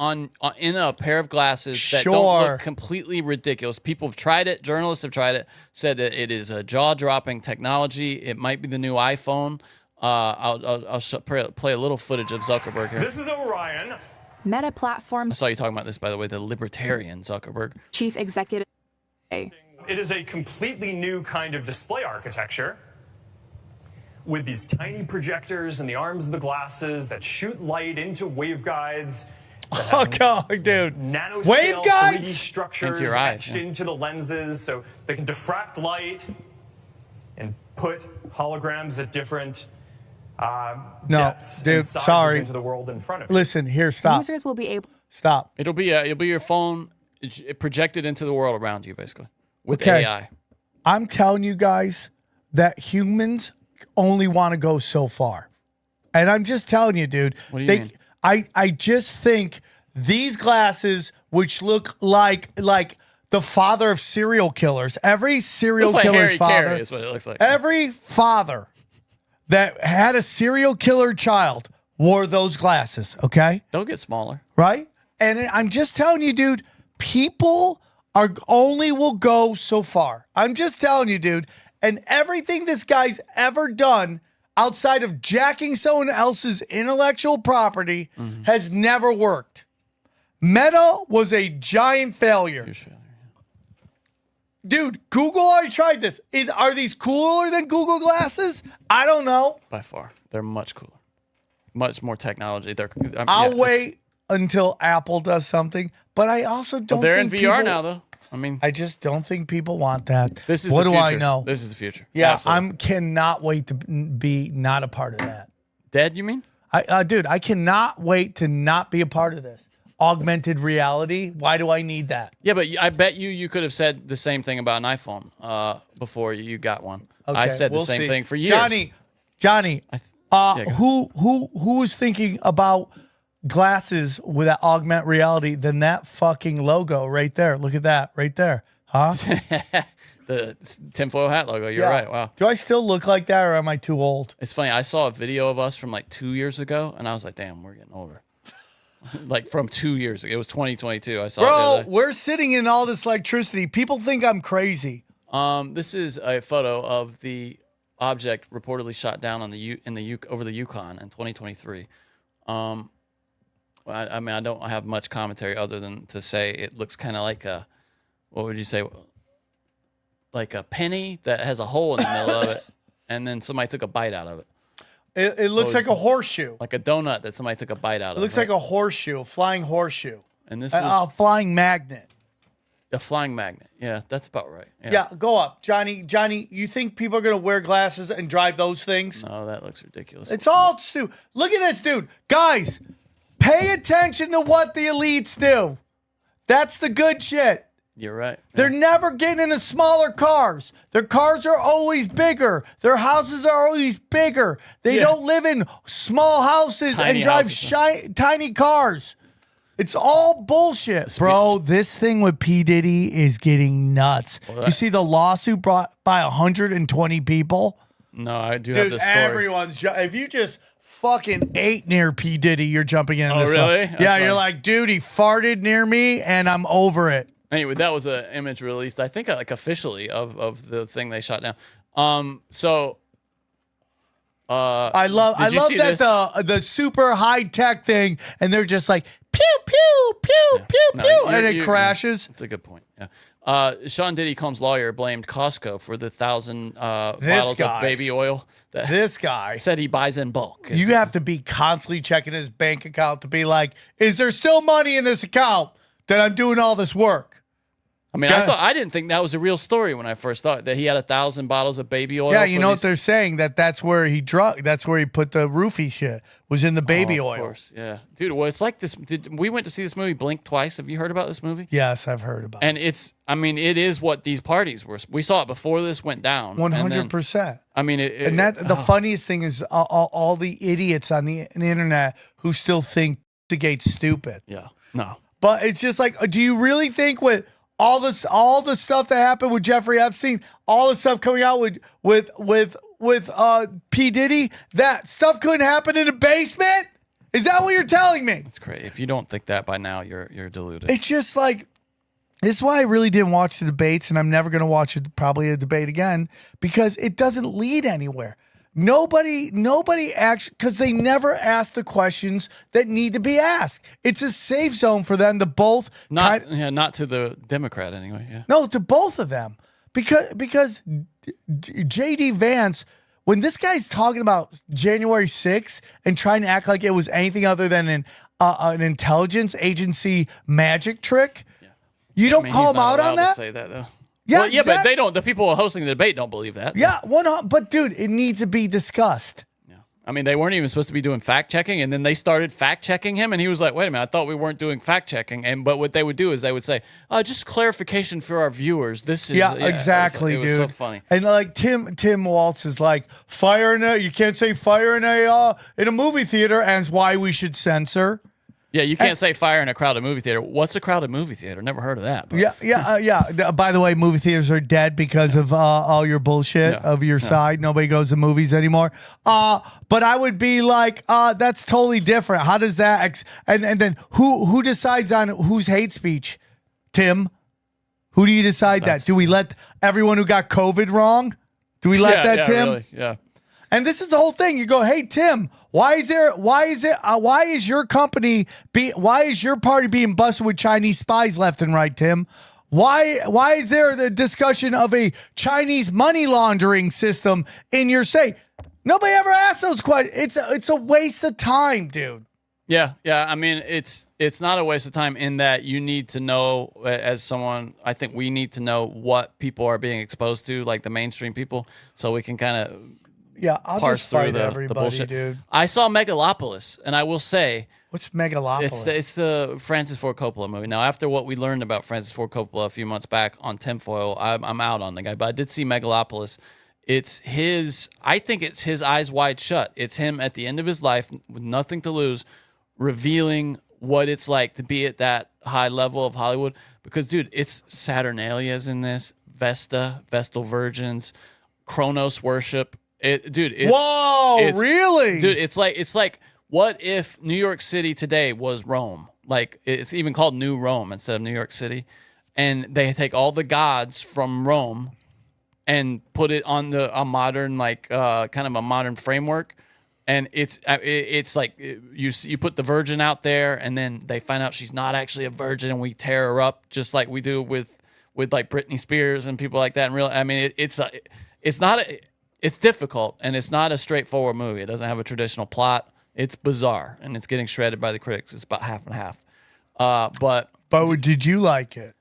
in a pair of glasses that don't look completely ridiculous. People have tried it. Journalists have tried it. Said that it is a jaw-dropping technology. It might be the new iPhone. I'll play a little footage of Zuckerberg here. This is Orion. Meta I Platforms saw you talking about this, by the way, the libertarian Zuckerberg. Chief Executive. It is a completely new kind of display architecture with these tiny projectors in the arms of the glasses that shoot light into waveguides. Oh, God, dude. Nanoscale Waveguides? 3D structures Into your eyes, etched yeah. into the lenses so they can diffract light and put holograms at different No, depths dude, and sizes sorry. into the world in front of you. Listen, here, stop. Users will be able. Stop. It'll be your phone projected into the world around you, basically, with Okay. AI. I'm telling you guys that humans only want to go so far. And I'm just telling you, dude. What do you mean? I just think these glasses, which look like the father of serial killers, every serial Looks like killer's Harry father, Carey is what it looks like. every father that had a serial killer child wore those glasses, okay? They'll get smaller. Right? And I'm just telling you, dude, people will go so far. I'm just telling you, dude. And everything this guy's ever done outside of jacking someone else's intellectual property has never worked. Meta was a giant failure. Dude, Google already tried this. Are these cooler than Google glasses? I don't know. By far. They're much cooler. Much more technology. I'll wait until Apple does something, but I also don't they're think in VR people, now, though. I mean, I just don't think people want that. this is what the do future. I know? This is the future. Yeah, Absolutely. cannot wait to be not a part of that. Dead, you mean? Dude, I cannot wait to not be a part of this. Augmented reality. Why do I need that? Yeah, but I bet you could have said the same thing about an iPhone before you got one. I said the same thing for years. Johnny, who was thinking about glasses with that augmented reality than that fucking logo right there? Look at that right there. Huh? The tinfoil hat logo. You're right. Wow. Do I still look like that or am I too old? It's funny. I saw a video of us from like 2 years ago, and I was like, damn, we're getting older. Like from 2 years ago. It was 2022. I saw it the other Bro, day. we're sitting in all this electricity. People think I'm crazy. This is a photo of the object reportedly shot down on over the Yukon in 2023. I mean, I don't have much commentary other than to say it looks kind of like a, what would you say, like a penny that has a hole in the middle of it, and then somebody took a bite out of it. It looks like a horseshoe. Like a donut that somebody took a bite out of. It looks like a horseshoe, a flying horseshoe. And this a was flying magnet. a flying magnet. Yeah, that's about right. Yeah, go up. Johnny, you think people are going to wear glasses and drive those things? No, that looks ridiculous. It's all stupid. Look at this, dude. Guys, pay attention to what the elites do. That's the good shit. You're right. They're never getting into smaller cars. Their cars are always bigger. Their houses are always bigger. They don't live in small houses Tiny and drive houses, tiny cars. It's all bullshit, bro. This thing with P. Diddy is getting nuts. You see the lawsuit brought by 120 people? No, I do have Dude, this story. everyone's... If you just fucking ate near P. Diddy, you're jumping in. Oh, this really? stuff. That's Yeah, funny. you're like, dude, he farted near me, and I'm over it. Anyway, that was an image released, I think, like officially of the thing they shot down. I love that the super high tech thing, and they're just like pew pew pew pew pew, and it crashes. That's a good point. Yeah. Sean Diddy Combs' lawyer blamed Costco for the 1,000 bottles of baby oil. This guy said he buys in bulk. You have to be constantly checking his bank account to be like, is there still money in this account that I'm doing all this work? I mean, I didn't think that was a real story when I first thought that he had 1,000 bottles of baby oil. Yeah, you know what they're saying, that's where he put the roofie shit, was in the baby oil. Of course, yeah. Dude, well, it's like this. We went to see this movie Blink twice. Have you heard about this movie? Yes, I've heard about it. And it is what these parties were. We saw it before this went down. 100%. I mean, the funniest thing is all the idiots on the internet who still think the gate's stupid. Yeah, no. But it's just like, do you really think with all the stuff that happened with Jeffrey Epstein, all the stuff coming out with P. Diddy, that stuff couldn't happen in a basement? Is that what you're telling me? That's great. If you don't think that by now, you're deluded. It's just like, this is why I really didn't watch the debates, and I'm never going to watch probably a debate again, because it doesn't lead anywhere. Nobody actually, because they never ask the questions that need to be asked. It's a safe zone for them to both. Not to the Democrat anyway. Yeah. No, to both of them, because JD Vance, when this guy's talking about January 6th and trying to act like it was anything other than an intelligence agency magic trick, you don't call him out on that. Say that though. Yeah, Well, yeah, but exact- they don't. The people hosting the debate don't believe that. Yeah, but dude, it needs to be discussed. I mean, they weren't even supposed to be doing fact checking, and then they started fact checking him, and he was like, "Wait a minute, I thought we weren't doing fact checking." But what they would do is they would say, "Just clarification for our viewers. This is exactly, it was dude. so funny." And like Tim Waltz is like, fire in a, you can't say fire in a movie theater, and it's why we should censor. Yeah, you can't say fire in a crowded movie theater. What's a crowded movie theater? Never heard of that. But. Yeah. By the way, movie theaters are dead because of all your bullshit of your side. Nobody goes to movies anymore. But I would be like, that's totally different. How does that? And then who decides on whose hate speech? Tim, who do you decide that? Do we let everyone who got COVID wrong? Do we let that, Tim? Really, yeah. And this is the whole thing. You go, hey Tim, why is your party being busted with Chinese spies left and right, Tim? Why is there the discussion of a Chinese money laundering system in your state? Nobody ever asked those questions. It's a waste of time, dude. Yeah. I mean, it's not a waste of time in that you need to know, as someone, I think we need to know what people are being exposed to, like the mainstream people, so we can kind of I'll parse just through fight the everybody, bullshit. dude. I saw Megalopolis, and I will say, what's Megalopolis? It's the Francis Ford Coppola movie. Now, after what we learned about Francis Ford Coppola a few months back on Tinfoil, I'm out on the guy. But I did see Megalopolis. I think it's his Eyes Wide Shut. It's him at the end of his life with nothing to lose, revealing what it's like to be at that high level of Hollywood. Because, dude, it's Saturnalia's in this, Vestal Virgins, Kronos worship. Whoa, really? Dude, it's like what if New York City today was Rome? Like, it's even called New Rome instead of New York City. And they take all the gods from Rome and put it on a modern, like, kind of a modern framework. And it's like you put the virgin out there, and then they find out she's not actually a virgin, and we tear her up just like we do with like Britney Spears and people like that. And I mean, it's difficult, and it's not a straightforward movie. It doesn't have a traditional plot. It's bizarre, and it's getting shredded by the critics. It's about half and half. But did you like it?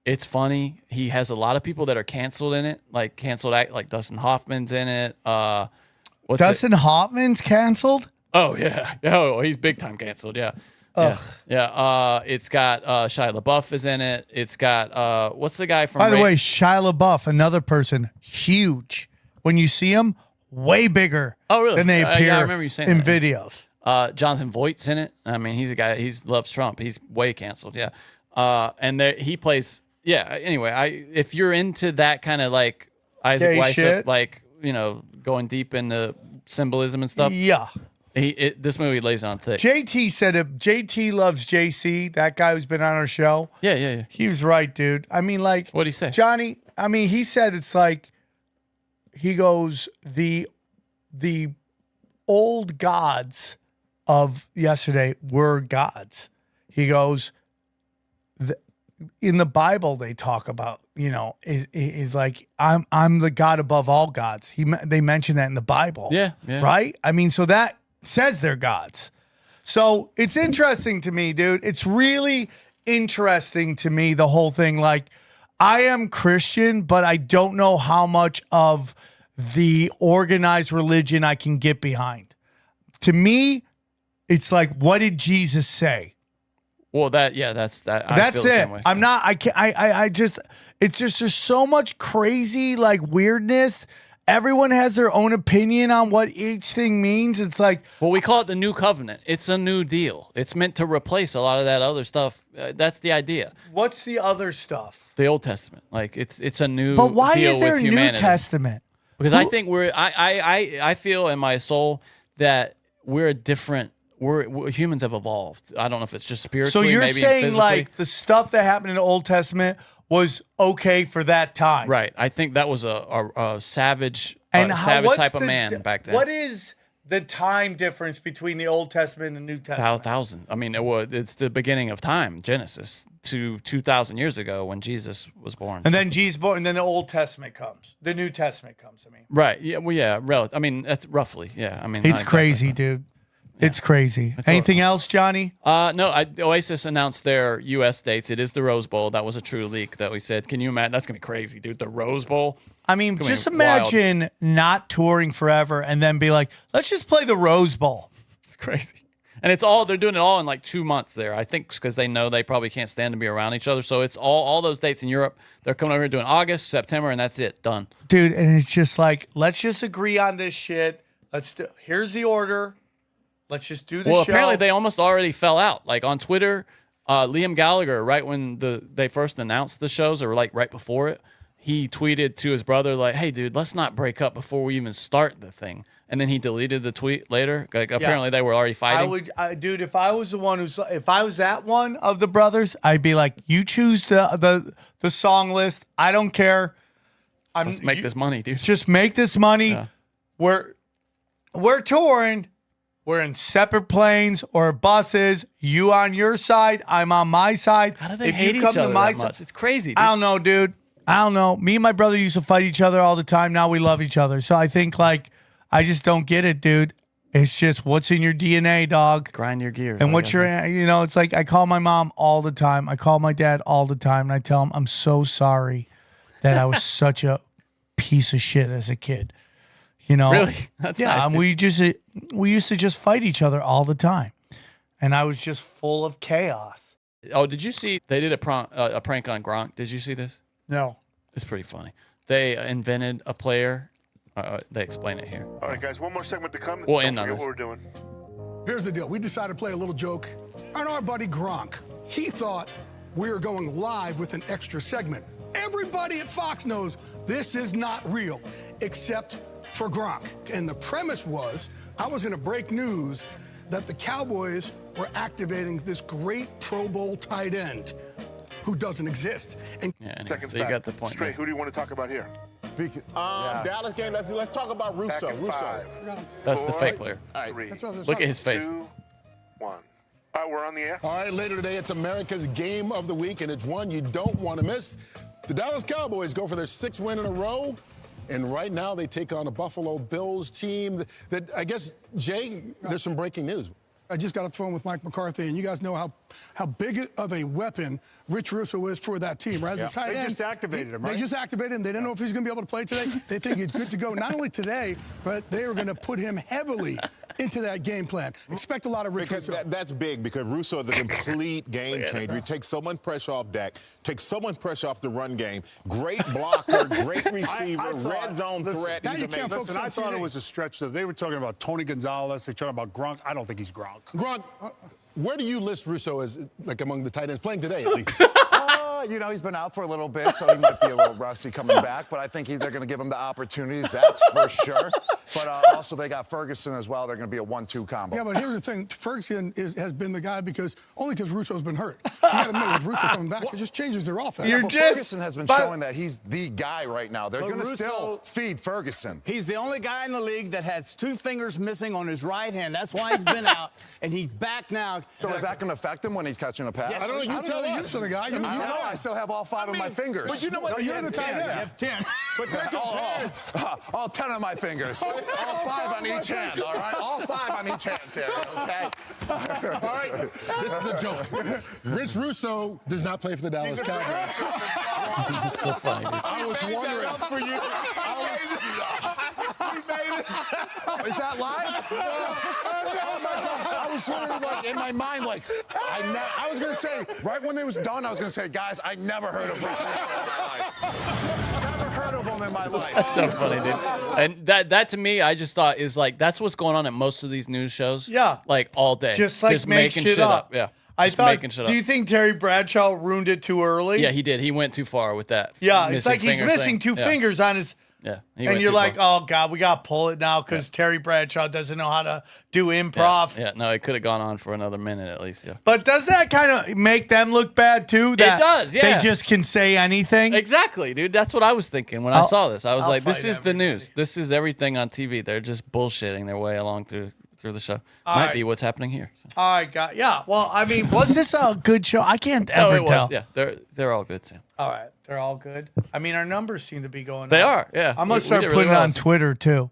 It's funny. He has a lot of people that are canceled in it, like Dustin Hoffman's in it. Dustin Hoffman's canceled? Oh yeah. Oh, he's big time canceled. Yeah. Yeah. It's got Shia LaBeouf is in it. It's got what's the guy from? By the way, Shia LaBeouf, another person, huge. When you see him, way bigger. Oh, really? Than they appear yeah, I remember you saying in that. videos. Jonathan Voight's in it. I mean, he's a guy. He loves Trump. He's way canceled. Yeah. And he plays. Yeah. Anyway, if you're into that kind of like Isaac Weishaupt, like going deep into symbolism and stuff. Yeah. This movie lays on thick. JT said it. JT loves JC, that guy who's been on our show. Yeah. He was right, dude. I mean, like, what'd he say? Johnny, I mean, he said it's like, he goes, the old gods of yesterday were gods. He goes, in the Bible they talk about, is like, I'm the God above all gods. They mention that in the Bible. Yeah. Right? I mean, so that says they're gods. So it's interesting to me, dude. It's really interesting to me, the whole thing. Like, I am Christian, but I don't know how much of the organized religion I can get behind. To me, it's like, what did Jesus say? Well, that's that. That's feel the it. same way. I'm not. I can't. I just. It's just there's so much crazy like weirdness. Everyone has their own opinion on what each thing means. It's like, well, we call it the new covenant. It's a new deal. It's meant to replace a lot of that other stuff. That's the idea. What's the other stuff? The Old Testament. Like it's a new. But why deal is there with a New humanity. Testament? Because I think I feel in my soul that we're a different. Humans have evolved. I don't know if it's just spiritually. So you're maybe saying physically. like the stuff that happened in the Old Testament was okay for that time, right? I think that was a savage, what's type of man back then. What is the time difference between the Old Testament and the New Testament? 1,000. I mean, it's the beginning of time, Genesis, to 2,000 years ago when Jesus was born. And then Jesus born, and then the Old Testament comes. The New Testament comes. I mean, right? Yeah. Well, yeah. I mean, that's roughly. Yeah. I mean, it's crazy, dude. It's crazy. Anything else, Johnny? No, Oasis announced their U.S. dates. It is the Rose Bowl. That was a true leak that we said. Can you imagine? That's going to be crazy, dude. The Rose Bowl. I mean, just imagine not touring forever and then be like, let's just play the Rose Bowl. It's crazy. And they're doing it all in like 2 months there, I think, because they know they probably can't stand to be around each other. So it's all those dates in Europe. They're coming over here doing August, September, and that's it. Done. Dude, and it's just like, let's just agree on this shit. Here's the order. Let's just do the show. Well, apparently they almost already fell out. Like on Twitter, Liam Gallagher, right when they first announced the shows, or like right before it, he tweeted to his brother like, "Hey, dude, let's not break up before we even start the thing." And then he deleted the tweet later. Like apparently they were already fighting. Dude, if I was if I was that one of the brothers, I'd be like, you choose the song list. I don't care. Let's make this money, dude. Just make this money. Yeah. We're touring. We're in separate planes or buses. You on your side, I'm on my side. How do they hate each other that much? It's crazy, dude. I don't know, dude. I don't know. Me and my brother used to fight each other all the time. Now we love each other. So I think, like, I just don't get it, dude. It's just what's in your DNA, dog. Grind your gears. And what it's like I call my mom all the time. I call my dad all the time. And I tell him, I'm so sorry that I was such a piece of shit as a kid. You know, really? That's nice, and we used to just fight each other all the time, and I was just full of chaos. Oh, did you see they did a prank on Gronk? Did you see this? No. It's pretty funny. They invented a player. They explain it here. All right, guys, one more segment to come. We'll end on this. What we're doing. Here's the deal. We decided to play a little joke on our buddy Gronk. He thought we were going live with an extra segment. Everybody at Fox knows this is not real, except for Gronk. And the premise was I was going to break news that the Cowboys were activating this great Pro Bowl tight end who doesn't exist. And seconds so you back. got the point. Straight, who do you want to talk about here? Dallas game. Let's talk about Russo. That's the fake player. All right, 3, look at his face. 2, 1. All right, we're on the air. All right, later today, it's America's game of the week, and it's one you don't want to miss. The Dallas Cowboys go for their 6th win in a row. And right now they take on a Buffalo Bills team that I guess, Jay, there's some breaking news. I just got off the phone with Mike McCarthy, and you guys know how big of a weapon Rich Russo is for that team. Right? As a tight end, they just activated him, right? They just activated him. They didn't know if he's going to be able to play today. They think he's good to go, not only today, but they are going to put him heavily into that game plan. Expect a lot of Rich Russo. That's big because Russo is a complete game changer. He takes so much pressure off Dak, takes so much pressure off the run game. Great blocker, great receiver, red zone threat. Now He's you can't amazing. focus on I thought TV. it was a stretch. They were talking about Tony Gonzalez. They're talking about Gronk. I don't think he's Gronk. Gronk, where do you list Russo as, like, among the tight ends playing today at least? He's been out for a little bit, so he might be a little rusty coming back. But I think they're going to give him the opportunities, that's for sure. But also they got Ferguson as well. They're going to be a 1-2 combo. Yeah, but here's the thing. Ferguson has been the guy because Russo's been hurt. You got to admit, with Russo coming back, it just changes their offense. Ferguson has been showing that he's the guy right now. They're going to still feed Ferguson. He's the only guy in the league that has 2 fingers missing on his right hand. That's why he's been out, and he's back now. So is that going to affect him when he's catching a pass? Yes. I don't know. You tell us. You're the guy. I don't know. I still have all 5 of my fingers. But you know what? No, you're the tight end. You have 10. But all 10 of my fingers. All 5 on each hand, all right? All 5 on each hand, Terry, okay? All right, this is a joke. Rich Russo does not play for the Dallas Cowboys. It's so funny. I was wondering. For you. Is that live? I was wondering, like, in my mind, like, I was going to say, right when it was done, I was going to say, guys, I never heard of Rich Russo in my life. Never heard of him in my life. That's so funny, dude. And that to me, I just thought is like, that's what's going on at most of these news shows. Yeah. Like all day. Just like making shit up. Yeah. I thought, making shit do up. you think Terry Bradshaw ruined it too early? Yeah, he did. He went too far with that. Yeah, it's like he's finger missing thing. 2 fingers on his... Yeah. And you're like, oh, God, we got to pull it now because Terry Bradshaw doesn't know how to do improv. Yeah, no, it could have gone on for another minute at least, yeah. But does that kind of make them look bad, too? That it does, yeah. They just can say anything? Exactly, dude. That's what I was thinking when I saw this. I was I'll like, this fight is the news. This is everything on TV. They're just bullshitting their way along through the show. All Might right. be what's happening here. So. All right, God. Yeah, well, I mean, was this a good show? I can't ever it tell. was. Yeah, they're all good, Sam. All right, they're all good. I mean, our numbers seem to be going They up. are, yeah. I'm going to We start did putting really it well. on Twitter, too.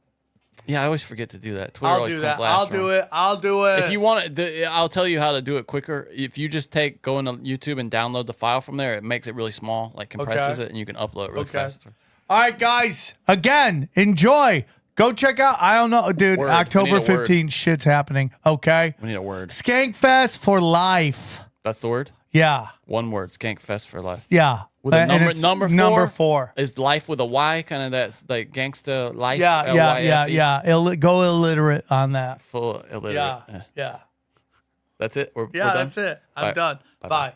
Yeah, I always forget to do that. Twitter I'll always do comes that. last I'll for do me. it. I'll do it. If you want it, I'll tell you how to do it quicker. If you just go into YouTube and download the file from there, it makes it really small, like compresses it, and you can upload it really fast. All right, guys. Again, enjoy. Go check out. I don't know, dude. Word. October We need a word. 15th, shit's happening. Okay. We need a word. Skankfest for life. That's the word? Yeah. One word. Skankfest for life. Yeah. With a And number, it's number 4? Number 4. Is life with a Y, kind of that like gangsta life? Yeah. L-Y-F-E? Go illiterate on that. Full illiterate. Yeah. That's it? We're Yeah, done? that's it. I'm Bye. done. Bye-bye. Bye.